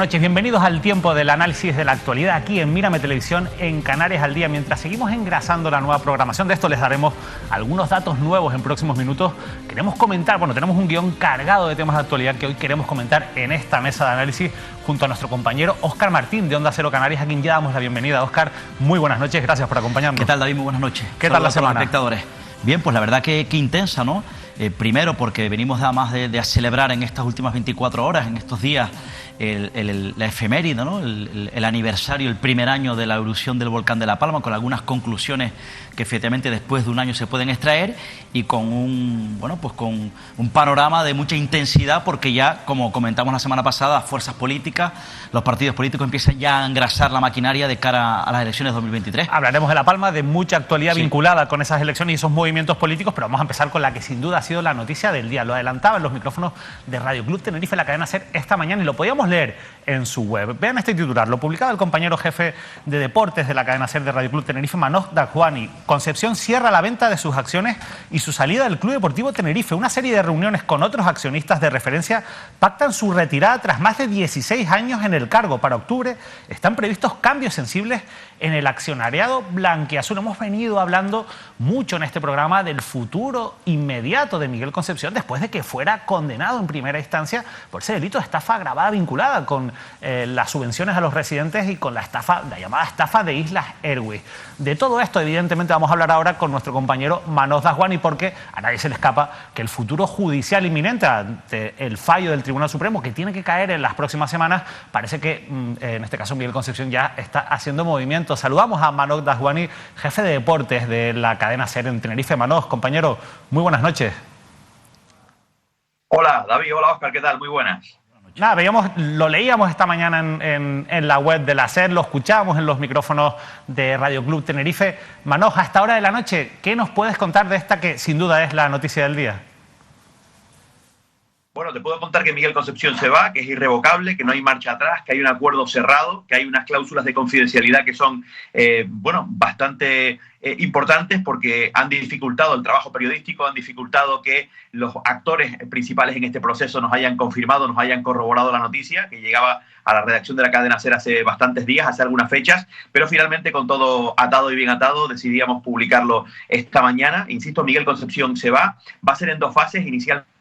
noches, bienvenidos al tiempo del análisis de la actualidad aquí en Mírame Televisión en Canarias al Día. Mientras seguimos engrasando la nueva programación, de esto les daremos algunos datos nuevos en próximos minutos. Queremos comentar, tenemos un guión cargado de temas de actualidad que hoy queremos comentar en esta mesa de análisis junto a nuestro compañero Óscar Martín de Onda Cero Canarias, a quien ya damos la bienvenida. Óscar, muy buenas noches, gracias por acompañarnos. ¿Qué tal, David? Muy buenas noches. ¿Qué tal la semana? Espectadores. Bien, pues la verdad que intensa, ¿no? Primero porque venimos además de celebrar en estas últimas 24 horas, en estos días, la efeméride, ¿no? El aniversario, el primer año de la erupción del volcán de La Palma, con algunas conclusiones que efectivamente después de un año se pueden extraer y con con un panorama de mucha intensidad, porque ya, como comentamos la semana pasada, las fuerzas políticas, los partidos políticos empiezan ya a engrasar la maquinaria de cara a las elecciones 2023. Hablaremos de La Palma, de mucha actualidad vinculada con esas elecciones y esos movimientos políticos, pero vamos a empezar con la que sin duda ha sido la noticia del día. Lo adelantaba en los micrófonos de Radio Club Tenerife, la cadena SER, esta mañana, y lo podíamos leer en su web. Vean este titular, lo publicaba el compañero jefe de deportes de la cadena SER de Radio Club Tenerife, Manoj Daswani. Concepción cierra la venta de sus acciones y su salida del Club Deportivo Tenerife. Una serie de reuniones con otros accionistas de referencia pactan su retirada tras más de 16 años en el cargo. Para octubre están previstos cambios sensibles en el accionariado blanquiazul. Hemos venido hablando mucho en este programa del futuro inmediato de Miguel Concepción después de que fuera condenado en primera instancia por ese delito de estafa agravada vinculada con las subvenciones a los residentes y con la llamada estafa de Islas Airways. De todo esto, evidentemente, vamos a hablar ahora con nuestro compañero Manoj Daswani, porque a nadie se le escapa que el futuro judicial inminente ante el fallo del Tribunal Supremo, que tiene que caer en las próximas semanas, parece que en este caso Miguel Concepción ya está haciendo movimientos. Saludamos a Manoj Daswani, jefe de deportes de la cadena SER en Tenerife. Manoj, compañero, muy buenas noches. Hola, David. Hola, Óscar. ¿Qué tal? Muy buenas. Nada, lo leíamos esta mañana en la web de la SER, lo escuchábamos en los micrófonos de Radio Club Tenerife. Manoj, a esta hora de la noche, ¿qué nos puedes contar de esta que sin duda es la noticia del día? Bueno, te puedo contar que Miguel Concepción se va, que es irrevocable, que no hay marcha atrás, que hay un acuerdo cerrado, que hay unas cláusulas de confidencialidad que son, bastante importantes porque han dificultado el trabajo periodístico, han dificultado que los actores principales en este proceso nos hayan confirmado, nos hayan corroborado la noticia, que llegaba a la redacción de la cadena SER hace bastantes días, hace algunas fechas, pero finalmente con todo atado y bien atado decidíamos publicarlo esta mañana. Insisto, Miguel Concepción se va a ser en dos fases, inicialmente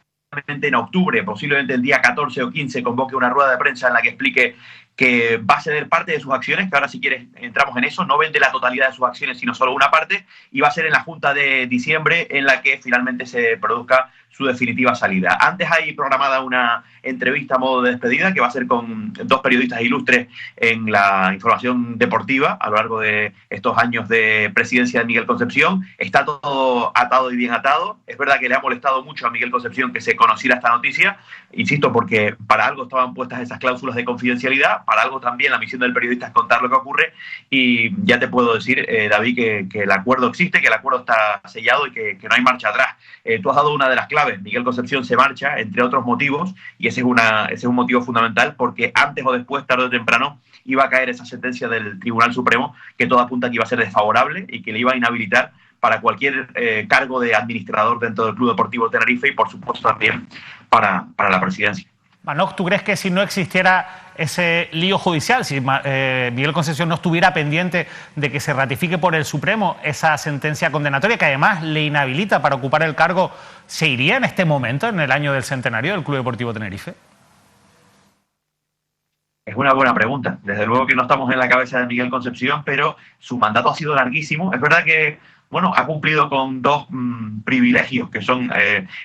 en octubre, posiblemente el día 14 o 15, convoque una rueda de prensa en la que explique que va a ceder parte de sus acciones, que ahora si quieres entramos en eso, no vende la totalidad de sus acciones, sino solo una parte, y va a ser en la Junta de diciembre en la que finalmente se produzca su definitiva salida. Antes hay programada una entrevista a modo de despedida que va a ser con dos periodistas ilustres en la información deportiva a lo largo de estos años de presidencia de Miguel Concepción. Está todo atado y bien atado. Es verdad que le ha molestado mucho a Miguel Concepción que se conociera esta noticia, insisto, porque para algo estaban puestas esas cláusulas de confidencialidad, para algo también la misión del periodista es contar lo que ocurre, y ya te puedo decir, David, que el acuerdo existe, que el acuerdo está sellado y que no hay marcha atrás. Tú has dado una de las claves. Miguel Concepción se marcha, entre otros motivos, y ese es un motivo fundamental, porque antes o después, tarde o temprano, iba a caer esa sentencia del Tribunal Supremo que todo apunta que iba a ser desfavorable y que le iba a inhabilitar para cualquier cargo de administrador dentro del Club Deportivo Tenerife y, por supuesto, también para la presidencia. Manoj, ¿tú crees que si no existiera ese lío judicial, si Miguel Concepción no estuviera pendiente de que se ratifique por el Supremo esa sentencia condenatoria, que además le inhabilita para ocupar el cargo, se iría en este momento, en el año del centenario del Club Deportivo Tenerife? Es una buena pregunta. Desde luego que no estamos en la cabeza de Miguel Concepción, pero su mandato ha sido larguísimo. Es verdad que ha cumplido con dos privilegios, que son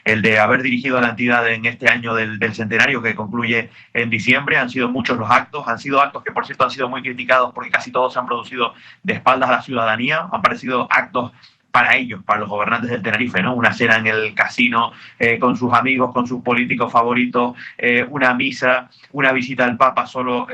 el de haber dirigido a la entidad en este año del centenario que concluye en diciembre. Han sido muchos los actos, han sido actos que, por cierto, han sido muy criticados porque casi todos se han producido de espaldas a la ciudadanía. Han parecido actos para ellos, para los gobernantes del Tenerife, ¿no? Una cena en el casino con sus amigos, con sus políticos favoritos, una misa, una visita al Papa solo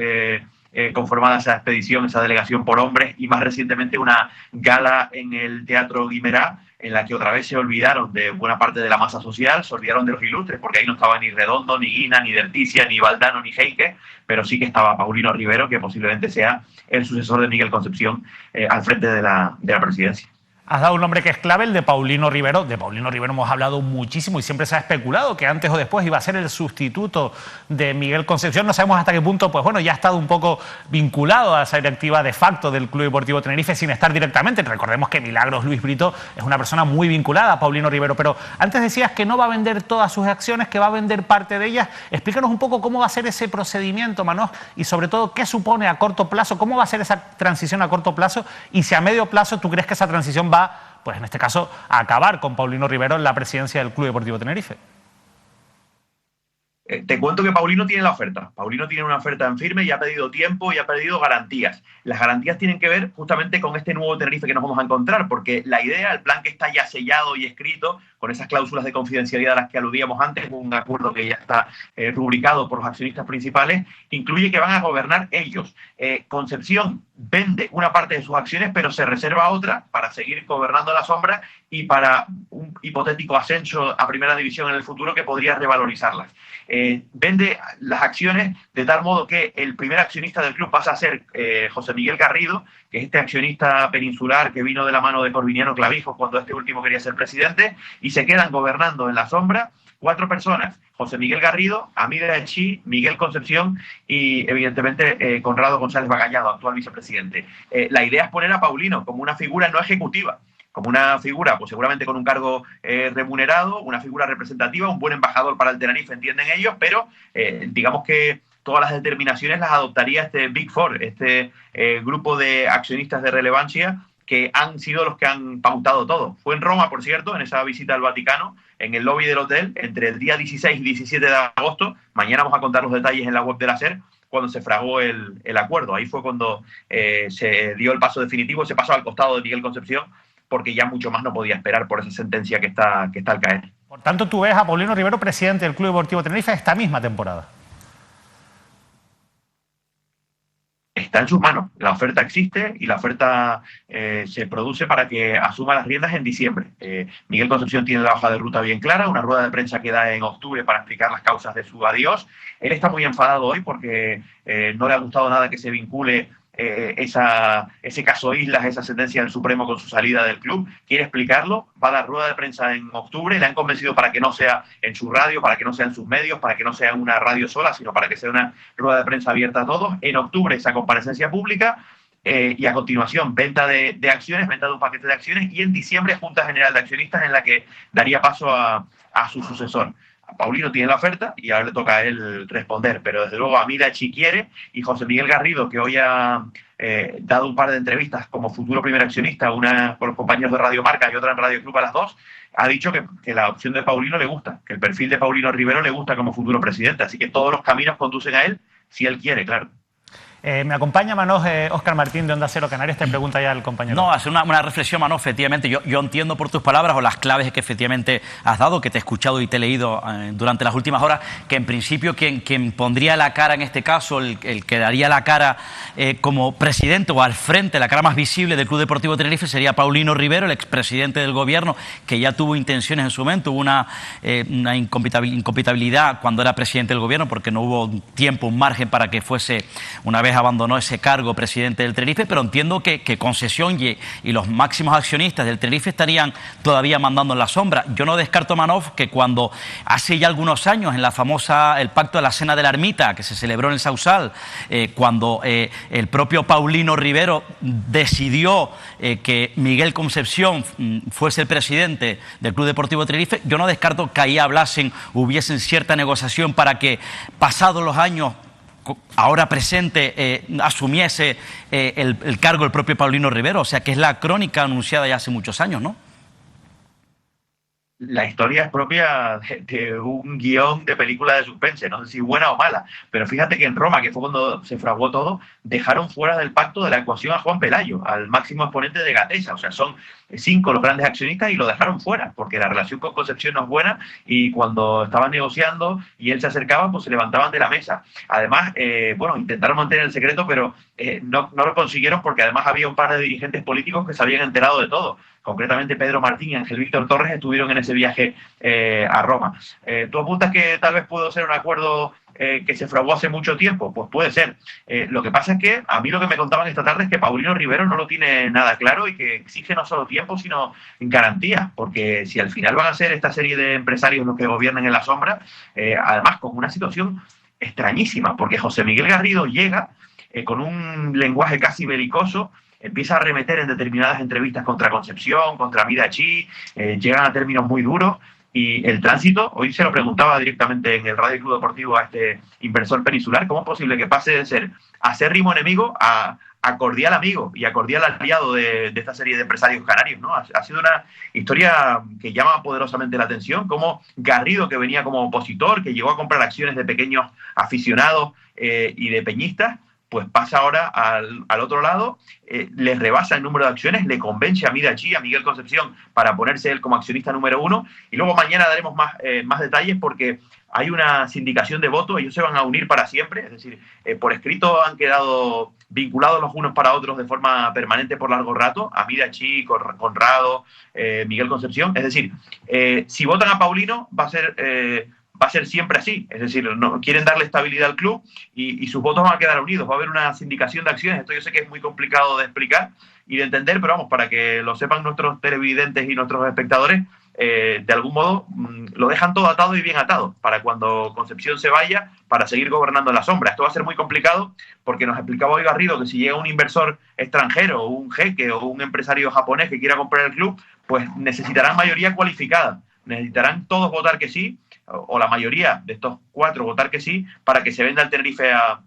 conformada esa expedición, esa delegación por hombres, y más recientemente una gala en el Teatro Guimerá, en la que otra vez se olvidaron de buena parte de la masa social, se olvidaron de los ilustres, porque ahí no estaba ni Redondo, ni Guina, ni Derticia, ni Valdano, ni Heike, pero sí que estaba Paulino Rivero, que posiblemente sea el sucesor de Miguel Concepción al frente de la presidencia. Has dado un nombre que es clave, el de Paulino Rivero. De Paulino Rivero hemos hablado muchísimo y siempre se ha especulado que antes o después iba a ser el sustituto de Miguel Concepción. No sabemos hasta qué punto, pues bueno, ya ha estado un poco vinculado a esa directiva de facto del Club Deportivo Tenerife sin estar directamente. Recordemos que Milagros Luis Brito es una persona muy vinculada a Paulino Rivero. Pero antes decías que no va a vender todas sus acciones, que va a vender parte de ellas. Explícanos un poco cómo va a ser ese procedimiento, Manoj, y sobre todo qué supone a corto plazo, cómo va a ser esa transición a corto plazo y si a medio plazo tú crees que esa transición va, pues en este caso, a acabar con Paulino Rivero en la presidencia del Club Deportivo Tenerife. Te cuento que Paulino tiene la oferta. Paulino tiene una oferta en firme y ha pedido tiempo y ha pedido garantías. Las garantías tienen que ver justamente con este nuevo Tenerife que nos vamos a encontrar, porque la idea, el plan que está ya sellado y escrito, con esas cláusulas de confidencialidad a las que aludíamos antes, un acuerdo que ya está rubricado por los accionistas principales, incluye que van a gobernar ellos. Concepción vende una parte de sus acciones, pero se reserva otra para seguir gobernando la sombra y para un hipotético ascenso a primera división en el futuro que podría revalorizarlas. Vende las acciones de tal modo que el primer accionista del club pasa a ser José Miguel Garrido, que es este accionista peninsular que vino de la mano de Corviniano Clavijos cuando este último quería ser presidente, y se quedan gobernando en la sombra 4 personas: José Miguel Garrido, Amida Echi, Miguel Concepción y, evidentemente, Conrado González Bagallado, actual vicepresidente. La idea es poner a Paulino como una figura no ejecutiva, como una figura, pues seguramente con un cargo remunerado, una figura representativa, un buen embajador para el Tenerife, entienden ellos, pero digamos que todas las determinaciones las adoptaría este Big Four, este grupo de accionistas de relevancia que han sido los que han pautado todo. Fue en Roma, por cierto, en esa visita al Vaticano, en el lobby del hotel, entre el día 16 y 17 de agosto. Mañana vamos a contar los detalles en la web de la SER, cuando se fragó el acuerdo. Ahí fue cuando se dio el paso definitivo, se pasó al costado de Miguel Concepción, porque ya mucho más no podía esperar por esa sentencia que está al caer. Por tanto, tú ves a Paulino Rivero presidente del Club Deportivo Tenerife esta misma temporada. Está en sus manos. La oferta existe y la oferta se produce para que asuma las riendas en diciembre. Miguel Concepción tiene la hoja de ruta bien clara, una rueda de prensa que da en octubre para explicar las causas de su adiós. Él está muy enfadado hoy porque no le ha gustado nada que se vincule ese caso Islas, esa sentencia del Supremo con su salida del club. Quiere explicarlo, va a dar rueda de prensa en octubre. Le han convencido para que no sea en su radio, para que no sea en sus medios, para que no sea en una radio sola, sino para que sea una rueda de prensa abierta a todos. En octubre esa comparecencia pública y a continuación venta de acciones, venta de un paquete de acciones, y en diciembre Junta General de Accionistas en la que daría paso a su sucesor. Paulino tiene la oferta y ahora le toca a él responder, pero desde luego Amida Echi quiere, y José Miguel Garrido, que hoy ha dado un par de entrevistas como futuro primer accionista, una con los compañeros de Radio Marca y otra en Radio Club a las 2, ha dicho que la opción de Paulino le gusta, que el perfil de Paulino Rivero le gusta como futuro presidente, así que todos los caminos conducen a él, si él quiere, claro. Me acompaña Manoj, Óscar Martín de Onda Cero Canarias, te pregunta ya el compañero. No, hace una reflexión, Manoj, efectivamente. Yo entiendo por tus palabras o las claves que efectivamente has dado, que te he escuchado y te he leído durante las últimas horas, que en principio quien pondría la cara en este caso, el que daría la cara como presidente o al frente, la cara más visible del Club Deportivo Tenerife sería Paulino Rivero, el expresidente del gobierno, que ya tuvo intenciones en su momento, hubo una incompatibilidad cuando era presidente del gobierno porque no hubo tiempo, un margen para que fuese, una vez abandonó ese cargo presidente del Tenerife, pero entiendo que Concesión y los máximos accionistas del Tenerife estarían todavía mandando en la sombra. Yo no descarto, Manoj, que cuando hace ya algunos años, en el pacto de la Cena de la Ermita, que se celebró en el Sausal, cuando el propio Paulino Rivero decidió que Miguel Concepción fuese el presidente del Club Deportivo Tenerife, yo no descarto que ahí hubiesen cierta negociación para que, pasados los años, ahora presente, asumiese el cargo el propio Paulino Rivero. O sea, que es la crónica anunciada ya hace muchos años, ¿no? La historia es propia de un guión de película de suspense, no sé si buena o mala, pero fíjate que en Roma, que fue cuando se fraguó todo, dejaron fuera del pacto de la ecuación a Juan Pelayo, al máximo exponente de Gatesa. O sea, son 5 los grandes accionistas y lo dejaron fuera, porque la relación con Concepción no es buena, y cuando estaban negociando y él se acercaba, pues se levantaban de la mesa. Además, intentaron mantener el secreto, pero no lo consiguieron, porque además había un par de dirigentes políticos que se habían enterado de todo. concretamente Pedro Martín y Ángel Víctor Torres estuvieron en ese viaje a Roma. ¿Tú apuntas que tal vez pudo ser un acuerdo que se fraguó hace mucho tiempo? Pues puede ser. Lo que pasa es que a mí lo que me contaban esta tarde es que Paulino Rivero no lo tiene nada claro y que exige no solo tiempo, sino garantías, porque si al final van a ser esta serie de empresarios los que gobiernan en la sombra, además con una situación extrañísima, porque José Miguel Garrido llega con un lenguaje casi belicoso, empieza a arremeter en determinadas entrevistas contra Concepción, contra Midachi, llegan a términos muy duros. Y el tránsito, hoy se lo preguntaba directamente en el Radio Club Deportivo a este inversor peninsular, ¿cómo es posible que pase de ser acérrimo enemigo a cordial amigo y a cordial aliado de esta serie de empresarios canarios, ¿no? Ha sido una historia que llama poderosamente la atención, como Garrido, que venía como opositor, que llegó a comprar acciones de pequeños aficionados y de peñistas, pues pasa ahora al otro lado, le rebasa el número de acciones, le convence a Midachi, a Miguel Concepción, para ponerse él como accionista número 1, y luego mañana daremos más detalles porque hay una sindicación de votos, ellos se van a unir para siempre, es decir, por escrito han quedado vinculados los unos para otros de forma permanente por largo rato, a Midachi, Conrado, Miguel Concepción, es decir, si votan a Paulino va a ser siempre así, es decir, no quieren darle estabilidad al club y sus votos van a quedar unidos, va a haber una sindicación de acciones, esto yo sé que es muy complicado de explicar y de entender, pero vamos, para que lo sepan nuestros televidentes y nuestros espectadores, de algún modo lo dejan todo atado y bien atado, para cuando Concepción se vaya, para seguir gobernando en la sombra. Esto va a ser muy complicado porque nos explicaba hoy Garrido que si llega un inversor extranjero, o un jeque o un empresario japonés que quiera comprar el club, pues necesitarán mayoría cualificada, necesitarán todos votar que sí, o la mayoría de estos 4 votar que sí, para que se venda el Tenerife a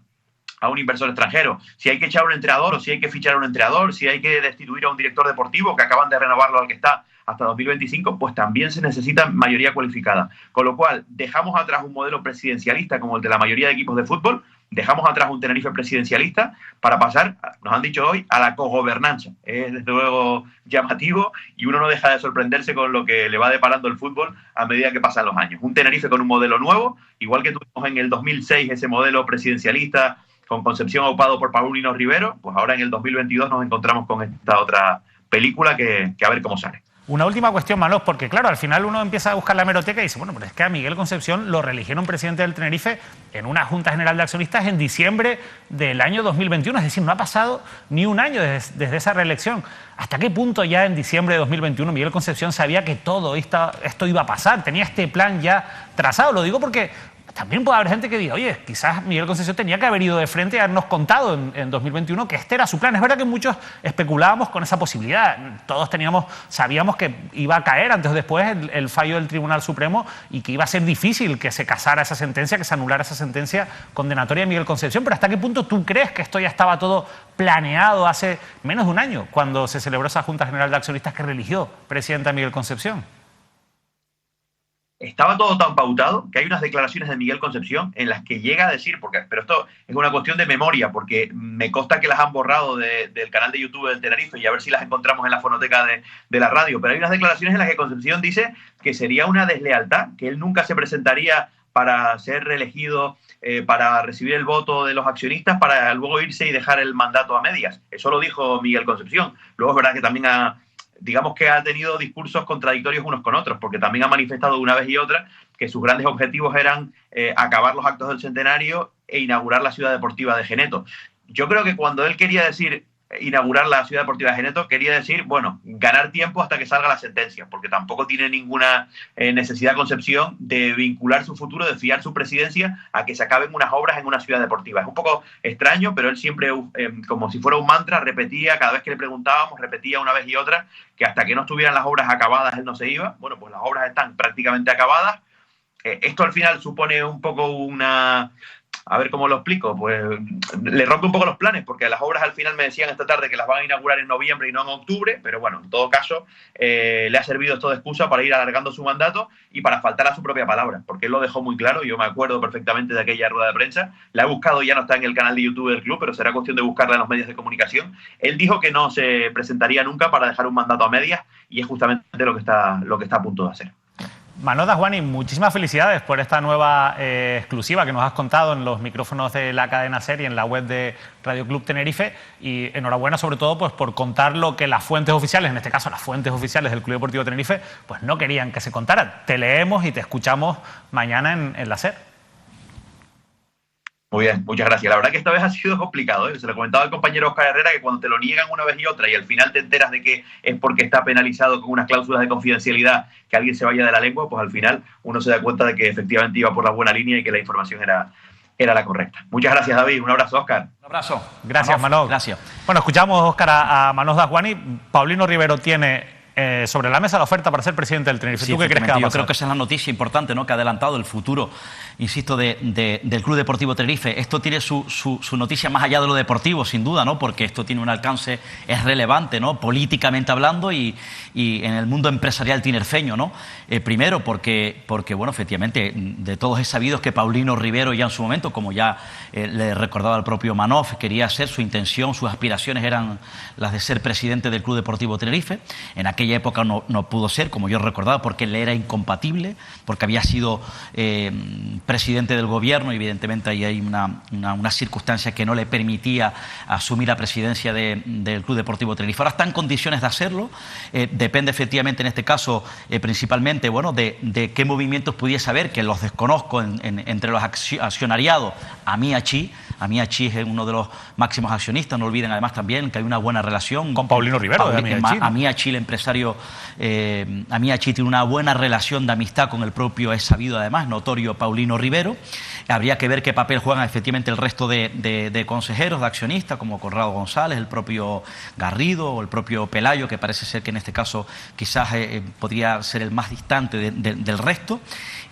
un inversor extranjero. Si hay que echar un entrenador o si hay que fichar a un entrenador, si hay que destituir a un director deportivo que acaban de renovarlo al que está hasta 2025, pues también se necesita mayoría cualificada. Con lo cual, dejamos atrás un modelo presidencialista como el de la mayoría de equipos de fútbol, dejamos atrás un Tenerife presidencialista para pasar, nos han dicho hoy, a la cogobernanza. Es desde luego llamativo y uno no deja de sorprenderse con lo que le va deparando el fútbol a medida que pasan los años. Un Tenerife con un modelo nuevo, igual que tuvimos en el 2006 ese modelo presidencialista con Concepción aupado por Paulino Rivero, pues ahora en el 2022 nos encontramos con esta otra película que a ver cómo sale. Una última cuestión, Manolo, porque claro, al final uno empieza a buscar la hemeroteca y dice, bueno, pero es que a Miguel Concepción lo reeligieron presidente del Tenerife en una Junta General de Accionistas en diciembre del año 2021, es decir, no ha pasado ni un año desde esa reelección. ¿Hasta qué punto ya en diciembre de 2021 Miguel Concepción sabía que todo esto iba a pasar? Tenía este plan ya trazado, lo digo porque también puede haber gente que diga, oye, quizás Miguel Concepción tenía que haber ido de frente y habernos contado en 2021 que este era su plan. Es verdad que muchos especulábamos con esa posibilidad. Todos sabíamos que iba a caer antes o después el fallo del Tribunal Supremo y que iba a ser difícil que se casara esa sentencia, que se anulara esa sentencia condenatoria de Miguel Concepción. Pero ¿hasta qué punto tú crees que esto ya estaba todo planeado hace menos de un año, cuando se celebró esa Junta General de Accionistas que religió presidente a Miguel Concepción? Estaba todo tan pautado que hay unas declaraciones de Miguel Concepción en las que llega a decir, pero esto es una cuestión de memoria, porque me consta que las han borrado del canal de YouTube del Tenerife y a ver si las encontramos en la fonoteca de la radio, pero hay unas declaraciones en las que Concepción dice que sería una deslealtad, que él nunca se presentaría para ser reelegido, para recibir el voto de los accionistas, para luego irse y dejar el mandato a medias. Eso lo dijo Miguel Concepción. Luego es verdad que también digamos que ha tenido discursos contradictorios unos con otros, porque también ha manifestado una vez y otra que sus grandes objetivos eran acabar los actos del centenario e inaugurar la ciudad deportiva de Geneto. Yo creo que cuando él quería decir inaugurar la ciudad deportiva de Geneto, quería decir, bueno, ganar tiempo hasta que salga la sentencia, porque tampoco tiene ninguna necesidad Concepción de vincular su futuro, de fiar su presidencia a que se acaben unas obras en una ciudad deportiva. Es un poco extraño, pero él siempre, como si fuera un mantra, repetía, cada vez que le preguntábamos, repetía una vez y otra, que hasta que no estuvieran las obras acabadas él no se iba. Bueno, pues las obras están prácticamente acabadas. Esto al final supone un poco una... A ver cómo lo explico, pues le rompe un poco los planes, porque las obras al final me decían esta tarde que las van a inaugurar en noviembre y no en octubre, pero bueno, en todo caso le ha servido esto de excusa para ir alargando su mandato y para faltar a su propia palabra, porque él lo dejó muy claro, yo me acuerdo perfectamente de aquella rueda de prensa, la he buscado, ya no está en el canal de YouTube del club, pero será cuestión de buscarla en los medios de comunicación. Él dijo que no se presentaría nunca para dejar un mandato a medias y es justamente lo que está a punto de hacer. Manolo Dasguani, muchísimas felicidades por esta nueva exclusiva que nos has contado en los micrófonos de la cadena SER y en la web de Radio Club Tenerife, y enhorabuena sobre todo pues por contar lo que las fuentes oficiales, en este caso las fuentes oficiales del Club Deportivo Tenerife, pues no querían que se contara. Te leemos y te escuchamos mañana en la SER. Muy bien, muchas gracias. La verdad que esta vez ha sido complicado, ¿eh? Se lo comentaba al compañero Óscar Herrera que cuando te lo niegan una vez y otra y al final te enteras de que es porque está penalizado con unas cláusulas de confidencialidad que alguien se vaya de la lengua, pues al final uno se da cuenta de que efectivamente iba por la buena línea y que la información era la correcta. Muchas gracias, David. Un abrazo, Óscar. Un abrazo. Gracias, Manolo. Gracias. Bueno, escuchamos, Óscar, a Manolo Dasguani. Paulino Rivero tiene sobre la mesa la oferta para ser presidente del Tenerife. Sí, ¿Tú qué crees que va a pasar? Yo creo que esa es la noticia importante, ¿no?, que ha adelantado el futuro, insisto, del Club Deportivo Tenerife. Esto tiene su noticia más allá de lo deportivo, sin duda, ¿no?, porque esto tiene un alcance, es relevante, ¿no?, políticamente hablando y en el mundo empresarial tinerfeño, ¿no? Primero porque, bueno, efectivamente, de todos es sabido que Paulino Rivero ya en su momento, como ya le recordaba el propio Manoff, quería ser, su intención, sus aspiraciones eran las de ser presidente del Club Deportivo Tenerife. En aquella época no pudo ser, como yo recordaba, porque le era incompatible, porque había sido presidente del gobierno y evidentemente ahí hay una circunstancia que no le permitía asumir la presidencia del Club Deportivo Tenerife. Ahora está en condiciones de hacerlo, depende efectivamente en este caso principalmente, bueno, de qué movimientos pudiese haber, que los desconozco entre los accionariados. Amiachi es uno de los máximos accionistas, no olviden además también que hay una buena relación con Paulino Rivero. Amiachi, el empresario, Amiachi tiene una buena relación de amistad con el propio, es sabido además, notorio Paulino Rivero. Habría que ver qué papel juegan efectivamente el resto de consejeros, de accionistas, como Conrado González, el propio Garrido o el propio Pelayo, que parece ser que en este caso quizás podría ser el más distante del resto.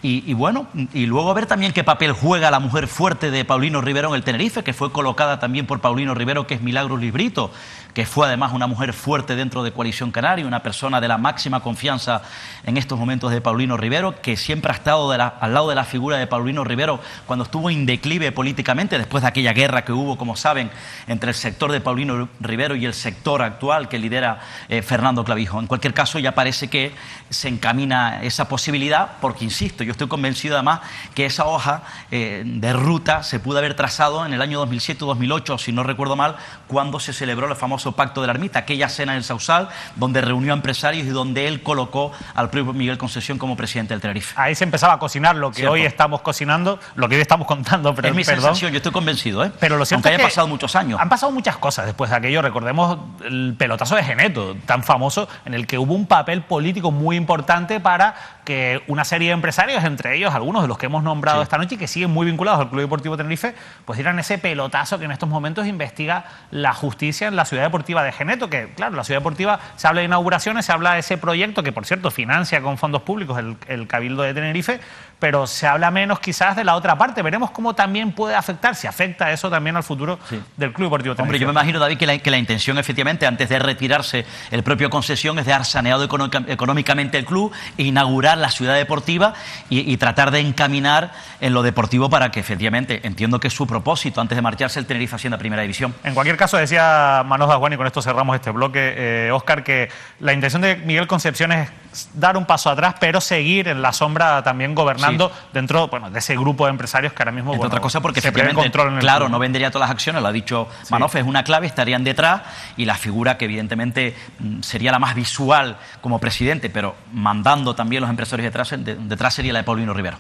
Y bueno, y luego a ver también qué papel juega la mujer fuerte de Paulino Rivero en el Tenerife, que fue colocada también por Paulino Rivero, que es Milagros Librito, que fue además una mujer fuerte dentro de Coalición Canaria, una persona de la máxima confianza en estos momentos de Paulino Rivero, que siempre ha estado al lado de la figura de Paulino Rivero cuando estuvo en declive políticamente, después de aquella guerra que hubo, como saben, entre el sector de Paulino Rivero y el sector actual que lidera Fernando Clavijo. En cualquier caso, ya parece que se encamina esa posibilidad, porque insisto, yo estoy convencido además que esa hoja de ruta se pudo haber trazado en el año 2007-2008, si no recuerdo mal, cuando se celebró el famoso Pacto de la Ermita, aquella cena en el Sausal, donde reunió a empresarios y donde él colocó al propio Miguel Concesión como presidente del Tenerife. Ahí se empezaba a cocinar lo que hoy estamos cocinando, lo que hoy estamos contando. Es mi sensación, yo estoy convencido, pero lo cierto aunque haya pasado muchos años. Han pasado muchas cosas después de aquello. Recordemos el pelotazo de Geneto, tan famoso, en el que hubo un papel político muy importante para que una serie de empresarios, entre ellos algunos de los que hemos nombrado esta noche y que siguen muy vinculados al Club Deportivo Tenerife, pues dieran ese pelotazo que en estos momentos investiga la justicia en la ciudad deportiva de Geneto, que claro, la ciudad deportiva se habla de inauguraciones, se habla de ese proyecto que por cierto financia con fondos públicos el Cabildo de Tenerife, pero se habla menos quizás de la otra parte. Veremos cómo también puede afectar, si afecta eso también al futuro del Club Deportivo Tenerife. Hombre, yo me imagino, David, que la intención efectivamente, antes de retirarse el propio Concesión, es dejar saneado económicamente el club e inaugurar la ciudad deportiva y tratar de encaminar en lo deportivo para que efectivamente, entiendo que es su propósito, antes de marcharse el Tenerife haciendo Primera División. En cualquier caso, decía Manolo Dasguani, y con esto cerramos este bloque, Óscar, que la intención de Miguel Concepción es dar un paso atrás, pero seguir en la sombra también gobernando dentro, bueno, de ese grupo de empresarios que ahora mismo, entre otras cosas, porque se efectivamente, control en el claro, club, no vendería todas las acciones, lo ha dicho Manoff, es una clave, estarían detrás, y la figura que evidentemente sería la más visual como presidente, pero mandando también los empresarios detrás sería la de Paulino Rivero.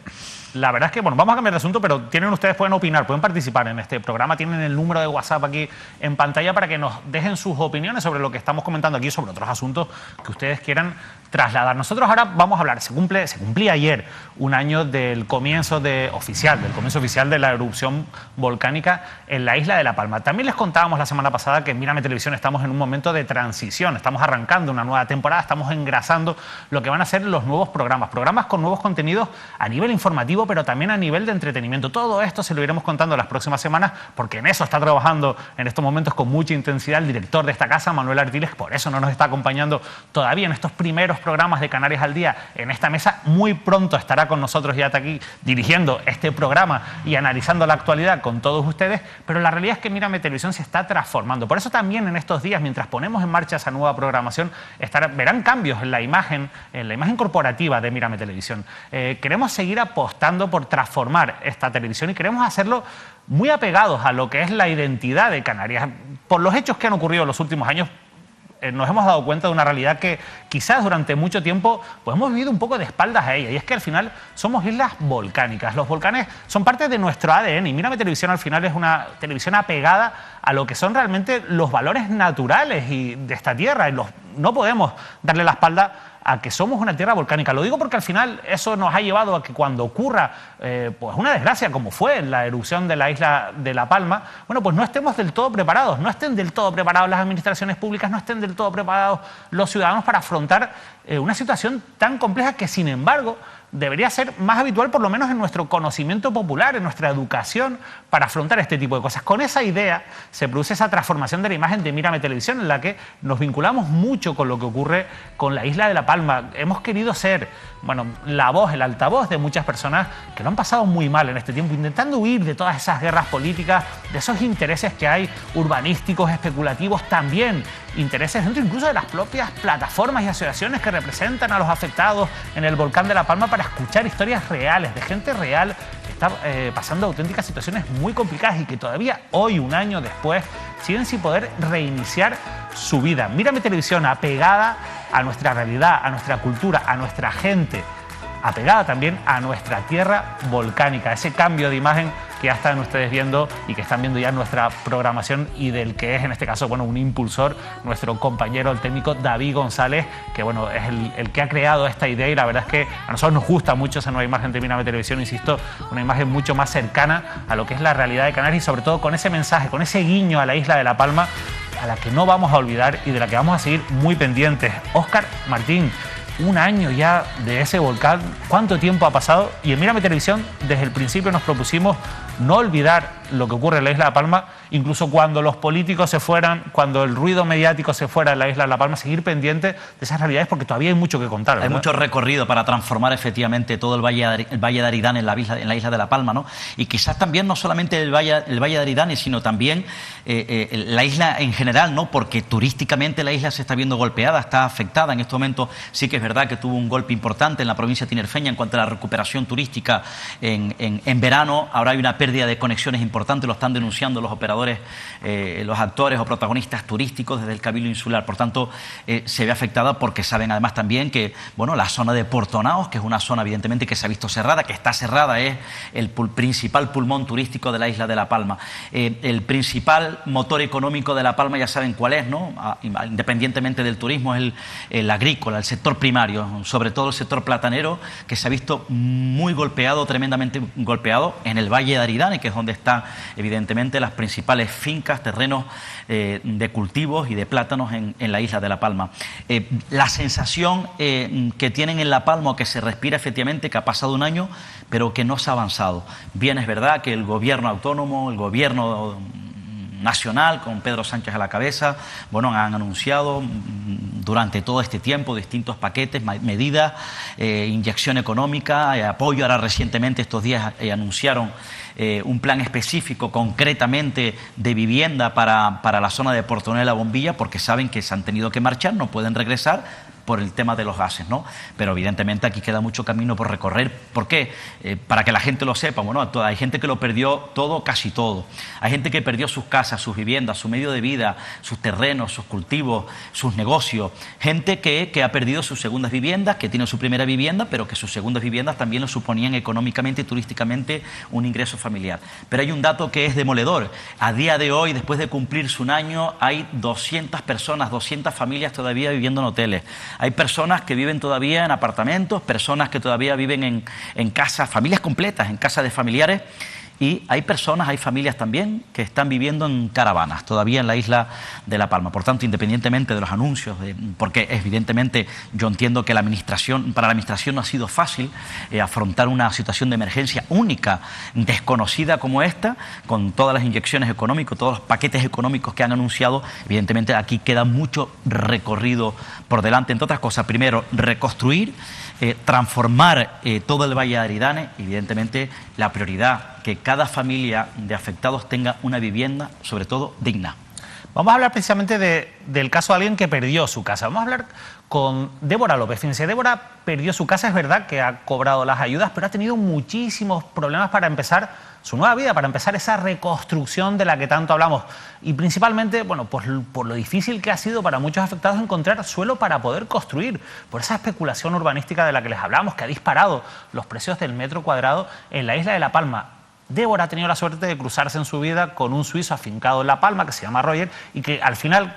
La verdad es que, bueno, vamos a cambiar de asunto, pero pueden opinar, pueden participar en este programa, tienen el número de WhatsApp aquí en pantalla para que nos dejen sus opiniones sobre lo que estamos comentando aquí, sobre otros asuntos que ustedes quieran trasladar. Nosotros ahora vamos a hablar, se cumplía ayer un año del comienzo oficial de la erupción volcánica en la isla de La Palma. También les contábamos la semana pasada que en Mírame Televisión estamos en un momento de transición, estamos arrancando una nueva temporada, estamos engrasando lo que van a ser los nuevos programas con nuevos contenidos a nivel informativo, educativo, pero también a nivel de entretenimiento. Todo esto se lo iremos contando las próximas semanas, porque en eso está trabajando en estos momentos con mucha intensidad el director de esta casa, Manuel Artiles, por eso no nos está acompañando todavía en estos primeros programas de Canarias al Día en esta mesa. Muy pronto estará con nosotros ya aquí dirigiendo este programa y analizando la actualidad con todos ustedes, pero la realidad es que Mírame Televisión se está transformando. Por eso también en estos días, mientras ponemos en marcha esa nueva programación, verán cambios en la imagen corporativa de Mírame Televisión. Queremos seguir apostando por transformar esta televisión y queremos hacerlo muy apegados a lo que es la identidad de Canarias. Por los hechos que han ocurrido en los últimos años, nos hemos dado cuenta de una realidad que quizás durante mucho tiempo pues hemos vivido un poco de espaldas a ella, y es que al final somos islas volcánicas. Los volcanes son parte de nuestro ADN y Mírame Televisión al final es una televisión apegada a lo que son realmente los valores naturales de esta tierra. No podemos darle la espalda a que somos una tierra volcánica. Lo digo porque al final eso nos ha llevado a que cuando ocurra pues una desgracia como fue la erupción de la isla de La Palma, bueno, pues no estemos del todo preparados, no estén del todo preparados las administraciones públicas, no estén del todo preparados los ciudadanos para afrontar una situación tan compleja que, sin embargo, debería ser más habitual, por lo menos en nuestro conocimiento popular, en nuestra educación, para afrontar este tipo de cosas. Con esa idea se produce esa transformación de la imagen de Mírame Televisión, en la que nos vinculamos mucho con lo que ocurre con la isla de La Palma. Hemos querido ser, bueno, la voz, el altavoz de muchas personas que lo han pasado muy mal en este tiempo, intentando huir de todas esas guerras políticas, de esos intereses que hay urbanísticos, especulativos, también intereses dentro incluso de las propias plataformas y asociaciones que representan a los afectados en el volcán de La Palma, para escuchar historias reales, de gente real que está pasando auténticas situaciones muy complicadas y que todavía hoy, un año después, siguen sin poder reiniciar su vida. Mírame Televisión, apegada a nuestra realidad, a nuestra cultura, a nuestra gente, apegada también a nuestra tierra volcánica, ese cambio de imagen que ya están ustedes viendo y que están viendo ya en nuestra programación, y del que es en este caso, bueno, un impulsor, nuestro compañero, el técnico David González, que bueno, es el que ha creado esta idea, y la verdad es que a nosotros nos gusta mucho esa nueva imagen de Mírame Televisión, insisto, una imagen mucho más cercana a lo que es la realidad de Canarias, y sobre todo con ese mensaje, con ese guiño a la isla de La Palma, a la que no vamos a olvidar y de la que vamos a seguir muy pendientes. Óscar Martín, un año ya de ese volcán, ¿cuánto tiempo ha pasado? Y en Mírame Televisión desde el principio nos propusimos no olvidar lo que ocurre en la isla de La Palma, incluso cuando los políticos se fueran, cuando el ruido mediático se fuera en la isla de La Palma, seguir pendientes de esas realidades, porque todavía hay mucho que contar, ¿verdad? Hay mucho recorrido para transformar efectivamente todo el Valle de Aridane en la isla de La Palma, ¿no? Y quizás también no solamente el Valle de Aridane, sino también la isla en general, ¿no? Porque turísticamente la isla se está viendo golpeada, está afectada. En este momento sí que es verdad que tuvo un golpe importante en la provincia tinerfeña en cuanto a la recuperación turística en verano. Ahora hay una pérdida de conexiones importante, lo están denunciando los operadores, los actores o protagonistas turísticos desde el Cabildo Insular. Por tanto, se ve afectada porque saben además también que, bueno, la zona de Portonaos, que es una zona evidentemente que se ha visto cerrada, que está cerrada, es el principal pulmón turístico de la isla de La Palma. El principal motor económico de La Palma ya saben cuál es, ¿no? Independientemente del turismo, es el agrícola, el sector primario, sobre todo el sector platanero, que se ha visto muy golpeado, tremendamente golpeado en el Valle de Aridane, que es donde están evidentemente las principales fincas, terrenos de cultivos y de plátanos en la isla de La Palma. La sensación que tienen en La Palma, que se respira efectivamente, que ha pasado un año, pero que no se ha avanzado. Bien, es verdad que el gobierno autónomo, el gobierno nacional, con Pedro Sánchez a la cabeza, bueno, han anunciado durante todo este tiempo distintos paquetes, medidas, inyección económica, apoyo. Ahora recientemente, estos días, anunciaron un plan específico concretamente de vivienda para la zona de Portonela Bombilla, porque saben que se han tenido que marchar, no pueden regresar por el tema de los gases, ¿no? Pero evidentemente aquí queda mucho camino por recorrer. ¿Por qué? Para que la gente lo sepa. Bueno, hay gente que lo perdió todo, casi todo. Hay gente que perdió sus casas, sus viviendas, su medio de vida, sus terrenos, sus cultivos, sus negocios. Gente que ha perdido sus segundas viviendas, que tiene su primera vivienda, pero que sus segundas viviendas también lo suponían económicamente y turísticamente un ingreso familiar. Pero hay un dato que es demoledor. A día de hoy, después de cumplirse un año, hay 200 personas, 200 familias todavía viviendo en hoteles. Hay personas que viven todavía en apartamentos, personas que todavía viven en casas, familias completas, en casas de familiares, y hay personas, hay familias también que están viviendo en caravanas todavía en la isla de La Palma. Por tanto, independientemente de los anuncios, porque evidentemente yo entiendo que para la administración no ha sido fácil afrontar una situación de emergencia única, desconocida como esta, con todas las inyecciones económicas, todos los paquetes económicos que han anunciado. Evidentemente aquí queda mucho recorrido por delante, entre otras cosas. Primero, reconstruir, transformar todo el Valle de Aridane. Evidentemente la prioridad, que cada familia de afectados tenga una vivienda, sobre todo digna. Vamos a hablar precisamente del caso de alguien que perdió su casa. Vamos a hablar con Débora López. Fíjense, Débora perdió su casa, es verdad que ha cobrado las ayudas, pero ha tenido muchísimos problemas para empezar su nueva vida, para empezar esa reconstrucción de la que tanto hablamos. Y principalmente, bueno, pues por lo difícil que ha sido para muchos afectados encontrar suelo para poder construir, por esa especulación urbanística de la que les hablamos, que ha disparado los precios del metro cuadrado en la isla de La Palma. Débora ha tenido la suerte de cruzarse en su vida con un suizo afincado en La Palma que se llama Roger y que al final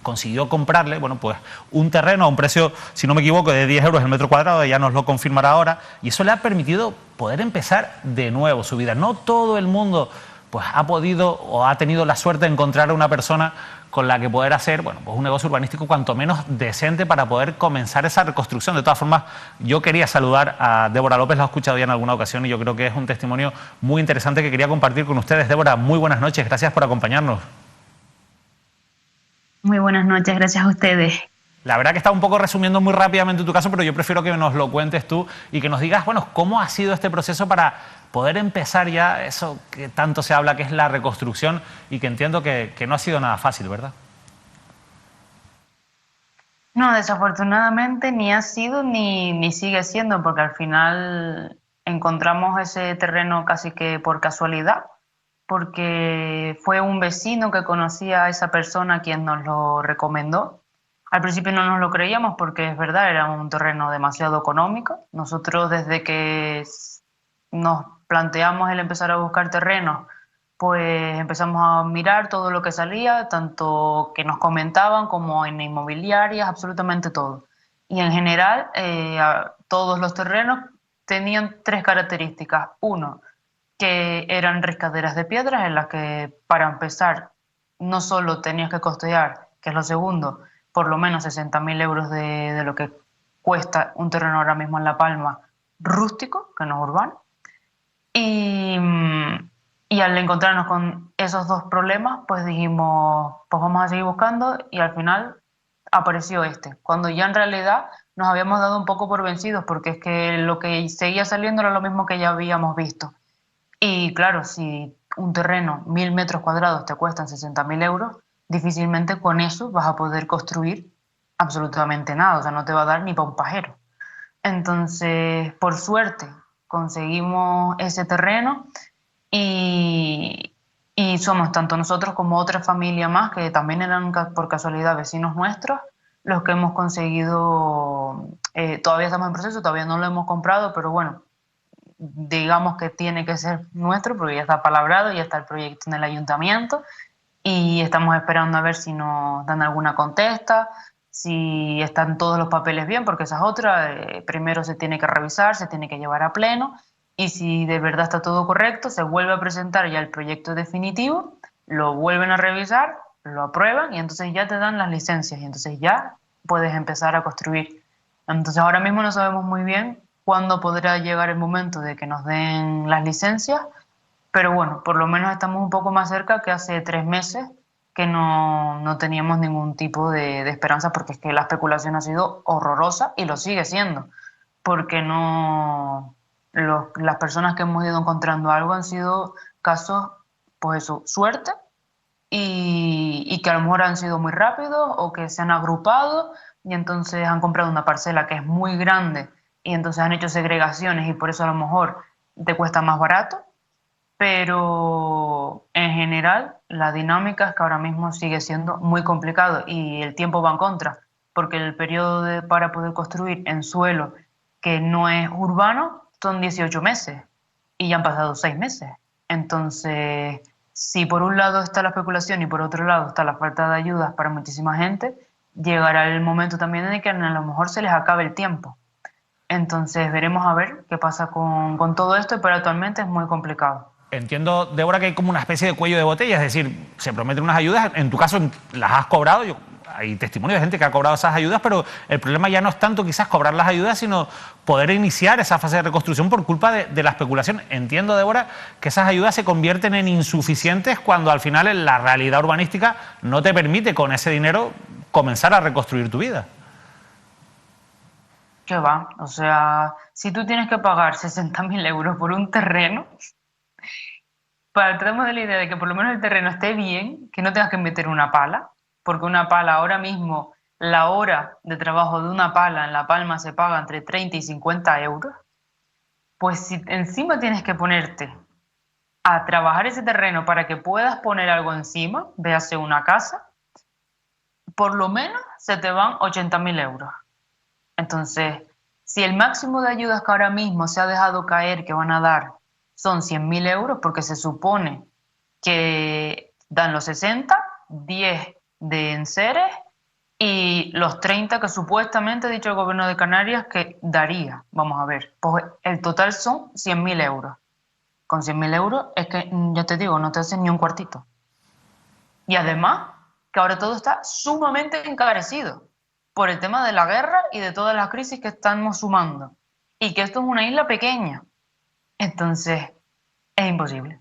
consiguió comprarle, bueno, pues un terreno a un precio, si no me equivoco, de 10 euros el metro cuadrado. Ella nos lo confirmará ahora, y eso le ha permitido poder empezar de nuevo su vida. No todo el mundo pues ha podido o ha tenido la suerte de encontrar a una persona con la que poder hacer, bueno, pues un negocio urbanístico cuanto menos decente para poder comenzar esa reconstrucción. De todas formas, yo quería saludar a Débora López, la he escuchado ya en alguna ocasión y yo creo que es un testimonio muy interesante que quería compartir con ustedes. Débora, muy buenas noches, gracias por acompañarnos. Muy buenas noches, gracias a ustedes. La verdad que está un poco resumiendo muy rápidamente tu caso, pero yo prefiero que nos lo cuentes tú y que nos digas, bueno, cómo ha sido este proceso para poder empezar ya eso que tanto se habla, que es la reconstrucción, y que entiendo que no ha sido nada fácil, ¿verdad? No, desafortunadamente ni ha sido ni sigue siendo, porque al final encontramos ese terreno casi que por casualidad, porque fue un vecino que conocía a esa persona quien nos lo recomendó. Al principio no nos lo creíamos porque es verdad, era un terreno demasiado económico. Nosotros desde que nos planteamos el empezar a buscar terrenos, pues empezamos a mirar todo lo que salía, tanto que nos comentaban como en inmobiliarias, absolutamente todo. Y en general, todos los terrenos tenían tres características. Uno, que eran riscaderas de piedras en las que, para empezar, no solo tenías que costear, que es lo segundo, por lo menos 60.000 euros de lo que cuesta un terreno ahora mismo en La Palma rústico, que no es urbano. Y al encontrarnos con esos dos problemas, pues dijimos, pues vamos a seguir buscando, y al final apareció este, cuando ya en realidad nos habíamos dado un poco por vencidos, porque es que lo que seguía saliendo era lo mismo que ya habíamos visto. Y claro, si un terreno, 1.000 metros cuadrados, te cuestan 60.000 euros, difícilmente con eso vas a poder construir absolutamente nada, o sea, no te va a dar ni para un pajero. Entonces, por suerte, conseguimos ese terreno y somos tanto nosotros como otra familia más, que también eran por casualidad vecinos nuestros, los que hemos conseguido, todavía estamos en proceso, todavía no lo hemos comprado, pero bueno, digamos que tiene que ser nuestro porque ya está palabrado, ya está el proyecto en el ayuntamiento y estamos esperando a ver si nos dan alguna contesta, si están todos los papeles bien, porque esa es otra, primero se tiene que revisar, se tiene que llevar a pleno, y si de verdad está todo correcto, se vuelve a presentar ya el proyecto definitivo, lo vuelven a revisar, lo aprueban y entonces ya te dan las licencias y entonces ya puedes empezar a construir. Entonces ahora mismo no sabemos muy bien cuándo podrá llegar el momento de que nos den las licencias, pero bueno, por lo menos estamos un poco más cerca que hace 3 meses, que no teníamos ningún tipo de esperanza, porque es que la especulación ha sido horrorosa y lo sigue siendo, porque las personas que hemos ido encontrando algo han sido casos, pues eso, suerte, y que a lo mejor han sido muy rápidos o que se han agrupado y entonces han comprado una parcela que es muy grande y entonces han hecho segregaciones y por eso a lo mejor te cuesta más barato, pero en general la dinámica es que ahora mismo sigue siendo muy complicado y el tiempo va en contra, porque el periodo para poder construir en suelo que no es urbano son 18 meses y ya han pasado 6 meses. Entonces, si por un lado está la especulación y por otro lado está la falta de ayudas para muchísima gente, llegará el momento también en el que a lo mejor se les acabe el tiempo. Entonces veremos a ver qué pasa con todo esto, pero actualmente es muy complicado. Entiendo, Débora, que hay como una especie de cuello de botella, es decir, se prometen unas ayudas, en tu caso las has cobrado, hay testimonios de gente que ha cobrado esas ayudas, pero el problema ya no es tanto quizás cobrar las ayudas, sino poder iniciar esa fase de reconstrucción por culpa de la especulación. Entiendo, Débora, que esas ayudas se convierten en insuficientes cuando al final la realidad urbanística no te permite con ese dinero comenzar a reconstruir tu vida. ¿Qué va? O sea, si tú tienes que pagar 60.000 euros por un terreno, partamos de la idea de que por lo menos el terreno esté bien, que no tengas que meter una pala, porque una pala ahora mismo, la hora de trabajo de una pala en La Palma se paga entre 30 y 50 euros, pues si encima tienes que ponerte a trabajar ese terreno para que puedas poner algo encima, véase una casa, por lo menos se te van 80.000 euros. Entonces, si el máximo de ayudas que ahora mismo se ha dejado caer que van a dar son 100.000 euros, porque se supone que dan los 60, 10 de enseres y los 30 que supuestamente ha dicho el gobierno de Canarias que daría. Vamos a ver, pues el total son 100.000 euros. Con 100.000 euros es que, ya te digo, no te hacen ni un cuartito. Y además, que ahora todo está sumamente encarecido por el tema de la guerra y de todas las crisis que estamos sumando. Y que esto es una isla pequeña. Entonces, es imposible.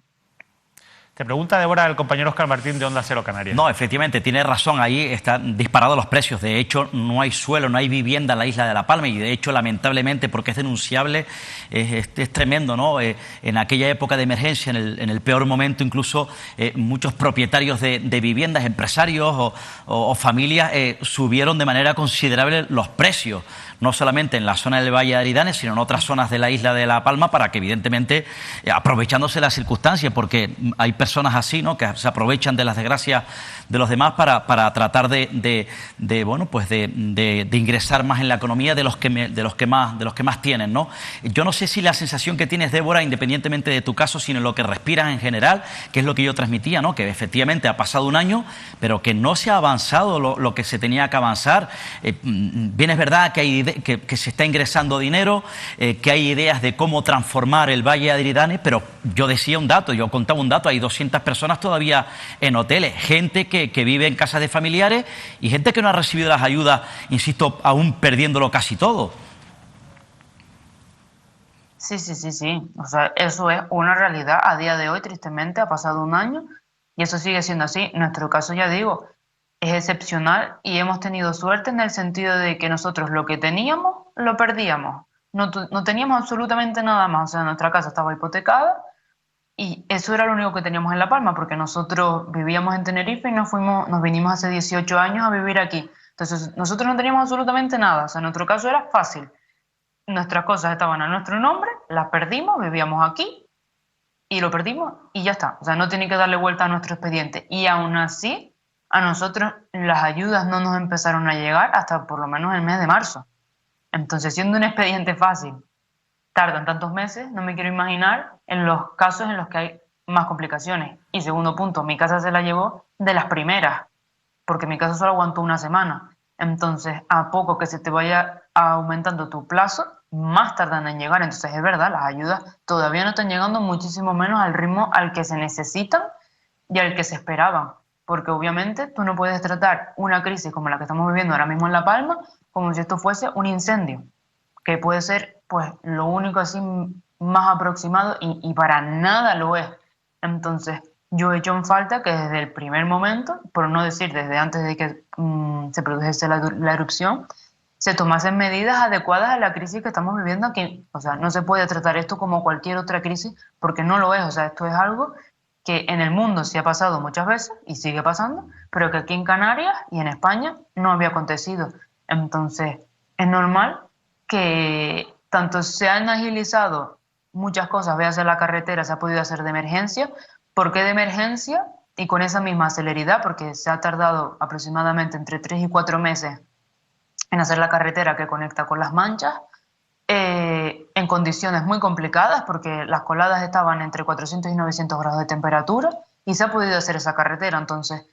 Te pregunta, Débora, el compañero Óscar Martín de Onda Cero Canarias. No, efectivamente, tiene razón, ahí están disparados los precios. De hecho, no hay suelo, no hay vivienda en la isla de La Palma y de hecho, lamentablemente, porque es denunciable, es tremendo, ¿no? En aquella época de emergencia, en el peor momento, incluso muchos propietarios de viviendas, empresarios o familias subieron de manera considerable los precios, no solamente en la zona del Valle de Aridanes, sino en otras zonas de la isla de La Palma, para que evidentemente, aprovechándose las circunstancias, porque hay personas así, ¿no?, que se aprovechan de las desgracias de los demás para tratar de ingresar más en la economía de los que más tienen, ¿no? Yo no sé si la sensación que tienes, Débora, independientemente de tu caso, sino lo que respiras en general, que es lo que yo transmitía, ¿no?, que efectivamente ha pasado un año, pero que no se ha avanzado lo que se tenía que avanzar. Bien es verdad que se está ingresando dinero, que hay ideas de cómo transformar el Valle de Aridanes, pero yo decía un dato, yo contaba un dato, hay 200 personas todavía en hoteles, gente que vive en casas de familiares y gente que no ha recibido las ayudas, insisto, aún perdiéndolo casi todo. Sí. O sea, eso es una realidad a día de hoy, tristemente, ha pasado un año y eso sigue siendo así. En nuestro caso, ya digo, es excepcional y hemos tenido suerte en el sentido de que nosotros lo que teníamos, lo perdíamos. No teníamos absolutamente nada más. O sea, nuestra casa estaba hipotecada y eso era lo único que teníamos en La Palma, porque nosotros vivíamos en Tenerife y nos vinimos hace 18 años a vivir aquí. Entonces, nosotros no teníamos absolutamente nada. O sea, en nuestro caso era fácil. Nuestras cosas estaban a nuestro nombre, las perdimos, vivíamos aquí y lo perdimos y ya está. O sea, no tiene que darle vuelta a nuestro expediente. Y aún así, a nosotros las ayudas no nos empezaron a llegar hasta por lo menos el mes de marzo. Entonces, siendo un expediente fácil, tardan tantos meses, no me quiero imaginar en los casos en los que hay más complicaciones. Y segundo punto, mi casa se la llevó de las primeras, porque mi casa solo aguantó una semana. Entonces, a poco que se te vaya aumentando tu plazo, más tardan en llegar. Entonces, es verdad, las ayudas todavía no están llegando, muchísimo menos al ritmo al que se necesitan y al que se esperaban. Porque obviamente tú no puedes tratar una crisis como la que estamos viviendo ahora mismo en La Palma como si esto fuese un incendio, que puede ser pues lo único así más aproximado y para nada lo es. Entonces, yo he hecho en falta que desde el primer momento, por no decir desde antes de que se produjese la erupción, se tomasen medidas adecuadas a la crisis que estamos viviendo aquí. O sea, no se puede tratar esto como cualquier otra crisis porque no lo es. O sea, esto es algo que en el mundo sí ha pasado muchas veces y sigue pasando, pero que aquí en Canarias y en España no había acontecido. Entonces, es normal que tanto se han agilizado muchas cosas, véase la carretera, se ha podido hacer de emergencia. ¿Por qué de emergencia? Y con esa misma celeridad, porque se ha tardado aproximadamente entre 3 y 4 meses en hacer la carretera que conecta con Las Manchas, en condiciones muy complicadas, porque las coladas estaban entre 400 y 900 grados de temperatura, y se ha podido hacer esa carretera. Entonces,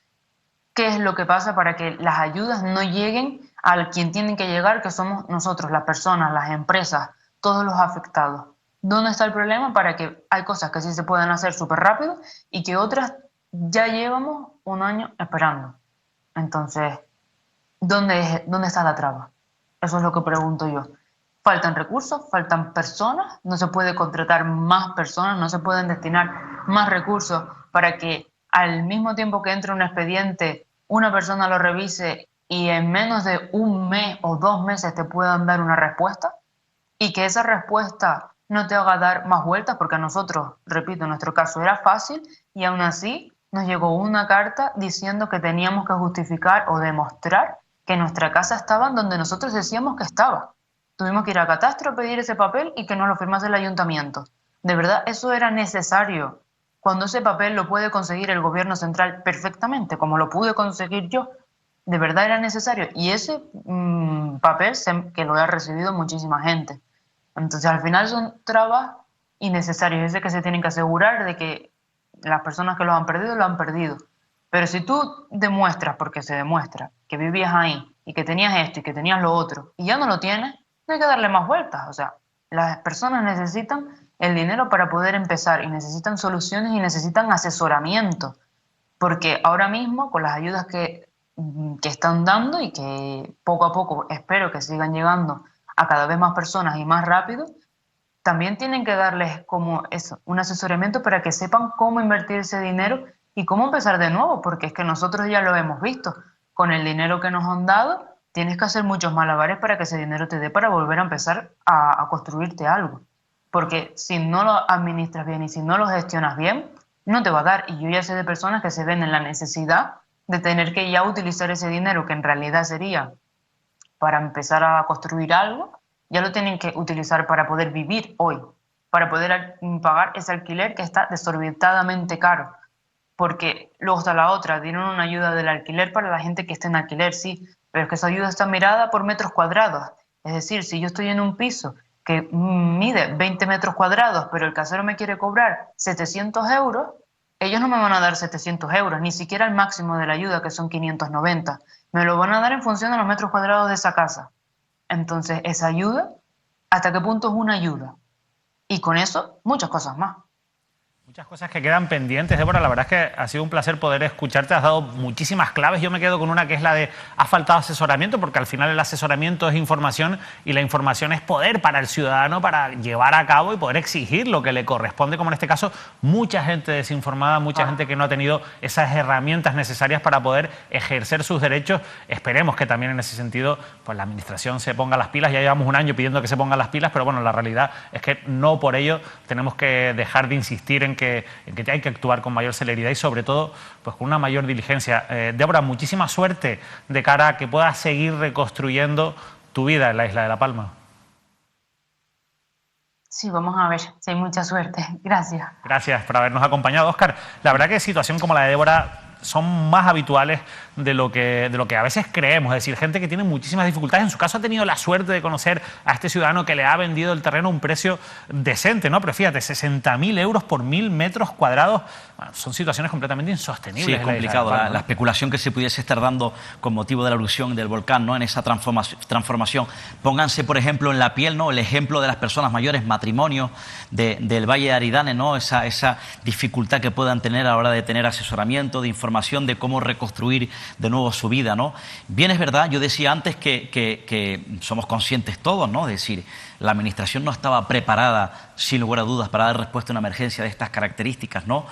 ¿qué es lo que pasa para que las ayudas no lleguen al quien tienen que llegar, que somos nosotros, las personas, las empresas, todos los afectados? dónde está el problema para que hay cosas que sí se pueden hacer súper rápido y que otras ya llevamos un año esperando. Entonces, ¿dónde está la traba? Eso es lo que pregunto yo. Faltan recursos, faltan personas, no se puede contratar más personas, no se pueden destinar más recursos para que al mismo tiempo que entre un expediente, una persona lo revise y en menos de un mes o 2 meses te puedan dar una respuesta, y que esa respuesta no te haga dar más vueltas, porque a nosotros, repito, en nuestro caso era fácil y aún así nos llegó una carta diciendo que teníamos que justificar o demostrar que nuestra casa estaba donde nosotros decíamos que estaba. Tuvimos que ir a Catastro a pedir ese papel y que nos lo firmase el ayuntamiento. De verdad, eso era necesario, cuando ese papel lo puede conseguir el gobierno central perfectamente, como lo pude conseguir yo. De verdad era necesario. Y ese papel que lo ha recibido muchísima gente. Entonces, al final son trabas innecesarias. Es de que se tienen que asegurar de que las personas que lo han perdido. Pero si tú demuestras, porque se demuestra, que vivías ahí y que tenías esto y que tenías lo otro y ya no lo tienes, no hay que darle más vueltas. O sea, las personas necesitan el dinero para poder empezar y necesitan soluciones y necesitan asesoramiento. Porque ahora mismo, con las ayudas que están dando y que poco a poco espero que sigan llegando a cada vez más personas y más rápido, también tienen que darles como eso, un asesoramiento para que sepan cómo invertir ese dinero y cómo empezar de nuevo, porque es que nosotros ya lo hemos visto. Con el dinero que nos han dado, tienes que hacer muchos malabares para que ese dinero te dé para volver a empezar a construirte algo. Porque si no lo administras bien y si no lo gestionas bien, no te va a dar. Y yo ya sé de personas que se ven en la necesidad de tener que ya utilizar ese dinero que en realidad sería para empezar a construir algo, ya lo tienen que utilizar para poder vivir hoy, para poder pagar ese alquiler que está desorbitadamente caro. Porque luego está la otra, dieron una ayuda del alquiler para la gente que esté en alquiler, sí, pero es que esa ayuda está mirada por metros cuadrados. Es decir, si yo estoy en un piso que mide 20 metros cuadrados, pero el casero me quiere cobrar 700 euros, ellos no me van a dar 700 euros, ni siquiera el máximo de la ayuda, que son 590. Me lo van a dar en función de los metros cuadrados de esa casa. Entonces, esa ayuda, ¿hasta qué punto es una ayuda? Y con eso, muchas cosas más. Muchas cosas que quedan pendientes, Débora. La verdad es que ha sido un placer poder escucharte. Has dado muchísimas claves. Yo me quedo con una que es la de ha faltado asesoramiento, porque al final el asesoramiento es información y la información es poder para el ciudadano para llevar a cabo y poder exigir lo que le corresponde, como en este caso mucha gente desinformada, mucha gente que no ha tenido esas herramientas necesarias para poder ejercer sus derechos. Esperemos que también en ese sentido pues la administración se ponga las pilas. Ya llevamos un año pidiendo que se pongan las pilas, pero bueno, la realidad es que no por ello tenemos que dejar de insistir en que hay que actuar con mayor celeridad y sobre todo pues con una mayor diligencia. Débora, muchísima suerte de cara a que puedas seguir reconstruyendo tu vida en la isla de La Palma. Sí, vamos a ver si hay mucha suerte. Gracias. Gracias por habernos acompañado, Óscar. La verdad que situación como la de Débora son más habituales de lo que a veces creemos. Es decir, gente que tiene muchísimas dificultades. En su caso ha tenido la suerte de conocer a este ciudadano que le ha vendido el terreno a un precio decente, ¿no? Pero fíjate, 60.000 euros por 1.000 metros cuadrados. Bueno, son situaciones completamente insostenibles. Sí, es complicado. La especulación que se pudiese estar dando con motivo de la erupción del volcán, ¿no? En esa transformación. Pónganse, por ejemplo, en la piel, ¿no? El ejemplo de las personas mayores, matrimonio del Valle de Aridane, ¿no? Esa dificultad que puedan tener a la hora de tener asesoramiento, de información, de cómo reconstruir de nuevo su vida, ¿no? Bien, es verdad, yo decía antes que somos conscientes todos, ¿no? Es decir, la administración no estaba preparada, sin lugar a dudas, para dar respuesta a una emergencia de estas características, ¿no?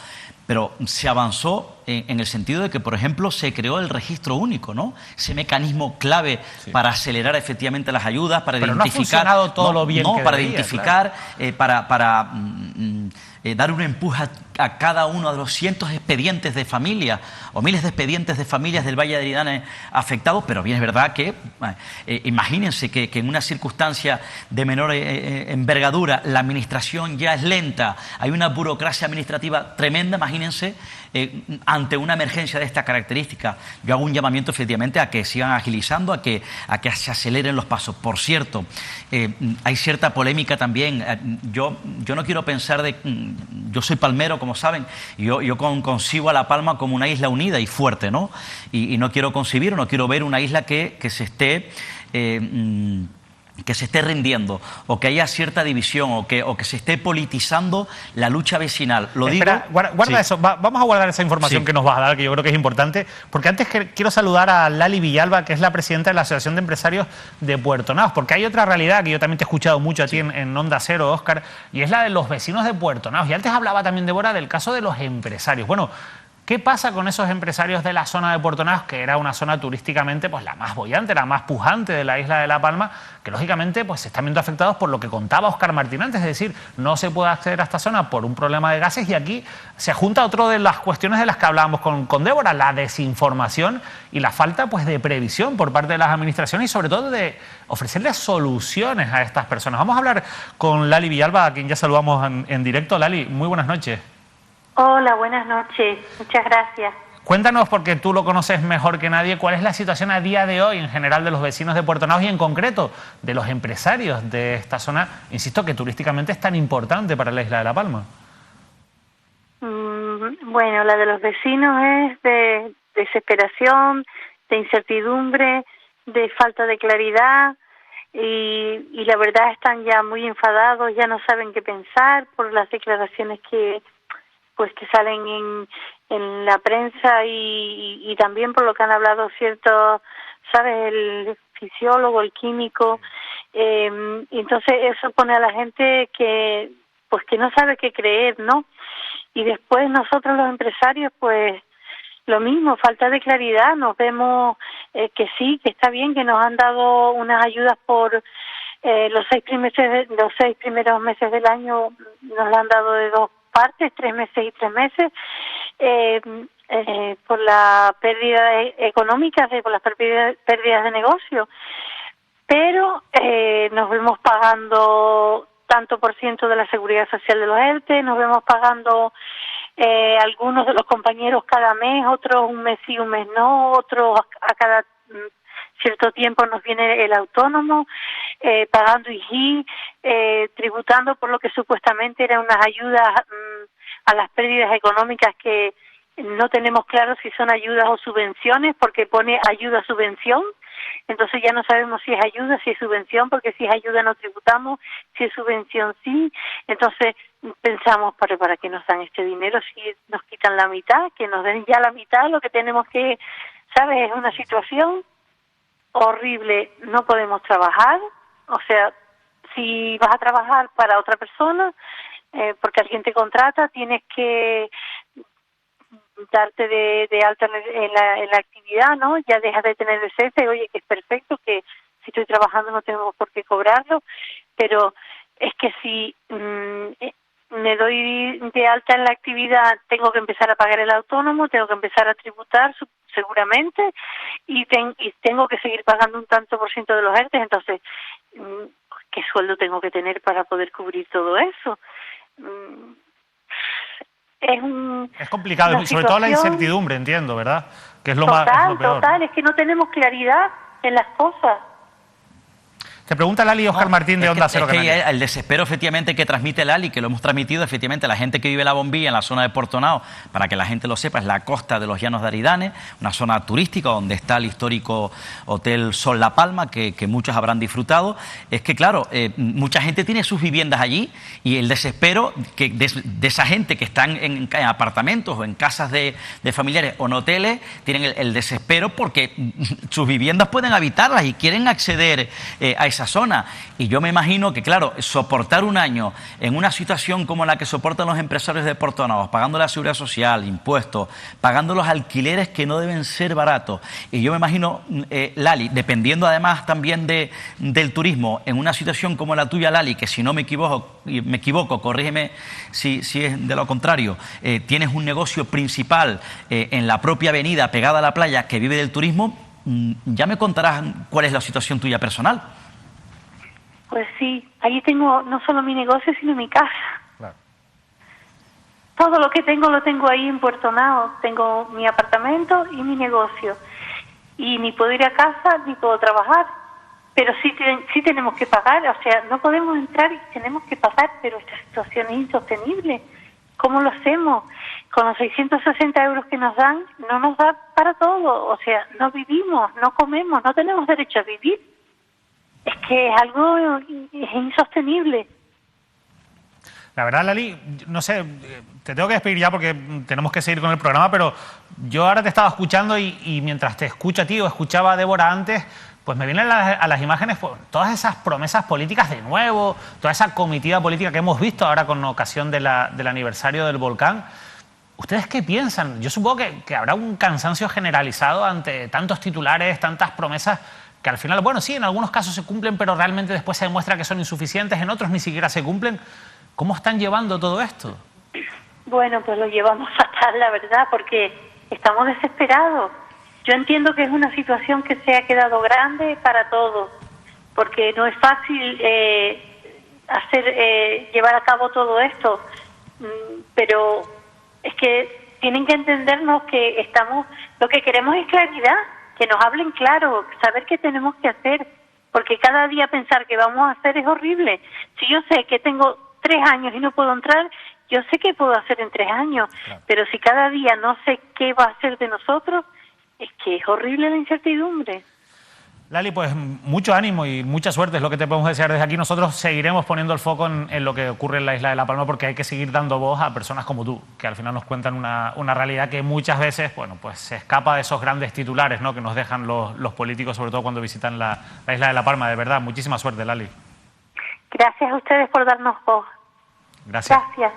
Pero se avanzó en el sentido de que, por ejemplo, se creó el registro único, ¿no? Ese mecanismo clave para acelerar efectivamente las ayudas, para pero identificar... no ha funcionado todo lo bien que para debería, identificar, claro. para dar un empuje a cada uno de los cientos de expedientes de familias o miles de expedientes de familias del Valle de Aridane afectados, pero bien es verdad que, imagínense que en una circunstancia de menor envergadura la administración ya es lenta, hay una burocracia administrativa tremenda, imagínense, ante una emergencia de esta característica. Yo hago un llamamiento efectivamente a que sigan agilizando, a que se aceleren los pasos. Por cierto, hay cierta polémica también. Yo no quiero pensar yo soy palmero, como saben, y yo concibo a La Palma como una isla unida y fuerte, ¿no? Y no quiero concebir, no quiero ver una isla que se esté que se esté rindiendo o que haya cierta división o que se esté politizando la lucha vecinal. Espera, guarda sí. eso. Vamos a guardar esa información que nos vas a dar, que yo creo que es importante, porque antes quiero saludar a Lali Villalba, que es la presidenta de la Asociación de Empresarios de Puerto Naos, porque hay otra realidad que yo también te he escuchado mucho a ti en Onda Cero, Óscar, y es la de los vecinos de Puerto Naos. Y antes hablaba también, Débora, del caso de los empresarios. Bueno, ¿qué pasa con esos empresarios de la zona de Puerto Naos, que era una zona turísticamente pues la más bollante, la más pujante de la isla de La Palma, que lógicamente pues se están viendo afectados por lo que contaba Óscar Martín antes, es decir, no se puede acceder a esta zona por un problema de gases? Y aquí se junta otra de las cuestiones de las que hablábamos con Débora, la desinformación y la falta pues de previsión por parte de las administraciones y sobre todo de ofrecerles soluciones a estas personas. Vamos a hablar con Lali Villalba, a quien ya saludamos en directo. Lali, muy buenas noches. Hola, buenas noches. Muchas gracias. Cuéntanos, porque tú lo conoces mejor que nadie, ¿cuál es la situación a día de hoy en general de los vecinos de Puerto Naos y en concreto de los empresarios de esta zona, insisto, que turísticamente es tan importante para la isla de La Palma? Bueno, la de los vecinos es de desesperación, de incertidumbre, de falta de claridad y la verdad están ya muy enfadados, ya no saben qué pensar por las declaraciones que salen en la prensa y también por lo que han hablado ciertos, ¿sabes? El fisiólogo, el químico, entonces eso pone a la gente que no sabe qué creer, ¿no? Y después nosotros los empresarios, pues lo mismo, falta de claridad. Nos vemos que sí, que está bien, que nos han dado unas ayudas por los 6 primeros meses del año, nos la han dado de 2 partes, 3 meses y 3 meses, por la pérdida económica, por las pérdidas de negocio. Pero nos vemos pagando tanto por ciento de la seguridad social de los ERTE, nos vemos pagando algunos de los compañeros cada mes, otros un mes sí, un mes no, otros a cada cierto tiempo nos viene el autónomo, pagando IGI, tributando por lo que supuestamente eran unas ayudas a las pérdidas económicas que no tenemos claro si son ayudas o subvenciones, porque pone ayuda-subvención, entonces ya no sabemos si es ayuda, si es subvención, porque si es ayuda no tributamos, si es subvención sí, entonces pensamos, ¿para qué nos dan este dinero si nos quitan la mitad? Que nos den ya la mitad, lo que tenemos que, ¿sabes? Es una situación horrible, no podemos trabajar, o sea, si vas a trabajar para otra persona, porque alguien te contrata, tienes que darte de alta en la actividad, ¿no? Ya dejas de tener licencia y oye, que es perfecto, que si estoy trabajando no tengo por qué cobrarlo, pero es que si me doy de alta en la actividad, tengo que empezar a pagar el autónomo, tengo que empezar a tributar seguramente y tengo que seguir pagando un tanto por ciento de los ERTE, entonces, ¿qué sueldo tengo que tener para poder cubrir todo eso? Es complicado, sobre todo la incertidumbre, entiendo, ¿verdad? Que es lo peor. Total, es que no tenemos claridad en las cosas. Te pregunta Lali Óscar Martín de Onda Cero Canarias. El desespero efectivamente que transmite Lali, que lo hemos transmitido efectivamente a la gente que vive en La Bombilla, en la zona de Puerto Naos, para que la gente lo sepa, es la costa de los Llanos de Aridane, una zona turística donde está el histórico Hotel Sol La Palma, que muchos habrán disfrutado. Es que claro, mucha gente tiene sus viviendas allí y el desespero de esa gente que están en apartamentos o en casas de familiares o en hoteles, tienen el desespero porque sus viviendas pueden habitarlas y quieren acceder a esa zona. Y yo me imagino que, claro, soportar un año en una situación como la que soportan los empresarios de Puerto Naos, pagando la seguridad social, impuestos, pagando los alquileres que no deben ser baratos. Y yo me imagino, Lali, dependiendo además también del turismo, en una situación como la tuya, Lali, que si no me equivoco, corrígeme si es de lo contrario, tienes un negocio principal en la propia avenida pegada a la playa que vive del turismo, ya me contarás cuál es la situación tuya personal. Pues sí, allí tengo no solo mi negocio, sino mi casa. Claro. Todo lo que tengo lo tengo ahí en Puerto Naos. Tengo mi apartamento y mi negocio. Y ni puedo ir a casa, ni puedo trabajar. Pero sí tenemos que pagar, o sea, no podemos entrar y tenemos que pagar, pero esta situación es insostenible. ¿Cómo lo hacemos? Con los 660 euros que nos dan, no nos da para todo. O sea, no vivimos, no comemos, no tenemos derecho a vivir. Es que es algo es insostenible. La verdad, Lali, no sé, te tengo que despedir ya porque tenemos que seguir con el programa, pero yo ahora te estaba escuchando y mientras te escucho a ti o escuchaba a Débora antes, pues me vienen a las imágenes pues, todas esas promesas políticas de nuevo, toda esa comitiva política que hemos visto ahora con ocasión del aniversario del volcán. ¿Ustedes qué piensan? Yo supongo que habrá un cansancio generalizado ante tantos titulares, tantas promesas, que al final, bueno, sí, en algunos casos se cumplen, pero realmente después se demuestra que son insuficientes, en otros ni siquiera se cumplen. ¿Cómo están llevando todo esto? Bueno, pues lo llevamos fatal, la verdad, porque estamos desesperados. Yo entiendo que es una situación que se ha quedado grande para todos, porque no es fácil llevar a cabo todo esto, pero es que tienen que entendernos que lo que queremos es claridad, que nos hablen claro, saber qué tenemos que hacer, porque cada día pensar que vamos a hacer es horrible. Si yo sé que tengo 3 años y no puedo entrar, yo sé qué puedo hacer en 3 años, claro. Pero si cada día no sé qué va a hacer de nosotros, es que es horrible la incertidumbre. Lali, pues mucho ánimo y mucha suerte es lo que te podemos desear desde aquí. Nosotros seguiremos poniendo el foco en lo que ocurre en la isla de La Palma porque hay que seguir dando voz a personas como tú, que al final nos cuentan una realidad que muchas veces, bueno, pues se escapa de esos grandes titulares, ¿no?, que nos dejan los políticos, sobre todo cuando visitan la isla de La Palma. De verdad, muchísima suerte, Lali. Gracias a ustedes por darnos voz. Gracias. Gracias.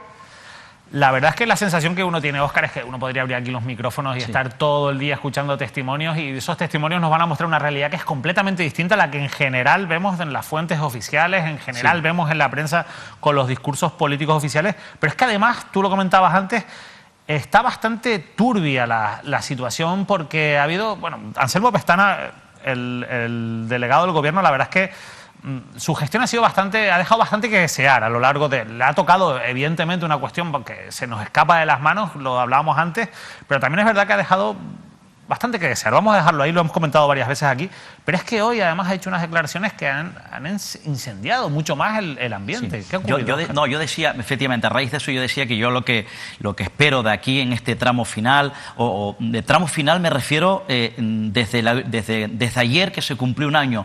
La verdad es que la sensación que uno tiene, Óscar, es que uno podría abrir aquí los micrófonos y estar todo el día escuchando testimonios, y esos testimonios nos van a mostrar una realidad que es completamente distinta a la que en general vemos en las fuentes oficiales, en general vemos en la prensa con los discursos políticos oficiales. Pero es que además, tú lo comentabas antes, está bastante turbia la situación porque ha habido, bueno, Anselmo Pestana, el delegado del gobierno, la verdad es que su gestión ha dejado bastante que desear a lo largo le ha tocado evidentemente una cuestión que se nos escapa de las manos, lo hablábamos antes, pero también es verdad que ha dejado bastante que desear. Vamos a dejarlo ahí, lo hemos comentado varias veces aquí, pero es que hoy además ha hecho unas declaraciones que han incendiado mucho más el ambiente. Sí. ¿Qué ha ocurrido? Yo decía, efectivamente, a raíz de eso yo decía que yo lo que espero de aquí en este tramo final, o de tramo final me refiero desde ayer que se cumplió un año,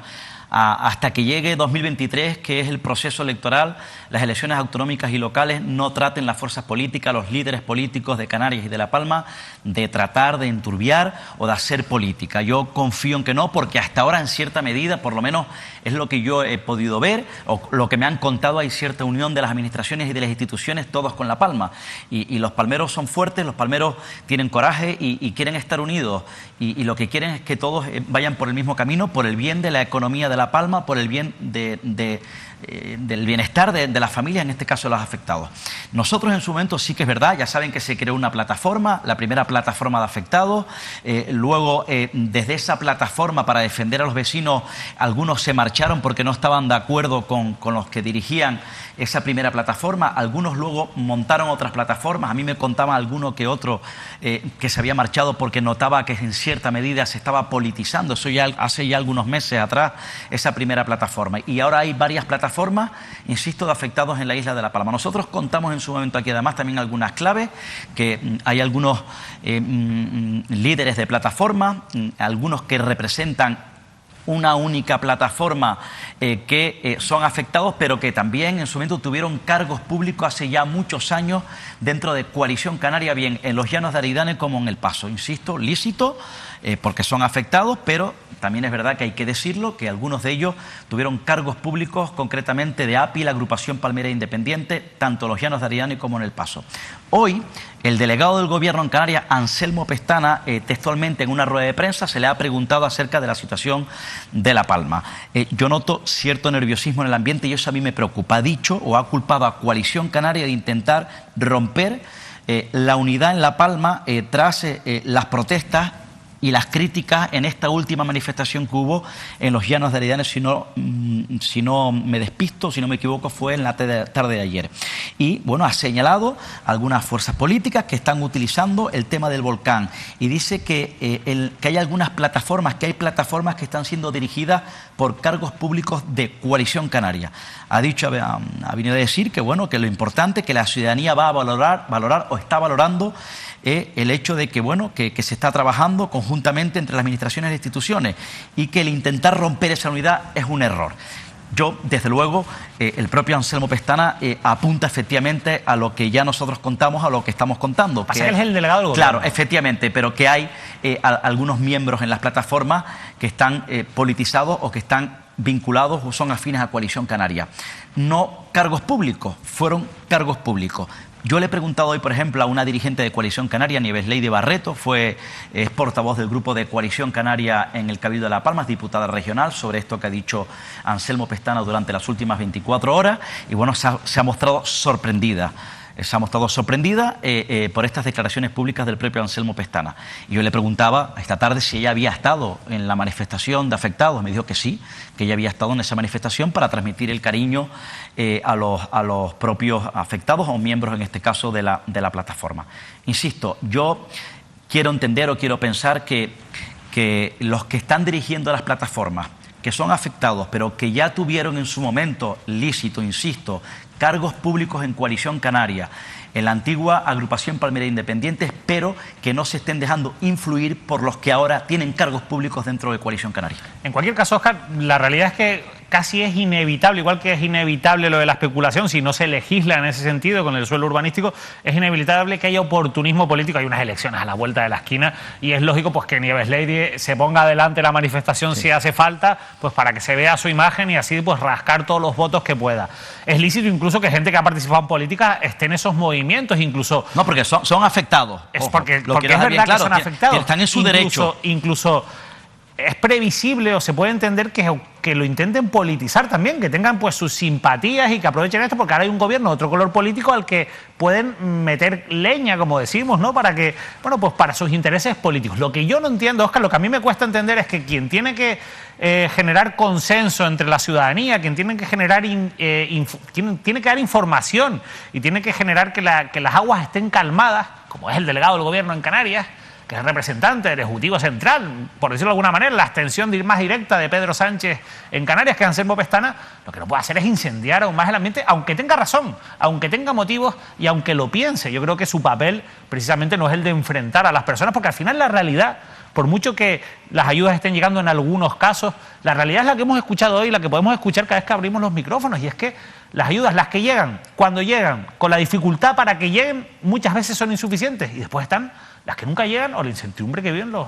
hasta que llegue 2023, que es el proceso electoral, las elecciones autonómicas y locales, no traten las fuerzas políticas, los líderes políticos de Canarias y de La Palma, de tratar de enturbiar o de hacer política. Yo confío en que no, porque hasta ahora en cierta medida, por lo menos es lo que yo he podido ver, o lo que me han contado, hay cierta unión de las administraciones y de las instituciones, todos con La Palma. Y los palmeros son fuertes, los palmeros tienen coraje y quieren estar unidos. Y lo que quieren es que todos vayan por el mismo camino, por el bien de la economía de La Palma, por el bien del bienestar de las familias, en este caso de los afectados. Nosotros en su momento sí que es verdad, ya saben que se creó una plataforma, la primera plataforma de afectados, luego desde esa plataforma para defender a los vecinos, algunos se marcharon porque no estaban de acuerdo con los que dirigían esa primera plataforma, algunos luego montaron otras plataformas, a mí me contaban alguno que otro que se había marchado porque notaba que en cierta medida se estaba politizando, eso ya hace ya algunos meses atrás, esa primera plataforma, y ahora hay varias plataformas, insisto, de afectados en la isla de La Palma. Nosotros contamos en su momento aquí además también algunas claves, que hay algunos líderes de plataforma, algunos que representan una única plataforma que son afectados, pero que también en su momento tuvieron cargos públicos hace ya muchos años dentro de Coalición Canaria, bien en los Llanos de Aridane como en El Paso. Insisto, lícito, porque son afectados, pero también es verdad que hay que decirlo, que algunos de ellos tuvieron cargos públicos, concretamente de API, la Agrupación Palmera Independiente, tanto en los Llanos de Aridane como en El Paso. Hoy, el delegado del Gobierno en Canarias, Anselmo Pestana, textualmente en una rueda de prensa se le ha preguntado acerca de la situación de La Palma. Yo noto cierto nerviosismo en el ambiente y eso a mí me preocupa. Ha dicho o ha culpado a Coalición Canaria de intentar romper la unidad en La Palma tras las protestas y las críticas en esta última manifestación que hubo en los Llanos de Aridane, si no me despisto, si no me equivoco, fue en la tarde de ayer. Y bueno, ha señalado algunas fuerzas políticas que están utilizando el tema del volcán y dice que hay algunas plataformas, que están siendo dirigidas por cargos públicos de Coalición Canaria. Ha venido a decir que bueno, que lo importante, que la ciudadanía va a valorar o está valorando el hecho de que, bueno, que se está trabajando conjuntamente entre las administraciones e instituciones y que el intentar romper esa unidad es un error. Yo, desde luego, el propio Anselmo Pestana apunta efectivamente a lo que ya nosotros contamos, a lo que estamos contando. Pasa que él es el delegado del gobierno. Claro, efectivamente, pero que hay algunos miembros en las plataformas que están politizados o que están vinculados o son afines a Coalición Canaria. No cargos públicos, fueron cargos públicos. Yo le he preguntado hoy, por ejemplo, a una dirigente de Coalición Canaria, Nieves Leyde Barreto, es portavoz del grupo de Coalición Canaria en el Cabildo de La Palma, es diputada regional, sobre esto que ha dicho Anselmo Pestana durante las últimas 24 horas, y bueno, se ha mostrado sorprendida. Se ha mostrado sorprendida por estas declaraciones públicas del propio Anselmo Pestana. Y yo le preguntaba esta tarde si ella había estado en la manifestación de afectados. Me dijo que sí, que ella había estado en esa manifestación para transmitir el cariño a los propios afectados o miembros, en este caso, de la plataforma. Insisto, yo quiero entender o quiero pensar que los que están dirigiendo las plataformas, que son afectados, pero que ya tuvieron en su momento lícito, insisto, cargos públicos en Coalición Canaria, en la antigua agrupación Palmera Independientes, pero que no se estén dejando influir por los que ahora tienen cargos públicos dentro de Coalición Canaria. En cualquier caso, Óscar, la realidad es que casi es inevitable, igual que es inevitable lo de la especulación, si no se legisla en ese sentido con el suelo urbanístico, es inevitable que haya oportunismo político. Hay unas elecciones a la vuelta de la esquina y es lógico pues que Nieves Leyde se ponga adelante la manifestación si hace falta, pues para que se vea su imagen y así pues rascar todos los votos que pueda. Es lícito incluso que gente que ha participado en política esté en esos movimientos, incluso... No, porque son afectados. Es ojo, porque es verdad bien claro, que son afectados. Que están en su derecho. Incluso es previsible o se puede entender que lo intenten politizar también, que tengan pues sus simpatías y que aprovechen esto, porque ahora hay un gobierno de otro color político al que pueden meter leña, como decimos, ¿no? Para que, bueno, pues para sus intereses políticos. Lo que yo no entiendo, Óscar, lo que a mí me cuesta entender es que quien tiene que generar consenso entre la ciudadanía, quien tiene que generar tiene que dar información y tiene que generar que las aguas estén calmadas, como es el delegado del gobierno en Canarias, que es representante del Ejecutivo Central, por decirlo de alguna manera, la extensión más directa de Pedro Sánchez en Canarias, que es Anselmo Pestana, lo que no puede hacer es incendiar aún más el ambiente, aunque tenga razón, aunque tenga motivos y aunque lo piense. Yo creo que su papel precisamente no es el de enfrentar a las personas, porque al final la realidad, por mucho que las ayudas estén llegando en algunos casos, la realidad es la que hemos escuchado hoy, la que podemos escuchar cada vez que abrimos los micrófonos, y es que las ayudas, las que llegan, cuando llegan, con la dificultad para que lleguen, muchas veces son insuficientes, y después están las que nunca llegan o la incertidumbre que viven los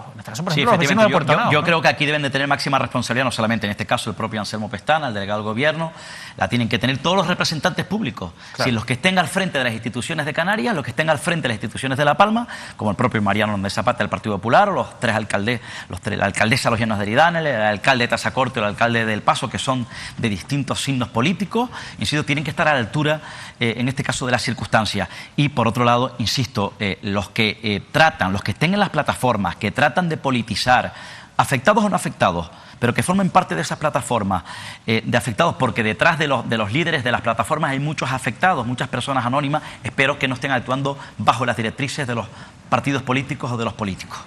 vecinos de Puerto Nao. Yo creo que aquí deben de tener máxima responsabilidad, no solamente en este caso el propio Anselmo Pestana, el delegado del gobierno, la tienen que tener todos los representantes públicos. Claro. Si los que estén al frente de las instituciones de Canarias, los que estén al frente de las instituciones de La Palma, como el propio Mariano Hernández Zapata del Partido Popular, o los tres alcaldes, la alcaldesa de Los Llanos de Eridane, el alcalde de Tazacorte o el alcalde del Paso, que son de distintos signos políticos, insisto, tienen que estar a la altura, en este caso, de las circunstancias. Y por otro lado, insisto, los que los que estén en las plataformas, que tratan de politizar, afectados o no afectados, pero que formen parte de esas plataformas de afectados, porque detrás de los líderes de las plataformas hay muchos afectados, muchas personas anónimas, espero que no estén actuando bajo las directrices de los partidos políticos o de los políticos.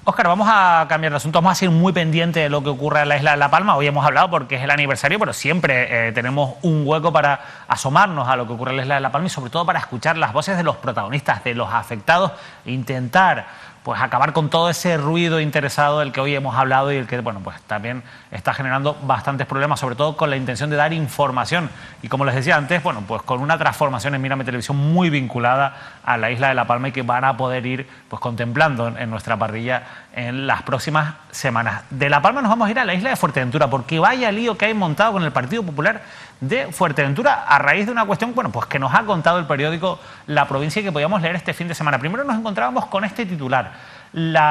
Óscar, vamos a cambiar de asunto, vamos a ser muy pendientes de lo que ocurre en la isla de La Palma. Hoy hemos hablado porque es el aniversario, pero siempre tenemos un hueco para asomarnos a lo que ocurre en la isla de La Palma y sobre todo para escuchar las voces de los protagonistas, de los afectados, e intentar pues acabar con todo ese ruido interesado del que hoy hemos hablado y el que, bueno, pues también está generando bastantes problemas, sobre todo con la intención de dar información. Y como les decía antes, bueno, pues con una transformación en Mírame Televisión muy vinculada a la isla de La Palma y que van a poder ir pues contemplando en nuestra parrilla en las próximas semanas. De La Palma nos vamos a ir a la isla de Fuerteventura, porque vaya lío que hay montado con el Partido Popular de Fuerteventura a raíz de una cuestión, bueno, pues que nos ha contado el periódico La Provincia y que podíamos leer este fin de semana. Primero nos encontrábamos con este titular.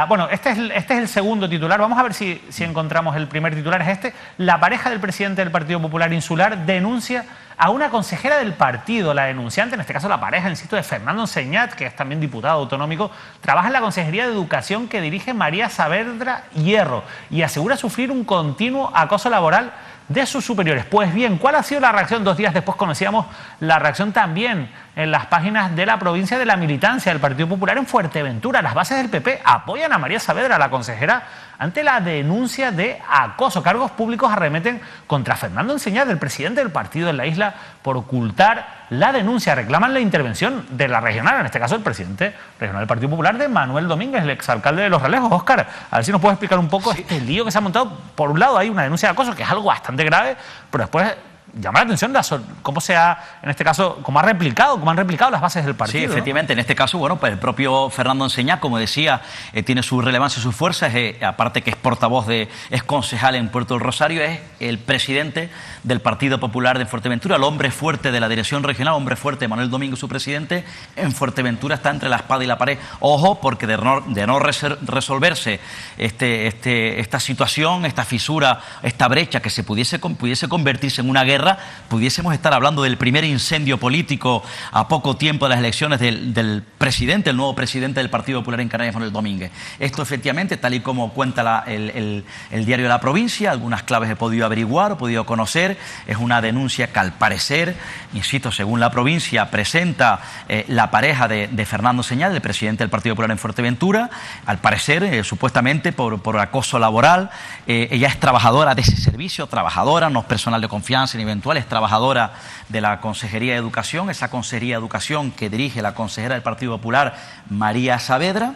Bueno, este es el segundo titular. Vamos a ver si encontramos el primer titular. Es este. La pareja del presidente del Partido Popular Insular denuncia a una consejera del partido. La denunciante, en este caso la pareja, insisto, de Fernando Enseñat, que es también diputado autonómico, trabaja en la Consejería de Educación que dirige María Saavedra Hierro y asegura sufrir un continuo acoso laboral de sus superiores. Pues bien, ¿cuál ha sido la reacción? 2 días después conocíamos la reacción también en las páginas de La Provincia de la militancia del Partido Popular en Fuerteventura. Las bases del PP apoyan a María Saavedra, la consejera ante la denuncia de acoso. Cargos públicos arremeten contra Fernando Enseñat, el presidente del partido en la isla, por ocultar la denuncia. Reclaman la intervención de la regional, en este caso el presidente regional del Partido Popular, de Manuel Domínguez, el exalcalde de Los Realejos. Óscar, a ver si nos puedes explicar un poco este lío que se ha montado. Por un lado hay una denuncia de acoso, que es algo bastante grave, pero después llama la atención cómo se ha, en este caso, cómo han replicado las bases del partido. Sí, efectivamente, ¿no? En este caso, bueno, pues el propio Fernando Enseñat, como decía, tiene su relevancia y sus fuerzas, aparte que es portavoz es concejal en Puerto del Rosario, es el presidente del Partido Popular de Fuerteventura, el hombre fuerte de la dirección regional, hombre fuerte, Manuel Domínguez, su presidente. En Fuerteventura está entre la espada y la pared. Ojo, porque de no resolverse esta situación, esta fisura, esta brecha que se pudiese convertirse en una guerra, pudiésemos estar hablando del primer incendio político a poco tiempo de las elecciones del presidente, el nuevo presidente del Partido Popular en Canarias, Manuel Domínguez. Esto efectivamente, tal y como cuenta el diario de la provincia, algunas claves he podido averiguar, he podido conocer, es una denuncia que al parecer, insisto, según la provincia, presenta la pareja de Fernando Enseñat, el presidente del Partido Popular en Fuerteventura, al parecer, supuestamente por acoso laboral. Ella es trabajadora de ese servicio, trabajadora, no es personal de confianza ni eventual, es trabajadora de la Consejería de Educación, esa Consejería de Educación que dirige la consejera del Partido Popular, María Saavedra.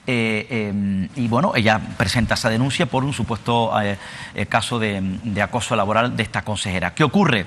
Y bueno, ella presenta esa denuncia por un supuesto caso de acoso laboral de esta consejera. ¿Qué ocurre?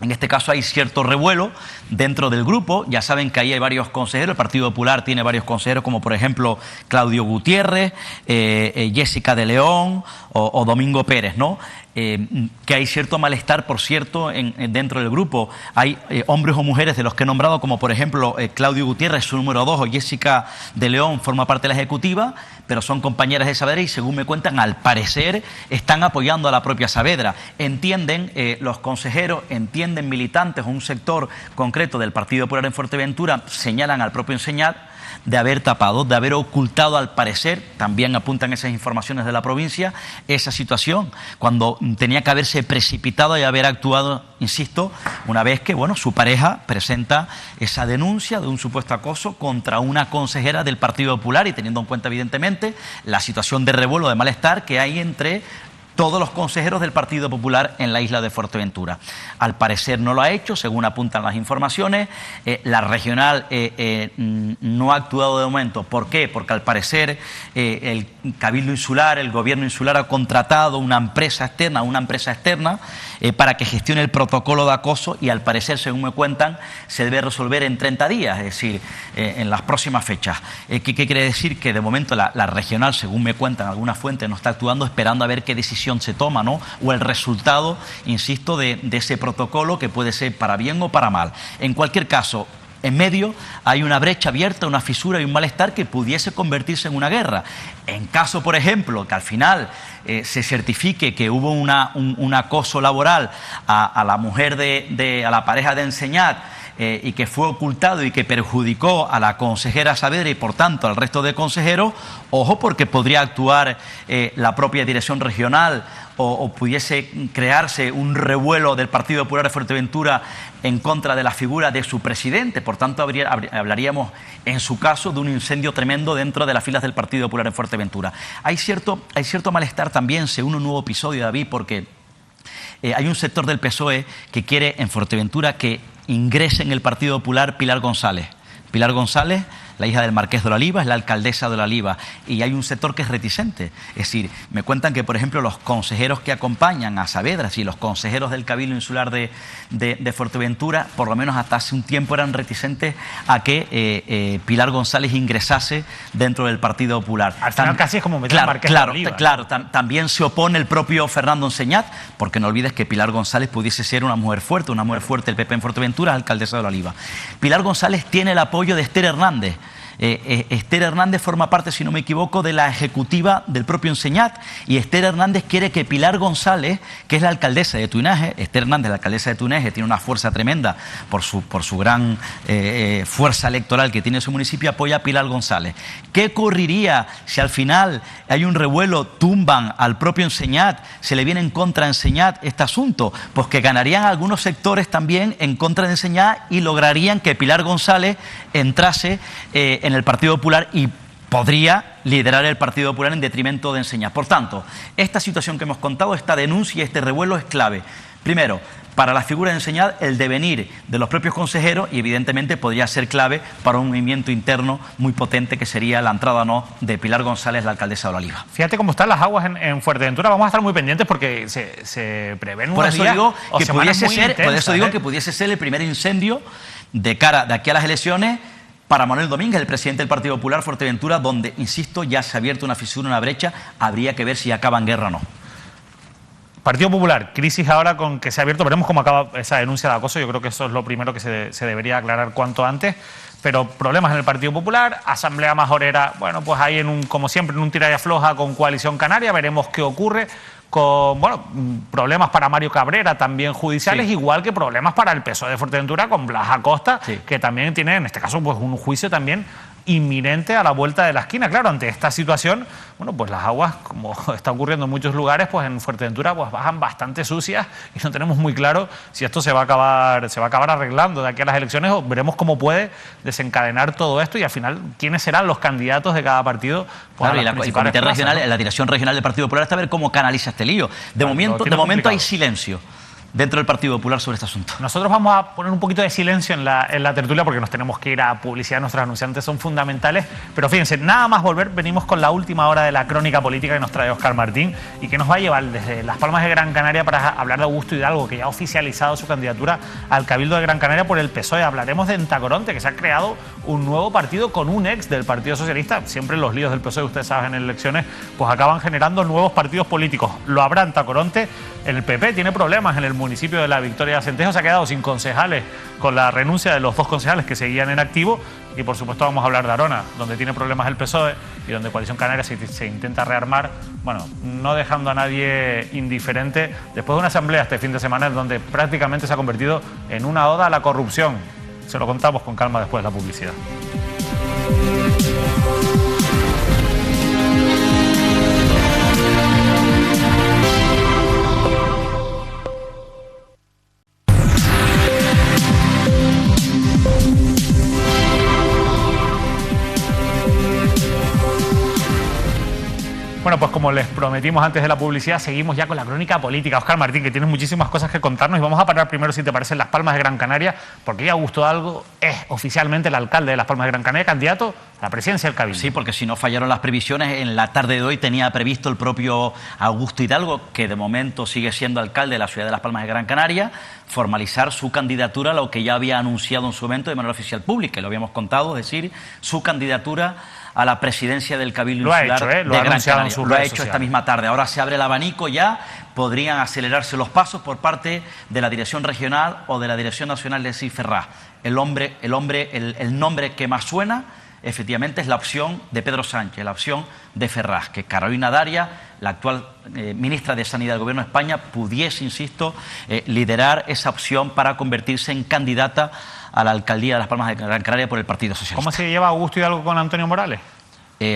En este caso hay cierto revuelo dentro del grupo. Ya saben que ahí hay varios consejeros. El Partido Popular tiene varios consejeros, como por ejemplo Claudio Gutiérrez, Jessica de León o Domingo Pérez, ¿no? Que hay cierto malestar, por cierto, dentro del grupo. Hay hombres o mujeres de los que he nombrado, como por ejemplo Claudio Gutiérrez, su número 2, o Jessica de León, forma parte de la ejecutiva, pero son compañeras de Saavedra y, según me cuentan, al parecer están apoyando a la propia Saavedra. Entienden los consejeros, entienden militantes o un sector concreto del Partido Popular en Fuerteventura, señalan al propio Enseñat de haber tapado, de haber ocultado, al parecer, también apuntan esas informaciones de la provincia, esa situación, cuando tenía que haberse precipitado y haber actuado, insisto, una vez que, bueno, su pareja presenta esa denuncia de un supuesto acoso contra una consejera del Partido Popular, y teniendo en cuenta, evidentemente, la situación de revuelo, de malestar que hay entre todos los consejeros del Partido Popular en la isla de Fuerteventura. Al parecer no lo ha hecho, según apuntan las informaciones. La regional no ha actuado de momento. ¿Por qué? Porque al parecer el Cabildo Insular, el Gobierno Insular, ha contratado una empresa externa para que gestione el protocolo de acoso, y al parecer, según me cuentan, se debe resolver en 30 días, es decir, en las próximas fechas. ¿Qué quiere decir? Que de momento la regional, según me cuentan algunas fuentes, no está actuando, esperando a ver qué decisión se toma, ¿no? O el resultado, insisto, de ese protocolo, que puede ser para bien o para mal. En cualquier caso, en medio hay una brecha abierta, una fisura y un malestar que pudiese convertirse en una guerra. En caso, por ejemplo, que al final se certifique que hubo un acoso laboral a la mujer a la pareja de Enseñat, y que fue ocultado y que perjudicó a la consejera Saavedra y por tanto al resto de consejeros, ojo, porque podría actuar la propia dirección regional o pudiese crearse un revuelo del Partido Popular de Fuerteventura en contra de la figura de su presidente. Por tanto, hablaríamos, en su caso, de un incendio tremendo dentro de las filas del Partido Popular en Fuerteventura. Hay cierto malestar también, según un nuevo episodio, David, porque hay un sector del PSOE que quiere en Fuerteventura que ingrese en el Partido Popular Pilar González. Pilar González, la hija del Marqués de la Oliva, es la alcaldesa de la Oliva, y hay un sector que es reticente. Es decir, me cuentan que, por ejemplo, los consejeros que acompañan a Saavedra, y los consejeros del Cabildo Insular de Fuerteventura, por lo menos hasta hace un tiempo eran reticentes a que Pilar González ingresase dentro del Partido Popular. Al final casi es como meter a Marqués de la Oliva. Claro, también se opone el propio Fernando Enseñat, porque no olvides que Pilar González pudiese ser una mujer fuerte del PP en Fuerteventura, alcaldesa de la Oliva. Pilar González tiene el apoyo de Esther Hernández. Esther Hernández forma parte, si no me equivoco, de la ejecutiva del propio Enseñat, y Esther Hernández quiere que Pilar González, que es la alcaldesa de Tuinaje, Esther Hernández, la alcaldesa de Tuinaje, tiene una fuerza tremenda por su gran fuerza electoral que tiene su municipio, apoya a Pilar González. ¿Qué ocurriría si al final hay un revuelo, tumban al propio Enseñat, se le viene en contra a Enseñat este asunto? Pues que ganarían algunos sectores también en contra de Enseñat y lograrían que Pilar González entrase en el Partido Popular y podría liderar el Partido Popular en detrimento de Enseñas. Por tanto, esta situación que hemos contado, esta denuncia, este revuelo es clave. Primero, para la figura de Enseñad, el devenir de los propios consejeros, y evidentemente podría ser clave para un movimiento interno muy potente que sería la entrada o no de Pilar González, la alcaldesa de Oliva. Fíjate cómo están las aguas en Fuerteventura, vamos a estar muy pendientes porque se prevén unos días por eso digo que ¿eh? pudiese ser el primer incendio de cara de aquí a las elecciones para Manuel Domínguez, el presidente del Partido Popular Fuerteventura, donde, insisto, ya se ha abierto una fisura, una brecha, habría que ver si acaba en guerra o no. Partido Popular, crisis ahora con que se ha abierto, veremos cómo acaba esa denuncia de acoso, yo creo que eso es lo primero que se debería aclarar cuanto antes, pero problemas en el Partido Popular, Asamblea Majorera, bueno, pues ahí como siempre en un tira y afloja con Coalición Canaria, veremos qué ocurre, con problemas para Mario Cabrera también judiciales, sí, igual que problemas para el PSOE de Fuerteventura con Blas Acosta, sí, que también tiene en este caso pues un juicio también inminente a la vuelta de la esquina. Claro, ante esta situación, bueno, pues las aguas, como está ocurriendo en muchos lugares, pues en Fuerteventura pues bajan bastante sucias y no tenemos muy claro si esto se va a acabar arreglando de aquí a las elecciones, o veremos cómo puede desencadenar todo esto y al final quiénes serán los candidatos de cada partido. Pues, claro, y el comité regional, ¿no? La dirección regional del Partido Popular está a ver cómo canaliza este lío. De momento hay silencio dentro del Partido Popular sobre este asunto. Nosotros vamos a poner un poquito de silencio en la tertulia porque nos tenemos que ir a publicidad, nuestros anunciantes son fundamentales, pero fíjense, nada más volver, venimos con la última hora de la crónica política que nos trae Óscar Martín y que nos va a llevar desde Las Palmas de Gran Canaria para hablar de Augusto Hidalgo, que ya ha oficializado su candidatura al Cabildo de Gran Canaria por el PSOE. Hablaremos de Entacoronte, que se ha creado un nuevo partido con un ex del Partido Socialista. Siempre los líos del PSOE, ustedes saben, en elecciones, pues acaban generando nuevos partidos políticos. Lo habrá Entacoronte. El PP tiene problemas en el municipio de La Victoria de Acentejo, se ha quedado sin concejales con la renuncia de los 2 concejales que seguían en activo, y por supuesto vamos a hablar de Arona, donde tiene problemas el PSOE y donde Coalición Canaria se intenta rearmar, bueno, no dejando a nadie indiferente después de una asamblea este fin de semana donde prácticamente se ha convertido en una oda a la corrupción. Se lo contamos con calma después de la publicidad. Bueno, pues como les prometimos antes de la publicidad, seguimos ya con la crónica política. Óscar Martín, que tienes muchísimas cosas que contarnos, y vamos a parar primero, si te parece, en Las Palmas de Gran Canaria, porque ya Augusto Hidalgo es oficialmente el alcalde de Las Palmas de Gran Canaria, candidato a la presidencia del Cabildo. Sí, porque si no fallaron las previsiones, en la tarde de hoy tenía previsto el propio Augusto Hidalgo, que de momento sigue siendo alcalde de la ciudad de Las Palmas de Gran Canaria, formalizar su candidatura a lo que ya había anunciado en su momento de manera oficial pública, y lo habíamos contado, es decir, su candidatura a la presidencia del Cabildo Insular de Gran Canaria. Lo ha hecho esta misma tarde. Ahora se abre el abanico ya, podrían acelerarse los pasos por parte de la Dirección Regional o de la Dirección Nacional de Ferraz. El nombre que más suena, efectivamente, es la opción de Pedro Sánchez, la opción de Ferraz, que Carolina Darias, la actual ministra de Sanidad del Gobierno de España, pudiese, insisto, liderar esa opción para convertirse en candidata a la alcaldía de Las Palmas de Gran Canaria por el Partido Socialista. ¿Cómo se lleva Augusto Hidalgo con Antonio Morales?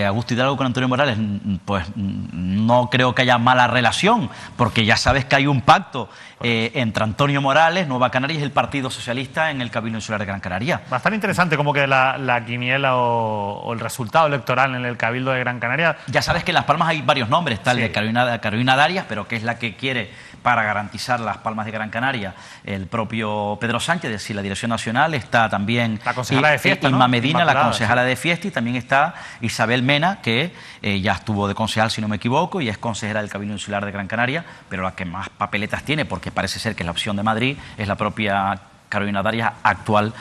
Augusto Hidalgo con Antonio Morales, pues no creo que haya mala relación, porque ya sabes que hay un pacto entre Antonio Morales, Nueva Canarias y el Partido Socialista en el Cabildo Insular de Gran Canaria. Va a estar interesante como que la quiniela o el resultado electoral en el Cabildo de Gran Canaria. Ya sabes que en Las Palmas hay varios nombres, está el de Carolina Darias, pero que es la que quiere para garantizar Las Palmas de Gran Canaria el propio Pedro Sánchez, es decir, la Dirección Nacional, está también la concejala de Fiesta, Inma ¿no? Medina, la concejala de Fiesta, y también está Isabel Mena, que ya estuvo de concejal, si no me equivoco, y es consejera del Cabildo Insular de Gran Canaria, pero la que más papeletas tiene, porque parece ser que es la opción de Madrid, es la propia Carolina Darias, actual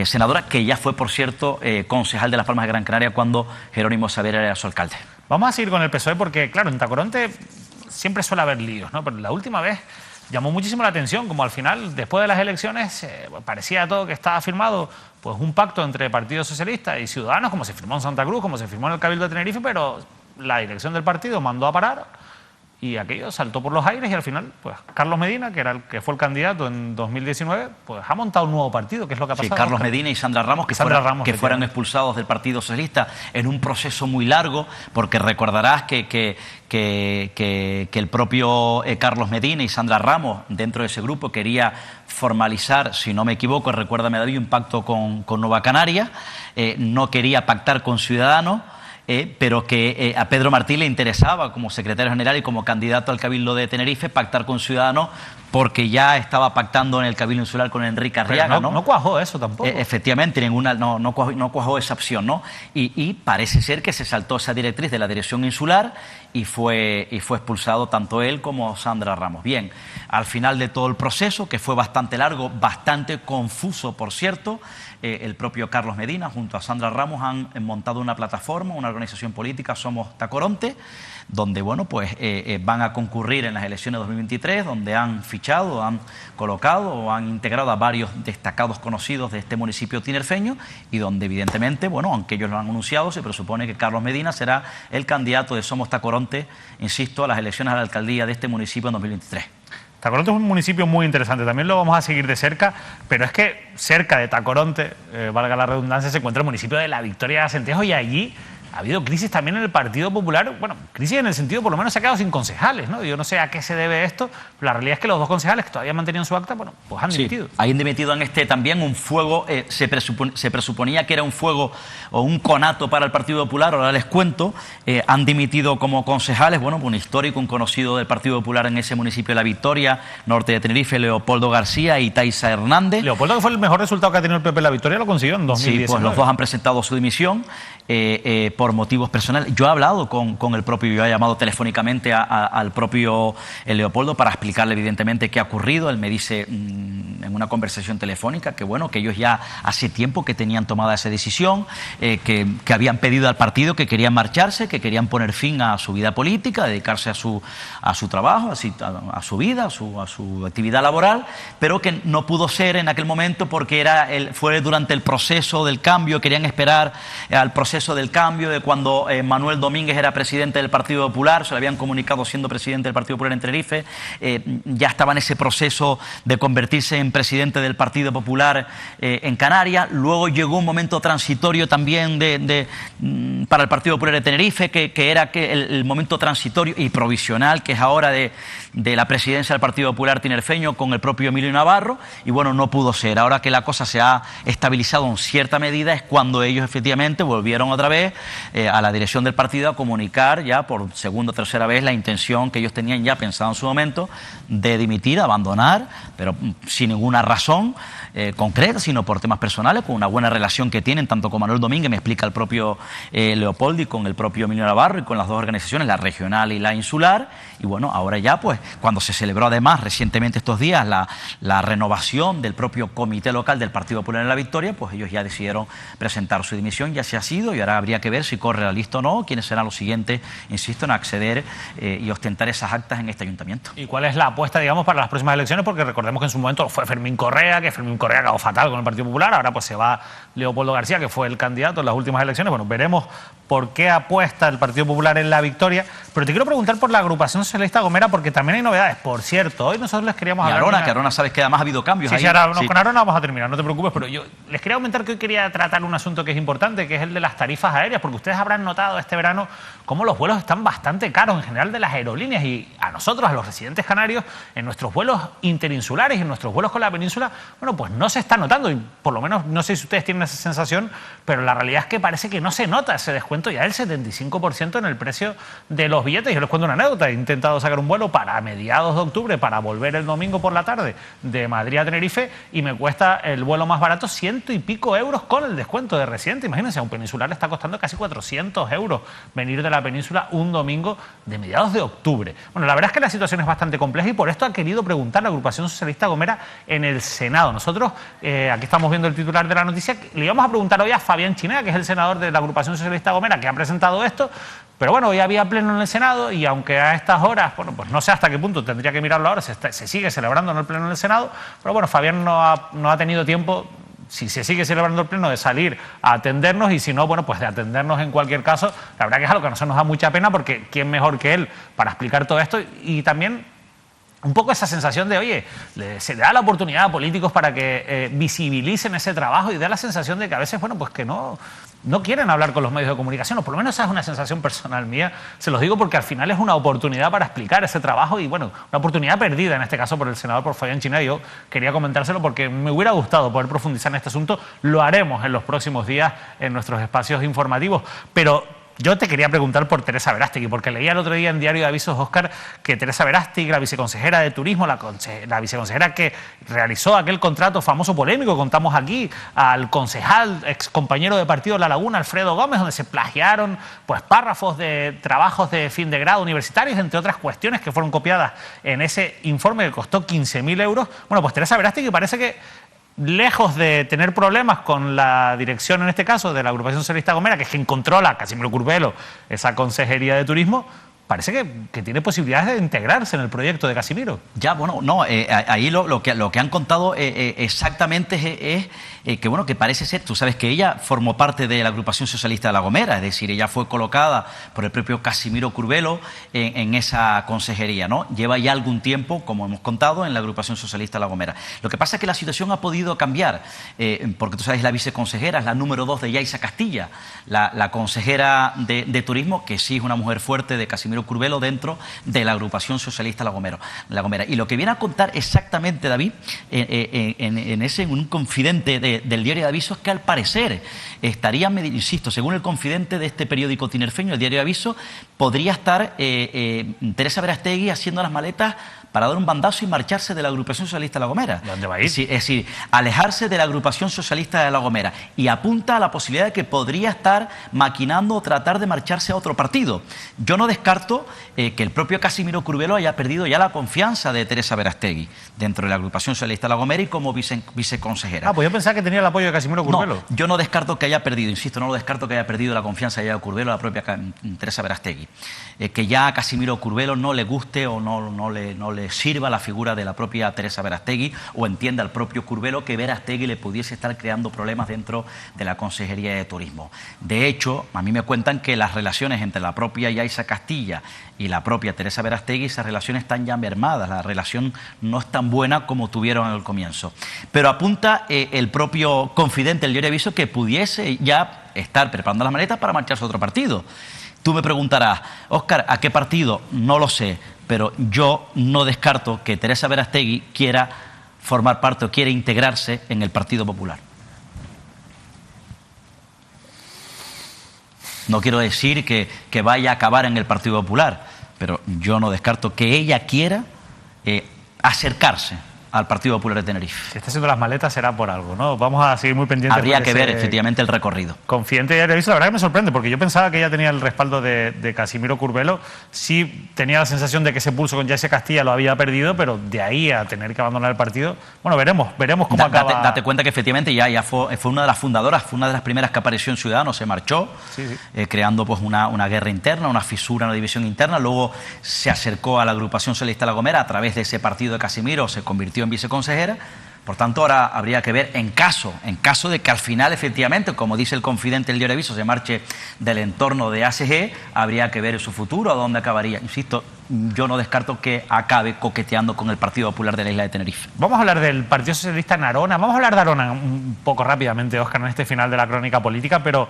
senadora, que ya fue, por cierto, concejal de Las Palmas de Gran Canaria cuando Jerónimo Saavedra era su alcalde. Vamos a seguir con el PSOE porque, claro, en Entacoronte siempre suele haber líos, ¿no? Pero la última vez llamó muchísimo la atención, como al final, después de las elecciones, parecía todo que estaba firmado pues un pacto entre Partido Socialista y Ciudadanos, como se firmó en Santa Cruz, como se firmó en el Cabildo de Tenerife, pero la dirección del partido mandó a parar y aquello saltó por los aires y al final, pues Carlos Medina, que fue el candidato en 2019, pues ha montado un nuevo partido, que es lo que ha pasado. Sí, Carlos Medina y Sandra Ramos, que fueron expulsados del Partido Socialista en un proceso muy largo, porque recordarás que el propio Carlos Medina y Sandra Ramos, dentro de ese grupo, quería formalizar, si no me equivoco, recuérdame David, un pacto con Nueva Canarias, no quería pactar con Ciudadanos, pero que a Pedro Martí le interesaba, como secretario general y como candidato al Cabildo de Tenerife, pactar con Ciudadanos, porque ya estaba pactando en el Cabildo Insular con Enrique Arriaga, ¿no? No cuajó eso tampoco. Efectivamente, no cuajó esa opción, ¿no? Y parece ser que se saltó esa directriz de la dirección insular y fue expulsado tanto él como Sandra Ramos. Bien, al final de todo el proceso, que fue bastante largo, bastante confuso, por cierto, el propio Carlos Medina junto a Sandra Ramos han montado una plataforma, una organización política, Somos Tacoronte, donde bueno, pues, van a concurrir en las elecciones de 2023, donde han fichado, han colocado o han integrado a varios destacados conocidos de este municipio tinerfeño y donde evidentemente, bueno, aunque ellos lo han anunciado, se presupone que Carlos Medina será el candidato de Somos Tacoronte, insisto, a las elecciones a la alcaldía de este municipio en 2023. Tacoronte es un municipio muy interesante, también lo vamos a seguir de cerca, pero es que cerca de Tacoronte, valga la redundancia, se encuentra el municipio de La Victoria de Acentejo y allí ha habido crisis también en el Partido Popular, bueno, crisis en el sentido por lo menos se ha quedado sin concejales, ¿no? Yo no sé a qué se debe esto, pero la realidad es que los dos concejales que todavía mantenían su acta, bueno, pues han dimitido. Sí, han dimitido en también un fuego, se presuponía que era un fuego o un conato para el Partido Popular, ahora les cuento, han dimitido como concejales, bueno, un histórico, un conocido del Partido Popular en ese municipio de La Victoria, norte de Tenerife, Leopoldo García y Taisa Hernández. Leopoldo, que fue el mejor resultado que ha tenido el PP en La Victoria, lo consiguió en 2019. Sí, pues los dos han presentado su dimisión por motivos personales. Yo he hablado con el propio, yo he llamado telefónicamente al propio Leopoldo para explicarle evidentemente qué ha ocurrido. Él me dice en una conversación telefónica que bueno, que ellos ya hace tiempo que tenían tomada esa decisión, que habían pedido al partido que querían marcharse, que querían poner fin a su vida política, dedicarse a su trabajo, a su vida, a su actividad laboral, pero que no pudo ser en aquel momento porque fue durante el proceso del cambio, querían esperar al proceso del cambio de cuando Manuel Domínguez era presidente del Partido Popular, se le habían comunicado siendo presidente del Partido Popular en Tenerife, ya estaba en ese proceso de convertirse en presidente del Partido Popular en Canarias. Luego llegó un momento transitorio también para el Partido Popular de Tenerife, que era el momento transitorio y provisional, que es ahora de la presidencia del Partido Popular tinerfeño con el propio Emilio Navarro, y bueno, no pudo ser. Ahora que la cosa se ha estabilizado en cierta medida es cuando ellos efectivamente volvieron otra vez a la dirección del partido a comunicar ya por segunda o tercera vez la intención que ellos tenían ya pensado en su momento de dimitir, abandonar, pero sin ninguna razón concreta, sino por temas personales, con una buena relación que tienen tanto con Manuel Domínguez, me explica el propio Leopoldo, y con el propio Emilio Navarro, y con las dos organizaciones, la regional y la insular. Y bueno, ahora ya pues cuando se celebró además recientemente estos días la renovación del propio comité local del Partido Popular en La Victoria, pues ellos ya decidieron presentar su dimisión, ya se ha sido, y ahora habría que ver si corre la lista o no, quiénes serán los siguientes, insisto, en acceder y ostentar esas actas en este ayuntamiento. ¿Y cuál es la apuesta, digamos, para las próximas elecciones? Porque recordemos que en su momento fue Fermín Correa, que Fermín Correa acabó fatal con el Partido Popular, ahora pues se va Leopoldo García, que fue el candidato en las últimas elecciones. Bueno, veremos por qué apuesta el Partido Popular en La Victoria, pero te quiero preguntar por la agrupación socialista Gomera, porque también hay novedades. Por cierto, hoy nosotros les queríamos hablar... que Arona sabes que además ha habido cambios ahí. Sí, ahora con Arona vamos a terminar, no te preocupes, pero yo les quería comentar que hoy quería tratar un asunto que es importante, que es el de las tarifas aéreas, porque ustedes habrán notado este verano cómo los vuelos están bastante caros en general de las aerolíneas, y a nosotros, a los residentes canarios, en nuestros vuelos interinsulares y en nuestros vuelos con la península, bueno, pues no se está notando, y por lo menos no sé si ustedes tienen esa sensación, pero la realidad es que parece que no se nota ese descuento ya del 75% en el precio de los billetes. Yo les cuento una anécdota: he intentado sacar un vuelo para mediados de octubre para volver el domingo por la tarde de Madrid a Tenerife y me cuesta el vuelo más barato 100 y pico euros con el descuento de residente. Imagínense, a un peninsular le está costando casi 400 euros venir de la península un domingo de mediados de octubre. Bueno, la verdad es que la situación es bastante compleja y por esto ha querido preguntar la agrupación socialista Gomera en el Senado. Nosotros, aquí estamos viendo el titular de la noticia, le íbamos a preguntar hoy a Fabián Chinea, que es el senador de la agrupación socialista Gomera, que ha presentado esto, pero bueno, hoy había pleno en el Senado y aunque a estas horas, bueno, pues no sé hasta qué punto, tendría que mirarlo ahora, se sigue celebrando en el pleno en el Senado, pero bueno, Fabián no ha tenido tiempo, si se sigue celebrando el pleno, de salir a atendernos, y si no, bueno, pues de atendernos en cualquier caso. La verdad que es algo que a nosotros nos da mucha pena, porque quién mejor que él para explicar todo esto, y también un poco esa sensación de, oye, se le da la oportunidad a políticos para que visibilicen ese trabajo, y da la sensación de que a veces, bueno, pues que no quieren hablar con los medios de comunicación, o por lo menos esa es una sensación personal mía. Se los digo porque al final es una oportunidad para explicar ese trabajo, y bueno, una oportunidad perdida en este caso por el senador, por Fabián Chinea. Yo quería comentárselo porque me hubiera gustado poder profundizar en este asunto. Lo haremos en los próximos días en nuestros espacios informativos, pero yo te quería preguntar por Teresa Verástegui, porque leía el otro día en Diario de Avisos, Óscar, que Teresa Verástegui, la viceconsejera de Turismo, la viceconsejera que realizó aquel contrato famoso polémico, contamos aquí, al concejal, ex compañero de partido de La Laguna, Alfredo Gómez, donde se plagiaron pues párrafos de trabajos de fin de grado universitarios, entre otras cuestiones que fueron copiadas en ese informe que costó 15.000 euros. Bueno, pues Teresa Verástegui parece que, lejos de tener problemas con la dirección, en este caso, de la Agrupación Socialista Gomera, que es quien controla, Casimiro Curbelo, esa consejería de turismo, parece que tiene posibilidades de integrarse en el proyecto de Casimiro. Ya, bueno, no, ahí lo que han contado exactamente es que, bueno, que parece ser, tú sabes que ella formó parte de la Agrupación Socialista de La Gomera, es decir, ella fue colocada por el propio Casimiro Curbelo en esa consejería, ¿no? Lleva ya algún tiempo, como hemos contado, en la Agrupación Socialista de La Gomera. Lo que pasa es que la situación ha podido cambiar, porque tú sabes, la viceconsejera es la número 2 de Yaisa Castilla, la consejera de Turismo, que sí es una mujer fuerte de Casimiro Curbelo dentro de la Agrupación Socialista La Gomera. Y lo que viene a contar exactamente, David, en un confidente del Diario de Avisos, que al parecer estarían, insisto, según el confidente de este periódico tinerfeño, el Diario de Avisos, podría estar Teresa Verástegui haciendo las maletas para dar un bandazo y marcharse de la Agrupación Socialista de La Gomera. ¿Dónde va a ir? Es decir, alejarse de la Agrupación Socialista de La Gomera, y apunta a la posibilidad de que podría estar maquinando o tratar de marcharse a otro partido. Yo no descarto que el propio Casimiro Curbelo haya perdido ya la confianza de Teresa Verástegui dentro de la Agrupación Socialista de La Gomera y como viceconsejera. Pues yo pensaba que tenía el apoyo de Casimiro Curbelo. No, yo no descarto que haya perdido, insisto, no lo descarto que haya perdido la confianza ya de Curbelo, la propia Teresa Verástegui. Que ya a Casimiro Curbelo no le guste o no le sirva la figura de la propia Teresa Verástegui, o entienda al propio Curbelo que Verástegui le pudiese estar creando problemas dentro de la Consejería de Turismo. De hecho, a mí me cuentan que las relaciones entre la propia Yaisa Castilla y la propia Teresa Verástegui, esas relaciones están ya mermadas, la relación no es tan buena como tuvieron al comienzo. Pero apunta el propio confidente del Diario de Avisos que pudiese ya estar preparando las maletas para marcharse a otro partido. Tú me preguntarás, Óscar, ¿a qué partido? No lo sé, pero yo no descarto que Teresa Verástegui quiera formar parte o quiera integrarse en el Partido Popular. No quiero decir que vaya a acabar en el Partido Popular, pero yo no descarto que ella quiera acercarse al Partido Popular de Tenerife. Si está haciendo las maletas será por algo, ¿no? Vamos a seguir muy pendientes. Habría que ver efectivamente el recorrido. Confidente de Diario de Avisos, la verdad que me sorprende, porque yo pensaba que ella tenía el respaldo de Casimiro Curbelo. Sí tenía la sensación de que ese pulso con Yaisa Castilla lo había perdido, pero de ahí a tener que abandonar el partido, bueno, veremos cómo acaba. Date cuenta que efectivamente ya fue una de las fundadoras, fue una de las primeras que apareció en Ciudadanos, se marchó, sí. Creando pues una guerra interna, una fisura, una división interna. Luego se acercó a la Agrupación Socialista de La Gomera a través de ese partido de Casimiro, se convirtió en viceconsejera. Por tanto, ahora habría que ver, en caso de que al final, efectivamente, como dice el confidente del Diario de Avisos, se marche del entorno de ACG, habría que ver su futuro, a dónde acabaría. Insisto, yo no descarto que acabe coqueteando con el Partido Popular de la isla de Tenerife. Vamos a hablar del Partido Socialista en Arona. Vamos a hablar de Arona un poco rápidamente, Óscar, en este final de la crónica política, pero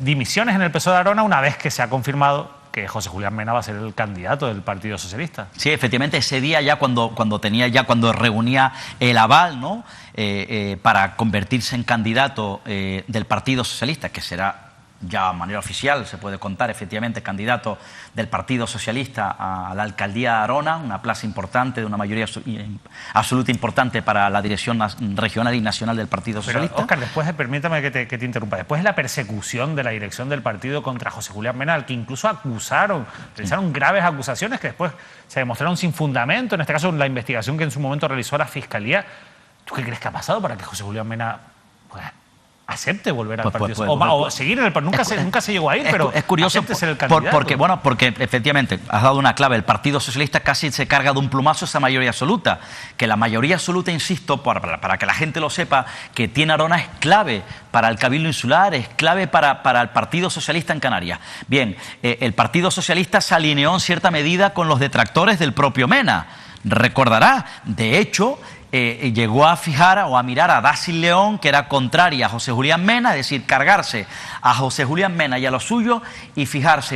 dimisiones en el PSOE de Arona una vez que se ha confirmado que José Julián Mena va a ser el candidato del Partido Socialista. Sí, efectivamente, ese día ya cuando reunía el aval, ¿no? Para convertirse en candidato del Partido Socialista, que será ya de manera oficial, se puede contar efectivamente, candidato del Partido Socialista a la alcaldía de Arona, una plaza importante, de una mayoría absoluta importante para la dirección regional y nacional del Partido Socialista. Pero, Óscar, después, permítame que te interrumpa, después de la persecución de la dirección del partido contra José Julián Mena, al que incluso realizaron graves acusaciones que después se demostraron sin fundamento, en este caso la investigación que en su momento realizó la Fiscalía, ¿tú qué crees que ha pasado para que José Julián Mena acepte volver al partido o seguir en el partido? Nunca se llegó a ir, pero es curioso ser el candidato. Porque efectivamente has dado una clave. El Partido Socialista casi se carga de un plumazo esa mayoría absoluta, que la mayoría absoluta, insisto, para que la gente lo sepa, que tiene Arona, es clave para el Cabildo Insular, es clave para el Partido Socialista en Canarias. Bien, el Partido Socialista se alineó en cierta medida con los detractores del propio Mena. Recordará, de hecho, llegó a fijar o a mirar a Dácil León, que era contraria a José Julián Mena, es decir, cargarse a José Julián Mena y a lo suyo, y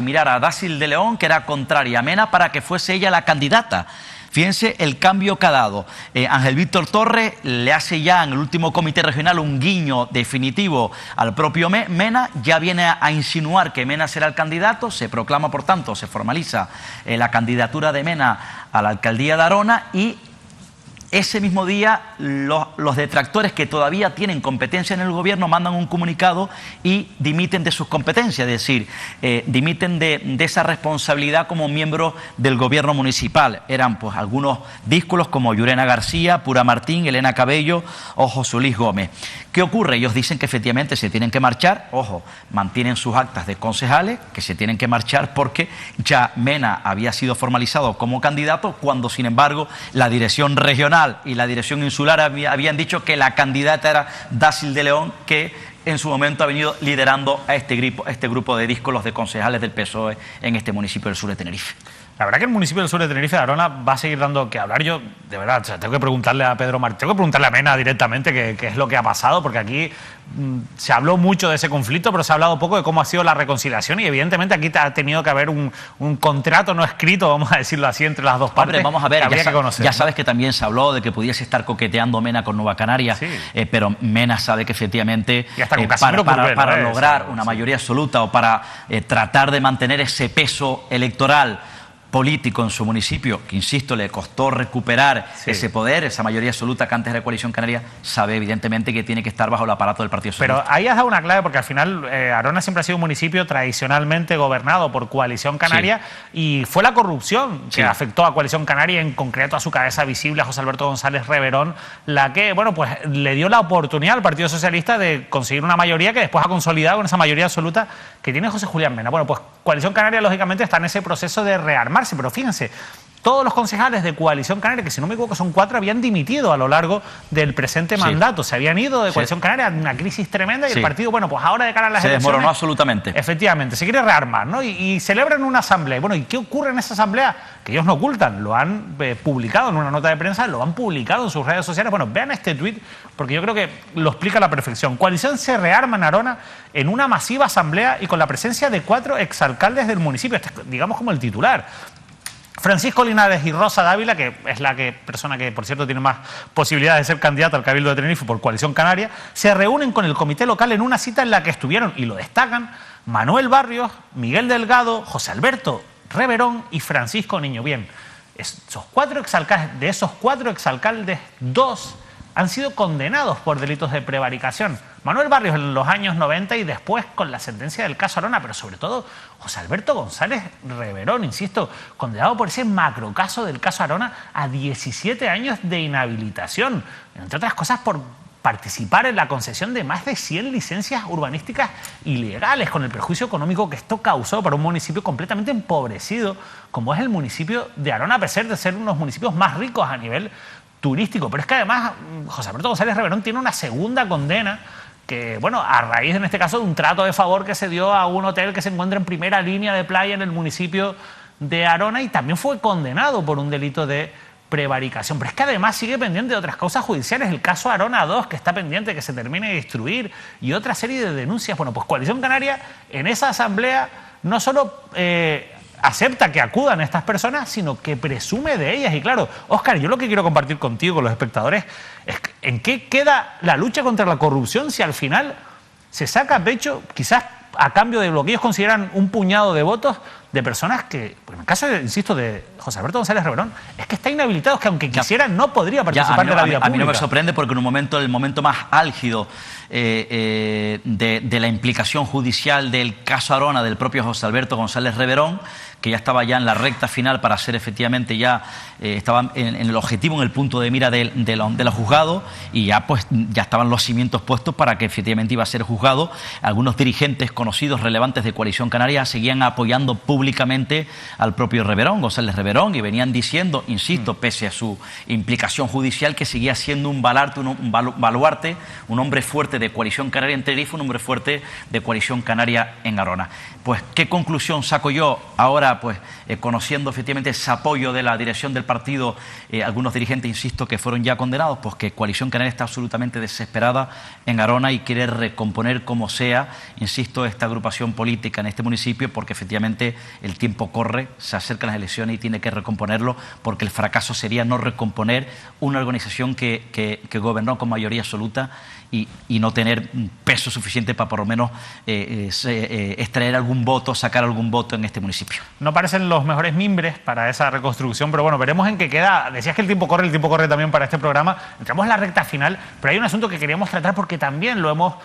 mirar a Dácil de León, que era contraria a Mena, para que fuese ella la candidata. Fíjense el cambio que ha dado. Ángel Víctor Torres le hace ya en el último comité regional un guiño definitivo al propio Mena, ya viene a insinuar que Mena será el candidato, se proclama, por tanto, se formaliza la candidatura de Mena a la alcaldía de Arona, y ese mismo día los detractores que todavía tienen competencia en el gobierno mandan un comunicado y dimiten de sus competencias, es decir, dimiten de esa responsabilidad como miembros del gobierno municipal. Eran pues algunos díscolos como Llurena García, Pura Martín, Elena Cabello o José Luis Gómez. ¿Qué ocurre? Ellos dicen que efectivamente se tienen que marchar, ojo, mantienen sus actas de concejales, que se tienen que marchar porque ya Mena había sido formalizado como candidato, cuando sin embargo la dirección regional y la dirección insular habían dicho que la candidata era Dácil de León, que en su momento ha venido liderando a este grupo de díscolos de concejales del PSOE en este municipio del sur de Tenerife. La verdad que el municipio del sur de Tenerife, de Arona, va a seguir dando que hablar. Yo, de verdad, o sea, tengo que preguntarle a Pedro Martín, tengo que preguntarle a Mena directamente qué es lo que ha pasado, porque aquí se habló mucho de ese conflicto, pero se ha hablado poco de cómo ha sido la reconciliación, y evidentemente aquí ha tenido que haber un contrato no escrito, vamos a decirlo así, entre las dos partes. Hombre, vamos a ver, ya sabes ¿no? Que también se habló de que pudiese estar coqueteando Mena con Nueva Canaria, sí. Pero Mena sabe que efectivamente para lograr una mayoría absoluta o para tratar de mantener ese peso electoral político en su municipio, que insisto, le costó recuperar ese poder, esa mayoría absoluta que antes era Coalición Canaria, sabe evidentemente que tiene que estar bajo el aparato del Partido Socialista. Pero ahí has dado una clave, porque al final Arona siempre ha sido un municipio tradicionalmente gobernado por Coalición Canaria, y fue la corrupción que afectó a Coalición Canaria, en concreto a su cabeza visible, a José Alberto González Reverón, la que, bueno, pues le dio la oportunidad al Partido Socialista de conseguir una mayoría que después ha consolidado con esa mayoría absoluta que tiene José Julián Mena. Bueno, pues Coalición Canaria lógicamente está en ese proceso de rearmarse, pero fíjense, todos los concejales de Coalición Canaria, que si no me equivoco son 4, habían dimitido a lo largo del presente mandato. Se habían ido de Coalición Canaria, una crisis tremenda, y el partido, bueno, pues ahora de cara a las elecciones... Se desmoronó absolutamente. Efectivamente, se quiere rearmar, ¿no? Y celebran una asamblea. Bueno, ¿y qué ocurre en esa asamblea? Que ellos no ocultan, lo han publicado en una nota de prensa, lo han publicado en sus redes sociales. Bueno, vean este tuit, porque yo creo que lo explica a la perfección. Coalición se rearma en Arona en una masiva asamblea y con la presencia de 4 exalcaldes del municipio. Este es, digamos, como el titular. Francisco Linares y Rosa Dávila, que es la persona que, por cierto, tiene más posibilidades de ser candidata al Cabildo de Tenerife por Coalición Canaria, se reúnen con el comité local en una cita en la que estuvieron, y lo destacan, Manuel Barrios, Miguel Delgado, José Alberto Reverón y Francisco Niño. Bien, de esos 4 exalcaldes, 2 han sido condenados por delitos de prevaricación. Manuel Barrios en los años 90 y después con la sentencia del caso Arona, pero sobre todo José Alberto González Reverón, insisto, condenado por ese macrocaso del caso Arona a 17 años de inhabilitación, entre otras cosas por participar en la concesión de más de 100 licencias urbanísticas ilegales, con el perjuicio económico que esto causó para un municipio completamente empobrecido como es el municipio de Arona, a pesar de ser uno de los municipios más ricos a nivel turístico. Pero es que además José Alberto González Reverón tiene una segunda condena que, bueno, a raíz en este caso de un trato de favor que se dio a un hotel que se encuentra en primera línea de playa en el municipio de Arona, y también fue condenado por un delito de prevaricación. Pero es que además sigue pendiente de otras causas judiciales, el caso Arona 2, que está pendiente de que se termine de instruir, y otra serie de denuncias. Bueno, pues Coalición Canaria en esa asamblea no solo acepta que acudan estas personas, sino que presume de ellas. Y claro, Óscar, yo lo que quiero compartir contigo, con los espectadores, es en qué queda la lucha contra la corrupción si al final se saca pecho, quizás a cambio de lo que ellos consideran un puñado de votos, de personas que, en el caso, insisto, de José Alberto González Reverón, es que está inhabilitado, que aunque quisiera no podría participar de la vida pública. A mí no me sorprende, porque en un momento, el momento más álgido de la implicación judicial del caso Arona del propio José Alberto González Reverón, que ya estaba ya en la recta final para ser efectivamente estaba en el objetivo, en el punto de mira de los juzgados, y ya estaban los cimientos puestos para que efectivamente iba a ser juzgado. Algunos dirigentes conocidos, relevantes de Coalición Canaria, seguían apoyando públicamente al propio González Reverón, y venían diciendo, insisto, pese a su implicación judicial, que seguía siendo un baluarte, un hombre fuerte de Coalición Canaria en Tenerife, un hombre fuerte de Coalición Canaria en Arona. Pues, ¿qué conclusión saco yo ahora, conociendo efectivamente ese apoyo de la dirección del partido, algunos dirigentes, insisto, que fueron ya condenados? Pues que Coalición Canaria está absolutamente desesperada en Arona y quiere recomponer como sea, insisto, esta agrupación política en este municipio, porque efectivamente el tiempo corre, se acercan las elecciones y tiene que recomponerlo, porque el fracaso sería no recomponer una organización que gobernó con mayoría absoluta y no tener peso suficiente para por lo menos extraer algún voto, sacar algún voto en este municipio. No parecen los mejores mimbres para esa reconstrucción, pero bueno, veremos en qué queda. Decías que el tiempo corre también para este programa. Entramos en la recta final, pero hay un asunto que queríamos tratar porque también lo hemos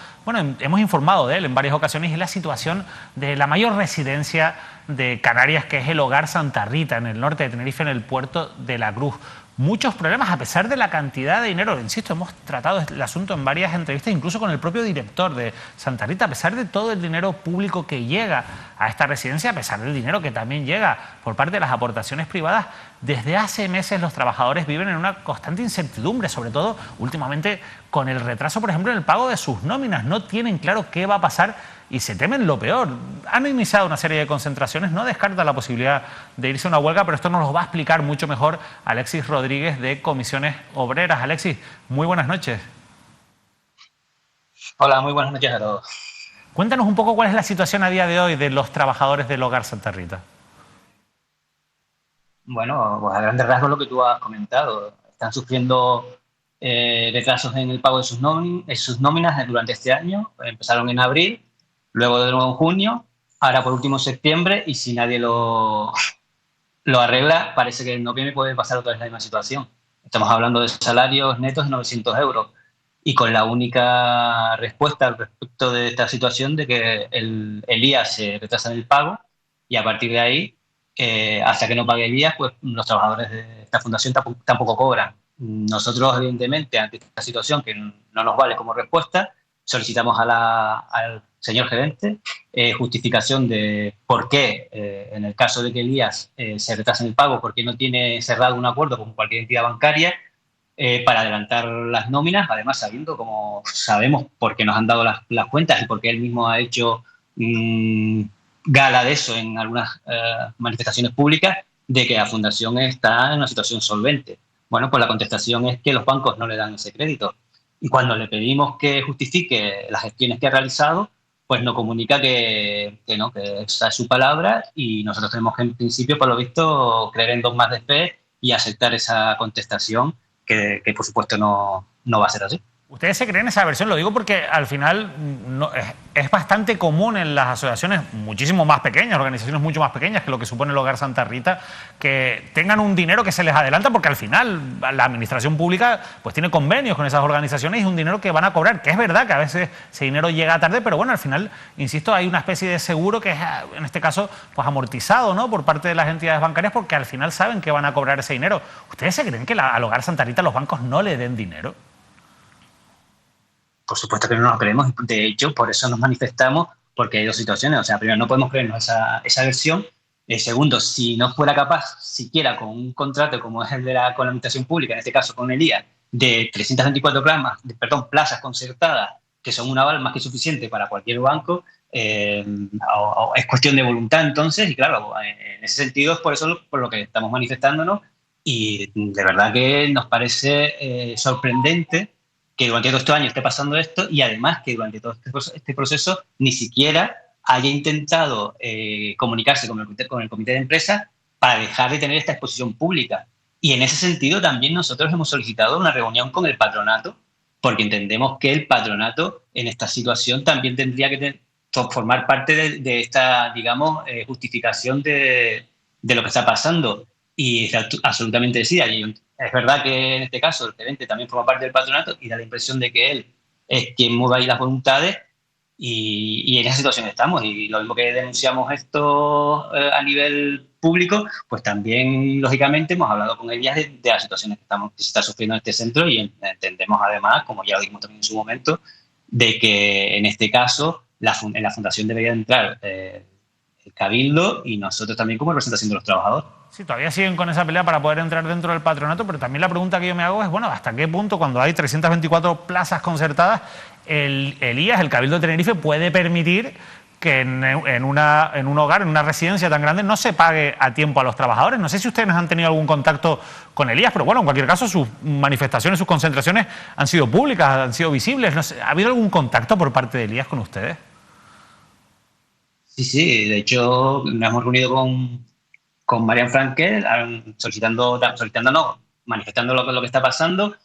informado de él en varias ocasiones, y es la situación de la mayor residencia de Canarias, que es el Hogar Santa Rita, en el norte de Tenerife, en el puerto de la Cruz. Muchos problemas, a pesar de la cantidad de dinero. Insisto, hemos tratado el asunto en varias entrevistas, incluso con el propio director de Santa Rita. A pesar de todo el dinero público que llega a esta residencia, a pesar del dinero que también llega por parte de las aportaciones privadas, desde hace meses los trabajadores viven en una constante incertidumbre, sobre todo últimamente con el retraso, por ejemplo, en el pago de sus nóminas. No tienen claro qué va a pasar y se temen lo peor. Han iniciado una serie de concentraciones, no descarta la posibilidad de irse a una huelga, pero esto nos lo va a explicar mucho mejor Alexis Rodríguez, de Comisiones Obreras. Alexis, muy buenas noches. Hola, muy buenas noches a todos. Cuéntanos un poco cuál es la situación a día de hoy de los trabajadores del Hogar Santa Rita. Bueno, pues a grandes rasgos lo que tú has comentado. Están sufriendo retrasos en el pago de sus nóminas durante este año. Empezaron en abril, luego de nuevo en junio, ahora por último en septiembre, y si nadie lo arregla, parece que en noviembre puede pasar otra vez la misma situación. Estamos hablando de salarios netos de 900 euros y con la única respuesta al respecto de esta situación de que el IA se retrasa en el pago, y a partir de ahí, hasta que no pague el IA, pues los trabajadores de esta fundación tampoco cobran. Nosotros, evidentemente, ante esta situación que no nos vale como respuesta, solicitamos al señor gerente justificación de por qué, en el caso de que el IAS se retrase en el pago, porque no tiene cerrado un acuerdo con cualquier entidad bancaria para adelantar las nóminas, además sabiendo, como sabemos, porque nos han dado las cuentas y porque él mismo ha hecho gala de eso en algunas manifestaciones públicas, de que la fundación está en una situación solvente. Bueno, pues la contestación es que los bancos no le dan ese crédito. Y cuando le pedimos que justifique las gestiones que ha realizado, pues nos comunica que esa es su palabra, y nosotros tenemos que, en principio, por lo visto, creer en 2 más de fe y aceptar esa contestación, que por supuesto no va a ser así. ¿Ustedes se creen esa versión? Lo digo porque al final es bastante común en las asociaciones muchísimo más pequeñas, organizaciones mucho más pequeñas que lo que supone el Hogar Santa Rita, que tengan un dinero que se les adelanta, porque al final la administración pública pues tiene convenios con esas organizaciones y es un dinero que van a cobrar, que es verdad que a veces ese dinero llega tarde, pero bueno, al final, insisto, hay una especie de seguro que es, en este caso, pues amortizado, ¿no?, por parte de las entidades bancarias, porque al final saben que van a cobrar ese dinero. ¿Ustedes se creen que al Hogar Santa Rita los bancos no le den dinero? Por supuesto que no nos lo creemos. De hecho, por eso nos manifestamos, porque hay 2 situaciones. O sea, primero, no podemos creernos esa versión. Segundo, si no fuera capaz, siquiera con un contrato como es el con la administración pública, en este caso con el IA, de 324 plazas concertadas, que son un aval más que suficiente para cualquier banco, es cuestión de voluntad entonces. Y claro, en ese sentido es por eso por lo que estamos manifestándonos, y de verdad que nos parece sorprendente que durante todos estos años esté pasando esto, y además que durante todo este proceso ni siquiera haya intentado comunicarse con el comité de empresa para dejar de tener esta exposición pública. Y en ese sentido también nosotros hemos solicitado una reunión con el patronato, porque entendemos que el patronato en esta situación también tendría que formar parte de esta, digamos, justificación de lo que está pasando. Y es absolutamente decida. Y es verdad que en este caso el gerente también forma parte del patronato y da la impresión de que él es quien mueve ahí las voluntades, y en esa situación estamos. Y lo mismo que denunciamos esto a nivel público, pues también, lógicamente, hemos hablado con ellas de las situaciones que se está sufriendo en este centro, y entendemos además, como ya lo dijimos también en su momento, de que en este caso en la fundación debería entrar el Cabildo y nosotros también como representación de los trabajadores. Sí, todavía siguen con esa pelea para poder entrar dentro del patronato, pero también la pregunta que yo me hago es, bueno, ¿hasta qué punto, cuando hay 324 plazas concertadas, el IAS, el Cabildo de Tenerife, puede permitir que en un hogar, en una residencia tan grande, no se pague a tiempo a los trabajadores? No sé si ustedes han tenido algún contacto con el IAS, pero bueno, en cualquier caso, sus manifestaciones, sus concentraciones han sido públicas, han sido visibles. No sé, ¿ha habido algún contacto por parte del IAS con ustedes? Sí, de hecho nos hemos reunido con Marian Frankel manifestando lo que está pasando.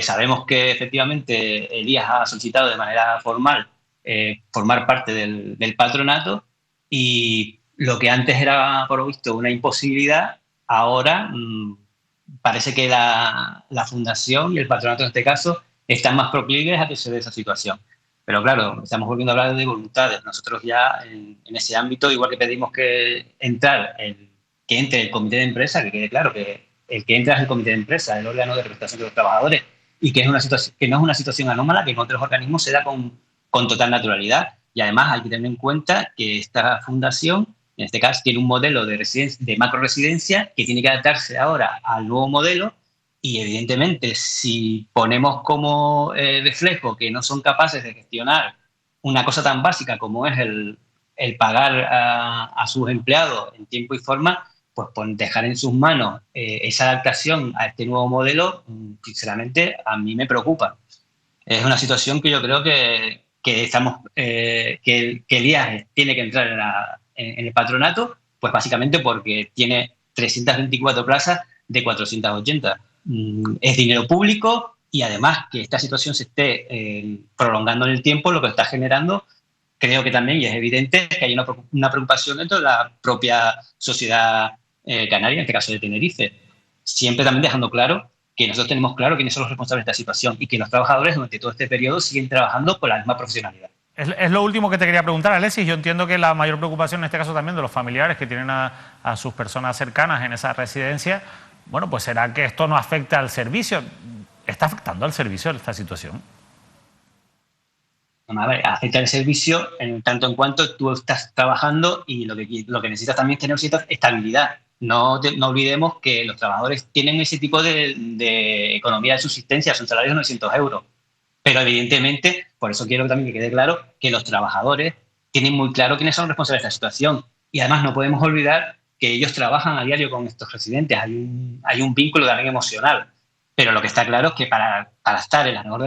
Sabemos que efectivamente Elías ha solicitado de manera formal formar parte del patronato, y lo que antes era, por lo visto, una imposibilidad, ahora parece que la fundación y el patronato en este caso están más proclives a que se dé esa situación. Pero claro, estamos volviendo a hablar de voluntades. Nosotros ya en ese ámbito, igual que pedimos que entre el comité de empresa, que quede claro que el que entra es el comité de empresa, el órgano de representación de los trabajadores, y que no es una situación anómala, que en otros organismos se da con total naturalidad. Y además hay que tener en cuenta que esta fundación, en este caso, tiene un modelo de macroresidencia que tiene que adaptarse ahora al nuevo modelo. Y evidentemente, si ponemos como reflejo que no son capaces de gestionar una cosa tan básica como es el pagar a sus empleados en tiempo y forma, pues dejar en sus manos esa adaptación a este nuevo modelo, sinceramente, a mí me preocupa. Es una situación que yo creo que Elías tiene que entrar en el patronato, pues básicamente porque tiene 324 plazas de 480. Es dinero público, y además que esta situación se esté prolongando en el tiempo, lo que está generando, creo que también, y es evidente, que hay una preocupación dentro de la propia sociedad canaria, en este caso de Tenerife. Siempre también dejando claro que nosotros tenemos claro quiénes son los responsables de esta situación, y que los trabajadores durante todo este periodo siguen trabajando con la misma profesionalidad. Es lo último que te quería preguntar, Alexis. Yo entiendo que la mayor preocupación en este caso también de los familiares que tienen a sus personas cercanas en esa residencia, bueno, pues será que esto no afecta al servicio. ¿Está afectando al servicio esta situación? A ver, afecta al servicio en tanto en cuanto tú estás trabajando, y lo que necesitas también es tener cierta estabilidad. No olvidemos que los trabajadores tienen ese tipo de economía de subsistencia, son salarios de 900 euros. Pero evidentemente, por eso quiero también que quede claro que los trabajadores tienen muy claro quiénes son los responsables de esta situación. Y además no podemos olvidar que ellos trabajan a diario con estos residentes. Hay un vínculo también emocional. Pero lo que está claro es que para estar en la mejor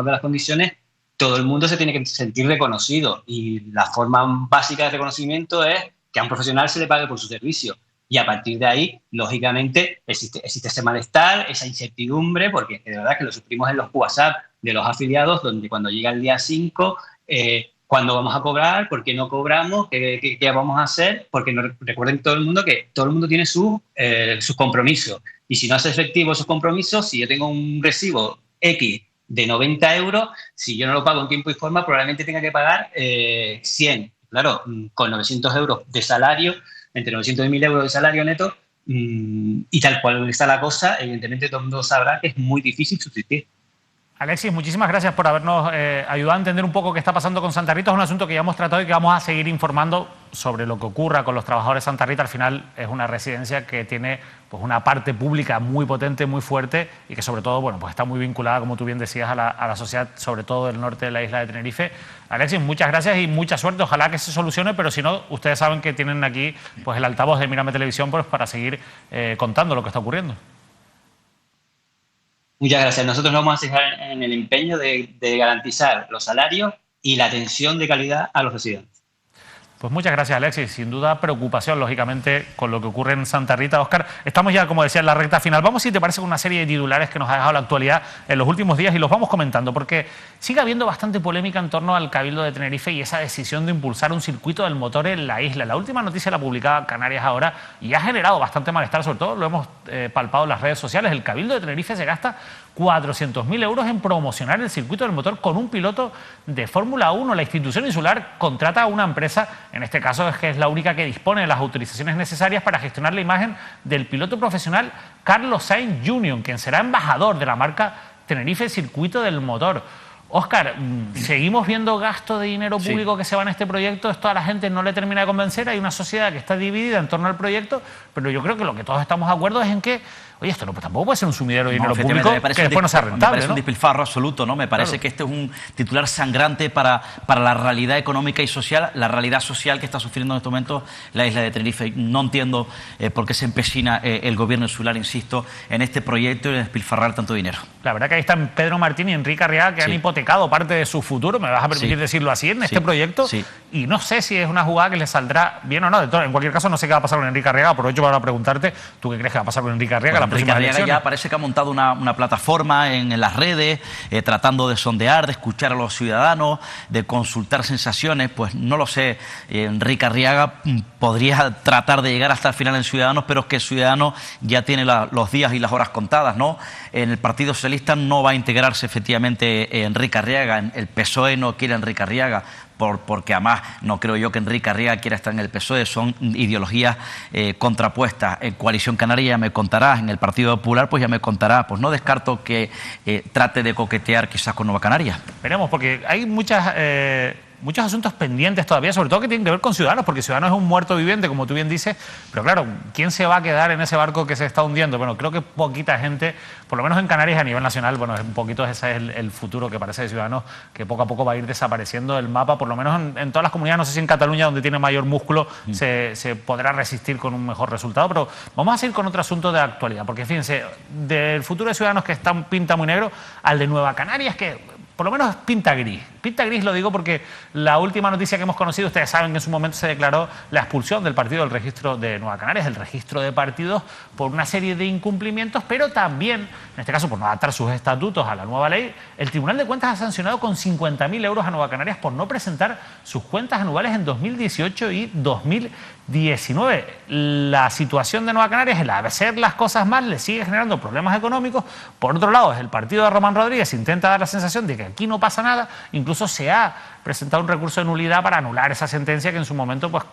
de las condiciones, todo el mundo se tiene que sentir reconocido. Y la forma básica de reconocimiento es que a un profesional se le pague por su servicio. Y a partir de ahí, lógicamente, existe ese malestar, esa incertidumbre, porque de verdad que lo sufrimos en los WhatsApp de los afiliados, donde cuando llega el día 5, ¿cuándo vamos a cobrar? ¿Por qué no cobramos? ¿Qué vamos a hacer? Porque recuerden todo el mundo que todo el mundo tiene sus compromisos. Y si no hace efectivo esos compromisos, si yo tengo un recibo X de 90 euros, si yo no lo pago en tiempo y forma, probablemente tenga que pagar 100. Claro, con 900 euros de salario, entre 900 y 1.000 euros de salario neto, y tal cual está la cosa, evidentemente todo el mundo sabrá que es muy difícil subsistir. Alexis, muchísimas gracias por habernos ayudado a entender un poco qué está pasando con Santa Rita. Es un asunto que ya hemos tratado y que vamos a seguir informando sobre lo que ocurra con los trabajadores de Santa Rita. Al final es una residencia que tiene pues una parte pública muy potente, muy fuerte, y que sobre todo bueno, pues está muy vinculada, como tú bien decías, a la sociedad, sobre todo del norte de la isla de Tenerife. Alexis, muchas gracias y mucha suerte. Ojalá que se solucione, pero si no, ustedes saben que tienen aquí pues el altavoz de Mírame Televisión pues, para seguir contando lo que está ocurriendo. Muchas gracias. Nosotros nos vamos a fijar en el empeño de garantizar los salarios y la atención de calidad a los residentes. Pues muchas gracias, Alexis. Sin duda, preocupación, lógicamente, con lo que ocurre en Santa Rita. Óscar, estamos ya, como decía, en la recta final. Vamos, si te parece, con una serie de titulares que nos ha dejado la actualidad en los últimos días y los vamos comentando, porque sigue habiendo bastante polémica en torno al Cabildo de Tenerife y esa decisión de impulsar un circuito del motor en la isla. La última noticia la publicaba Canarias Ahora y ha generado bastante malestar, sobre todo lo hemos palpado en las redes sociales. El Cabildo de Tenerife se gasta 400.000 euros en promocionar el circuito del motor con un piloto de Fórmula 1. La institución insular contrata a una empresa, en este caso es que es la única que dispone de las autorizaciones necesarias para gestionar la imagen del piloto profesional Carlos Sainz Jr., quien será embajador de la marca Tenerife Circuito del Motor. Óscar, ¿seguimos viendo gasto de dinero público que se va en este proyecto? Esto a la gente no le termina de convencer. Hay una sociedad que está dividida en torno al proyecto, pero yo creo que lo que todos estamos de acuerdo es en que, oye, esto tampoco puede ser un sumidero de dinero público que después no sea rentable. Me parece un despilfarro absoluto, ¿no? Me parece que este es un titular sangrante para la realidad económica y social, la realidad social que está sufriendo en estos momentos la isla de Tenerife. No entiendo por qué se empecina el gobierno insular, insisto, en este proyecto y en despilfarrar tanto dinero. La verdad que ahí están Pedro Martín y Enrique Arriaga, que han hipotecado parte de su futuro, me vas a permitir decirlo así, en este proyecto, y no sé si es una jugada que le saldrá bien o no. En cualquier caso, no sé qué va a pasar con Enrique Arriaga. Aprovecho para preguntarte, ¿tú qué crees que va a pasar con Enrique Arriaga? Bueno, Enrique Arriaga ya parece que ha montado una plataforma en las redes, tratando de sondear, de escuchar a los ciudadanos, de consultar sensaciones. Pues no lo sé, Enrique Arriaga podría tratar de llegar hasta el final en Ciudadanos, pero es que Ciudadanos ya tiene los días y las horas contadas, ¿no? En el Partido Socialista no va a integrarse efectivamente Enrique Arriaga, el PSOE no quiere a Enrique Arriaga, porque además no creo yo que Enrique Arriaga quiera estar en el PSOE, son ideologías contrapuestas. En Coalición Canaria ya me contarás, en el Partido Popular pues ya me contarás. Pues no descarto que trate de coquetear quizás con Nueva Canarias. Veremos, porque hay muchos asuntos pendientes todavía, sobre todo que tienen que ver con Ciudadanos, porque Ciudadanos es un muerto viviente, como tú bien dices, pero claro, ¿quién se va a quedar en ese barco que se está hundiendo? Bueno, creo que poquita gente, por lo menos en Canarias a nivel nacional, bueno, un poquito ese es el futuro que parece de Ciudadanos, que poco a poco va a ir desapareciendo del mapa, por lo menos en todas las comunidades, no sé si en Cataluña, donde tiene mayor músculo, se podrá resistir con un mejor resultado, pero vamos a seguir con otro asunto de actualidad, porque fíjense, del futuro de Ciudadanos que pinta muy negro, al de Nueva Canarias, que por lo menos pinta gris. Pinta gris lo digo porque la última noticia que hemos conocido, ustedes saben que en su momento se declaró la expulsión del partido del registro de Nueva Canarias, el registro de partidos, por una serie de incumplimientos, pero también, en este caso por no adaptar sus estatutos a la nueva ley, el Tribunal de Cuentas ha sancionado con 50.000 euros a Nueva Canarias por no presentar sus cuentas anuales en 2018 y 2019. La situación de Nueva Canarias, el hacer las cosas mal, le sigue generando problemas económicos. Por otro lado, el partido de Román Rodríguez intenta dar la sensación de que aquí no pasa nada, incluso se ha presentado un recurso de nulidad para anular esa sentencia que en su momento pues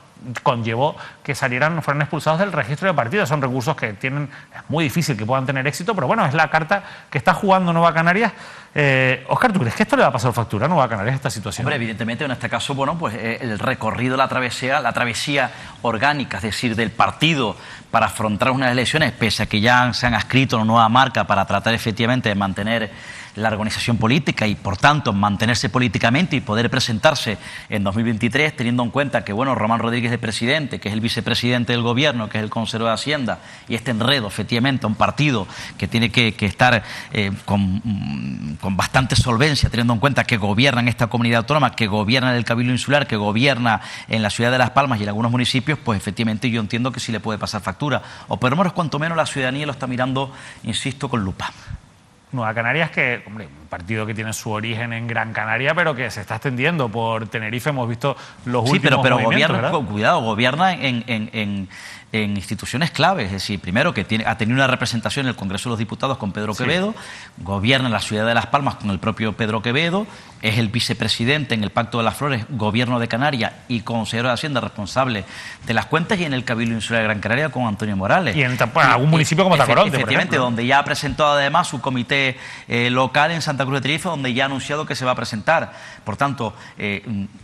conllevó que fueran expulsados del registro de partidos. Son recursos que es muy difícil que puedan tener éxito, pero bueno, es la carta que está jugando Nueva Canarias. Óscar, ¿tú crees que esto le va a pasar factura a Nueva Canarias, esta situación? Hombre, evidentemente en este caso, bueno, pues el recorrido, la travesía orgánica, es decir, del partido para afrontar unas elecciones, pese a que ya se han adscrito una nueva marca para tratar efectivamente de mantener la organización política y, por tanto, mantenerse políticamente y poder presentarse en 2023, teniendo en cuenta que, bueno, Román Rodríguez es el presidente, que es el vicepresidente del gobierno, que es el consejero de Hacienda, y este enredo, efectivamente, un partido que tiene que estar con bastante solvencia, teniendo en cuenta que gobierna en esta comunidad autónoma, que gobierna en el Cabildo Insular, que gobierna en la ciudad de Las Palmas y en algunos municipios, pues efectivamente yo entiendo que sí le puede pasar factura. O por lo menos, cuanto menos, la ciudadanía lo está mirando, insisto, con lupa. Nueva Canarias, que, hombre, un partido que tiene su origen en Gran Canaria, pero que se está extendiendo por Tenerife. Hemos visto los últimos movimientos, gobierna en instituciones claves. Es decir, primero que ha tenido una representación en el Congreso de los Diputados con Pedro Quevedo, gobierna en la ciudad de Las Palmas con el propio Pedro Quevedo, es el vicepresidente en el Pacto de las Flores, Gobierno de Canarias, y consejero de Hacienda responsable de las cuentas, y en el Cabildo Insular de Gran Canaria con Antonio Morales. Y en algún municipio como Tacoronte, efectivamente, donde ya ha presentado además su comité local en Santa Cruz de Tenerife, donde ya ha anunciado que se va a presentar. Por tanto,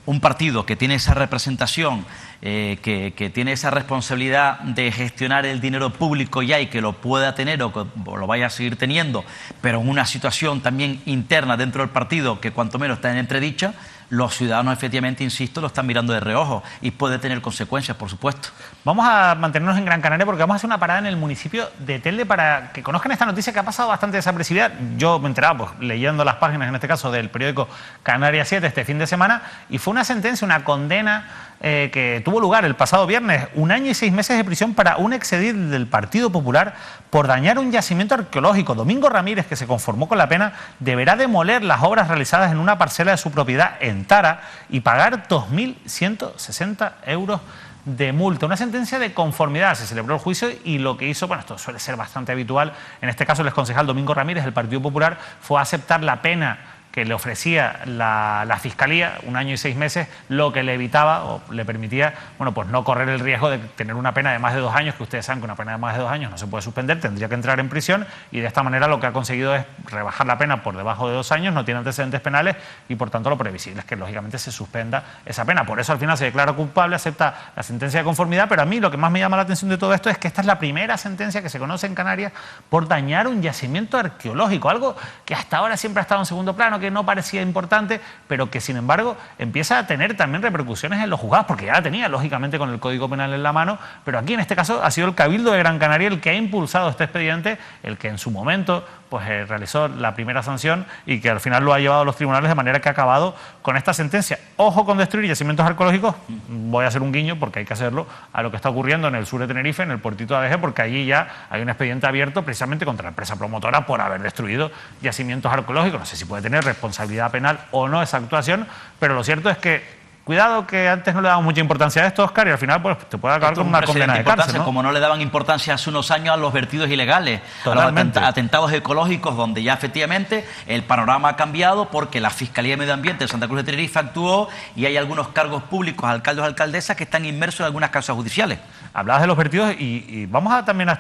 un partido que tiene esa representación, que tiene esa responsabilidad de gestionar el dinero público ya, y que lo pueda tener o que lo vaya a seguir teniendo, pero en una situación también interna dentro del partido que cuanto menos está en entredicha, los ciudadanos efectivamente, insisto, lo están mirando de reojo y puede tener consecuencias, por supuesto. Vamos a mantenernos en Gran Canaria porque vamos a hacer una parada en el municipio de Telde para que conozcan esta noticia que ha pasado bastante desapercibida. Yo me enteraba pues, leyendo las páginas, en este caso, del periódico Canarias 7 este fin de semana, y fue una sentencia, una condena que tuvo lugar el pasado viernes, 1 año y 6 meses de prisión para un exedil del Partido Popular por dañar un yacimiento arqueológico. Domingo Ramírez, que se conformó con la pena, deberá demoler las obras realizadas en una parcela de su propiedad en Tara y pagar 2.160 euros de multa. Una sentencia de conformidad. Se celebró el juicio y lo que hizo, bueno, esto suele ser bastante habitual, en este caso el exconcejal Domingo Ramírez del Partido Popular, fue aceptar la pena que le ofrecía la Fiscalía, 1 año y 6 meses, lo que le evitaba o le permitía, bueno, pues no correr el riesgo de tener una pena de más de 2 años, que ustedes saben que una pena de más de 2 años no se puede suspender, tendría que entrar en prisión, y de esta manera lo que ha conseguido es rebajar la pena por debajo de 2 años, no tiene antecedentes penales y por tanto lo previsible es que lógicamente se suspenda esa pena. Por eso al final se declara culpable, acepta la sentencia de conformidad, pero a mí lo que más me llama la atención de todo esto es que esta es la primera sentencia que se conoce en Canarias por dañar un yacimiento arqueológico, algo que hasta ahora siempre ha estado en segundo plano, que no parecía importante, pero que sin embargo empieza a tener también repercusiones en los juzgados, porque ya la tenía lógicamente con el Código Penal en la mano, pero aquí en este caso ha sido el Cabildo de Gran Canaria el que ha impulsado este expediente, el que en su momento pues realizó la primera sanción y que al final lo ha llevado a los tribunales, de manera que ha acabado con esta sentencia. Ojo con destruir yacimientos arqueológicos, voy a hacer un guiño porque hay que hacerlo a lo que está ocurriendo en el sur de Tenerife, en el puertito de ABG, porque allí ya hay un expediente abierto precisamente contra la empresa promotora por haber destruido yacimientos arqueológicos. No sé si puede tener responsabilidad penal o no esa actuación, pero lo cierto es que cuidado, que antes no le daban mucha importancia a esto, Óscar, y al final pues te puede acabar con una condena de cárcel, ¿no? Como no le daban importancia hace unos años a los vertidos ilegales, totalmente, a los atentados ecológicos, donde ya efectivamente el panorama ha cambiado porque la Fiscalía de Medio Ambiente de Santa Cruz de Tenerife actuó y hay algunos cargos públicos, alcaldes o alcaldesas, que están inmersos en algunas causas judiciales. Hablabas de los vertidos y vamos a también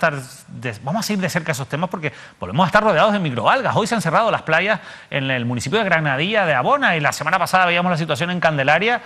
vamos a seguir de cerca esos temas porque volvemos a estar rodeados de microalgas. Hoy se han cerrado las playas en el municipio de Granadilla de Abona y la semana pasada veíamos la situación en Candelaria.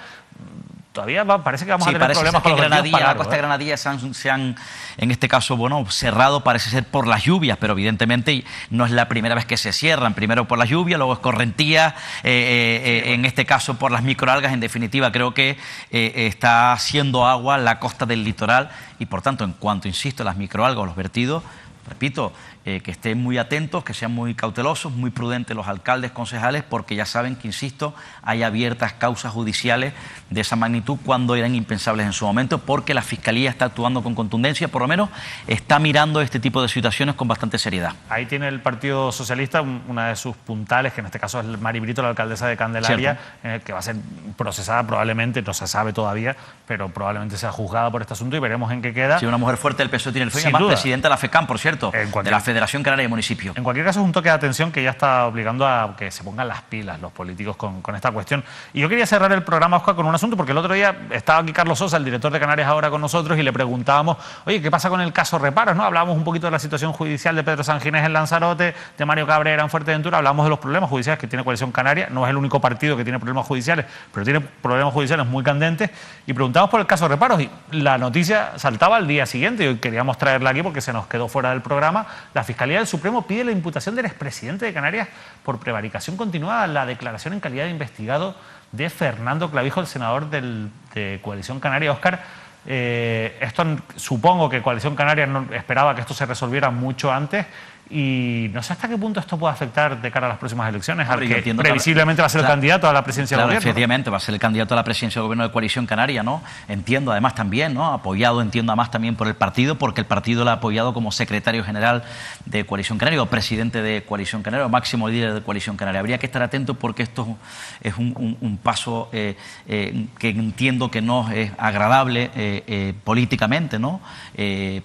Todavía parece que vamos a tener problemas con los vertidos. La costa de Granadilla se han, en este caso, bueno, cerrado, parece ser por las lluvias, pero evidentemente no es la primera vez que se cierran. Primero por las lluvias, luego escorrentías, en este caso por las microalgas. En definitiva, creo que está haciendo agua la costa del litoral y, por tanto, en cuanto, insisto, las microalgas o los vertidos, repito, que estén muy atentos, que sean muy cautelosos, muy prudentes los alcaldes, concejales, porque ya saben que, insisto, hay abiertas causas judiciales de esa magnitud cuando eran impensables en su momento, porque la Fiscalía está actuando con contundencia, por lo menos está mirando este tipo de situaciones con bastante seriedad. Ahí tiene el Partido Socialista una de sus puntales, que en este caso es Mari Brito, la alcaldesa de Candelaria, que va a ser procesada probablemente, no se sabe todavía, pero probablemente sea juzgada por este asunto y veremos en qué queda. Sí, una mujer fuerte del PSOE tiene el sueño, además presidenta de la FECAM, por cierto, de la Federación Canaria de Municipios. En cualquier caso, es un toque de atención que ya está obligando a que se pongan las pilas los políticos con esta cuestión. Y yo quería cerrar el programa, Óscar, con un asunto, porque el otro día estaba aquí Carlos Sosa, el director de Canarias Ahora, con nosotros, y le preguntábamos, oye, ¿qué pasa con el caso Reparos? ¿No? Hablábamos un poquito de la situación judicial de Pedro Sanginés en Lanzarote, de Mario Cabrera en Fuerteventura, hablamos de los problemas judiciales que tiene Coalición Canaria. No es el único partido que tiene problemas judiciales, pero tiene problemas judiciales muy candentes. Y preguntamos por el caso Reparos, y la noticia saltaba al día siguiente, y hoy queríamos traerla aquí porque se nos quedó fuera del programa. La Fiscalía del Supremo pide la imputación del expresidente de Canarias por prevaricación continuada. La declaración en calidad de investigado de Fernando Clavijo, el senador de Coalición Canaria. Óscar, esto supongo que Coalición Canaria no esperaba que esto se resolviera mucho antes. Y no sé hasta qué punto esto puede afectar de cara a las próximas elecciones, al que previsiblemente va a ser el candidato a la presidencia del gobierno. Efectivamente, va a ser el candidato a la presidencia del gobierno de Coalición Canaria, ¿no? Entiendo además también, ¿no? Apoyado, entiendo además también por el partido, porque el partido lo ha apoyado como secretario general de Coalición Canaria, o presidente de Coalición Canaria, o máximo líder de Coalición Canaria. Habría que estar atento porque esto es un paso que entiendo que no es agradable políticamente, ¿no?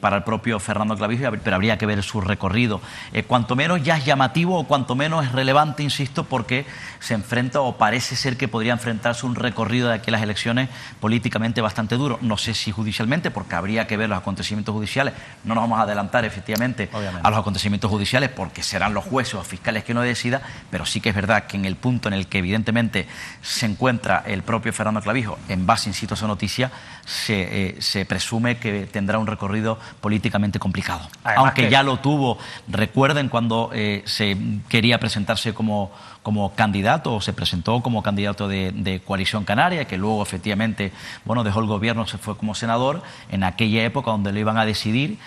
Para el propio Fernando Clavijo, pero habría que ver su recorrido. Cuanto menos ya es llamativo o cuanto menos es relevante, insisto, porque se enfrenta o parece ser que podría enfrentarse un recorrido de aquí a las elecciones políticamente bastante duro. No sé si judicialmente, porque habría que ver los acontecimientos judiciales. No nos vamos a adelantar, efectivamente, a los acontecimientos judiciales, porque serán los jueces o fiscales que no decidan, pero sí que es verdad que en el punto en el que evidentemente se encuentra el propio Fernando Clavijo, en base, insisto, a esa noticia, se presume que tendrá un recorrido políticamente complicado. Además, aunque ya lo tuvo. Recuerden cuando se quería presentarse como candidato, o se presentó como candidato de Coalición Canaria, que luego efectivamente, bueno, dejó el gobierno, se fue como senador. En aquella época donde lo iban a decidir,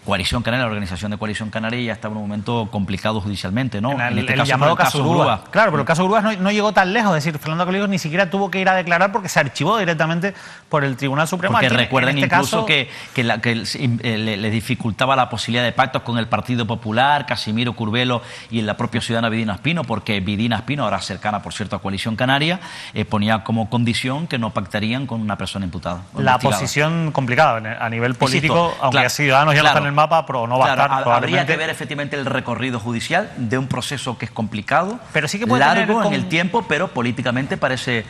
Coalición Canaria, la organización de Coalición Canaria, ya estaba en un momento complicado judicialmente, ¿no? En este caso, llamado caso Grúa. Claro, pero el caso Grúa no llegó tan lejos. Es decir, Fernando Clavijo ni siquiera tuvo que ir a declarar porque se archivó directamente por el Tribunal Supremo. Porque aquí, recuerden en este incluso caso, que le dificultaba la posibilidad de pactos con el Partido Popular, Casimiro Curbelo y la propia ciudadana Vidina Espino, porque Vidina Espino, ahora cercana, por cierto, a Coalición Canaria, ponía como condición que no pactarían con una persona imputada. La posición complicada a nivel político, insisto, aunque Ciudadanos ya no está en el mapa, pero no va a estar probablemente. Habría que ver efectivamente el recorrido judicial de un proceso que es complicado, pero sí que puede largo en el tiempo, pero políticamente parece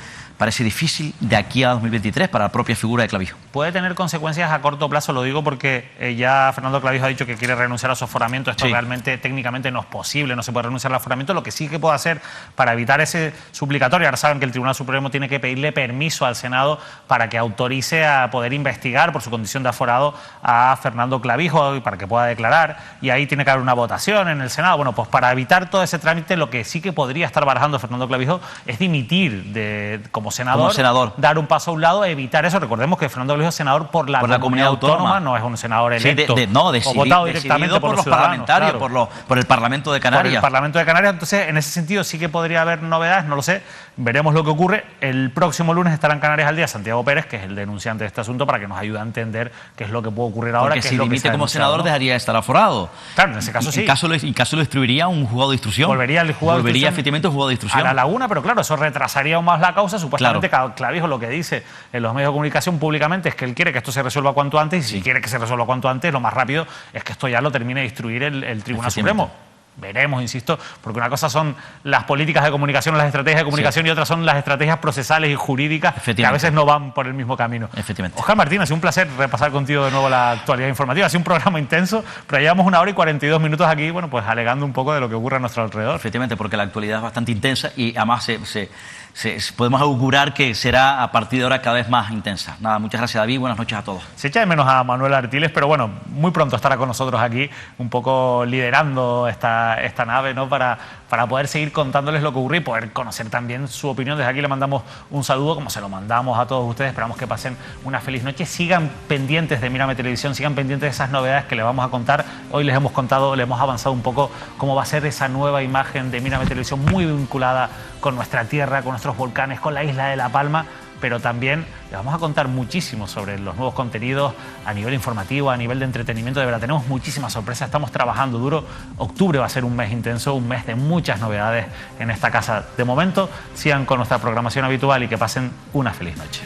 difícil de aquí a 2023 para la propia figura de Clavijo. Puede tener consecuencias a corto plazo, lo digo porque ya Fernando Clavijo ha dicho que quiere renunciar a su aforamiento. Esto realmente técnicamente no es posible, no se puede renunciar al aforamiento. Lo que sí que puede hacer para evitar ese suplicatorio, ahora saben que el Tribunal Supremo tiene que pedirle permiso al Senado para que autorice a poder investigar por su condición de aforado a Fernando Clavijo y para que pueda declarar, y ahí tiene que haber una votación en el Senado. Bueno, pues para evitar todo ese trámite, lo que sí que podría estar barajando Fernando Clavijo es dimitir como senador, dar un paso a un lado, evitar eso. Recordemos que Fernando Clavijo es senador por la comunidad autónoma, no es un senador electo o votado directamente por los parlamentarios, claro. por el Parlamento de Canarias. Por el Parlamento de Canarias, entonces en ese sentido sí que podría haber novedades, no lo sé, veremos lo que ocurre. El próximo lunes estará en Canarias al Día Santiago Pérez, que es el denunciante de este asunto, para que nos ayude a entender qué es lo que puede ocurrir ahora. Porque si dimite como senador, ¿no?, dejaría de estar aforado. Claro, en ese caso sí. En caso lo instruiría un juzgado de instrucción. Volvería efectivamente un juzgado de instrucción. A la Laguna, pero claro, eso retrasaría aún más la causa. Supuestamente Clavijo lo que dice en los medios de comunicación públicamente es que él quiere que esto se resuelva cuanto antes, y si quiere que se resuelva cuanto antes, lo más rápido es que esto ya lo termine de instruir el Tribunal Supremo. Veremos, insisto, porque una cosa son las políticas de comunicación, las estrategias de comunicación, y otras son las estrategias procesales y jurídicas, que a veces no van por el mismo camino. Óscar Martín, ha sido un placer repasar contigo de nuevo la actualidad informativa. Ha sido un programa intenso, pero llevamos 1 hora y 42 minutos aquí, bueno, pues alegando un poco de lo que ocurre a nuestro alrededor. Efectivamente, porque la actualidad es bastante intensa y además podemos augurar que será a partir de ahora cada vez más intensa. Nada, muchas gracias, David, buenas noches a todos. Se echa de menos a Manuel Artiles, pero bueno, muy pronto estará con nosotros aquí, un poco liderando esta nave, ¿no?, para poder seguir contándoles lo que ocurre y poder conocer también su opinión. Desde aquí le mandamos un saludo, como se lo mandamos a todos ustedes. Esperamos que pasen una feliz noche. Sigan pendientes de Mírame Televisión, sigan pendientes de esas novedades que les vamos a contar. Hoy les hemos contado, les hemos avanzado un poco cómo va a ser esa nueva imagen de Mírame Televisión, muy vinculada con nuestra tierra, con nuestros volcanes, con la isla de La Palma, pero también les vamos a contar muchísimo sobre los nuevos contenidos a nivel informativo, a nivel de entretenimiento. De verdad, tenemos muchísimas sorpresas, estamos trabajando duro. Octubre va a ser un mes intenso, un mes de muchas novedades en esta casa. De momento, sigan con nuestra programación habitual y que pasen una feliz noche.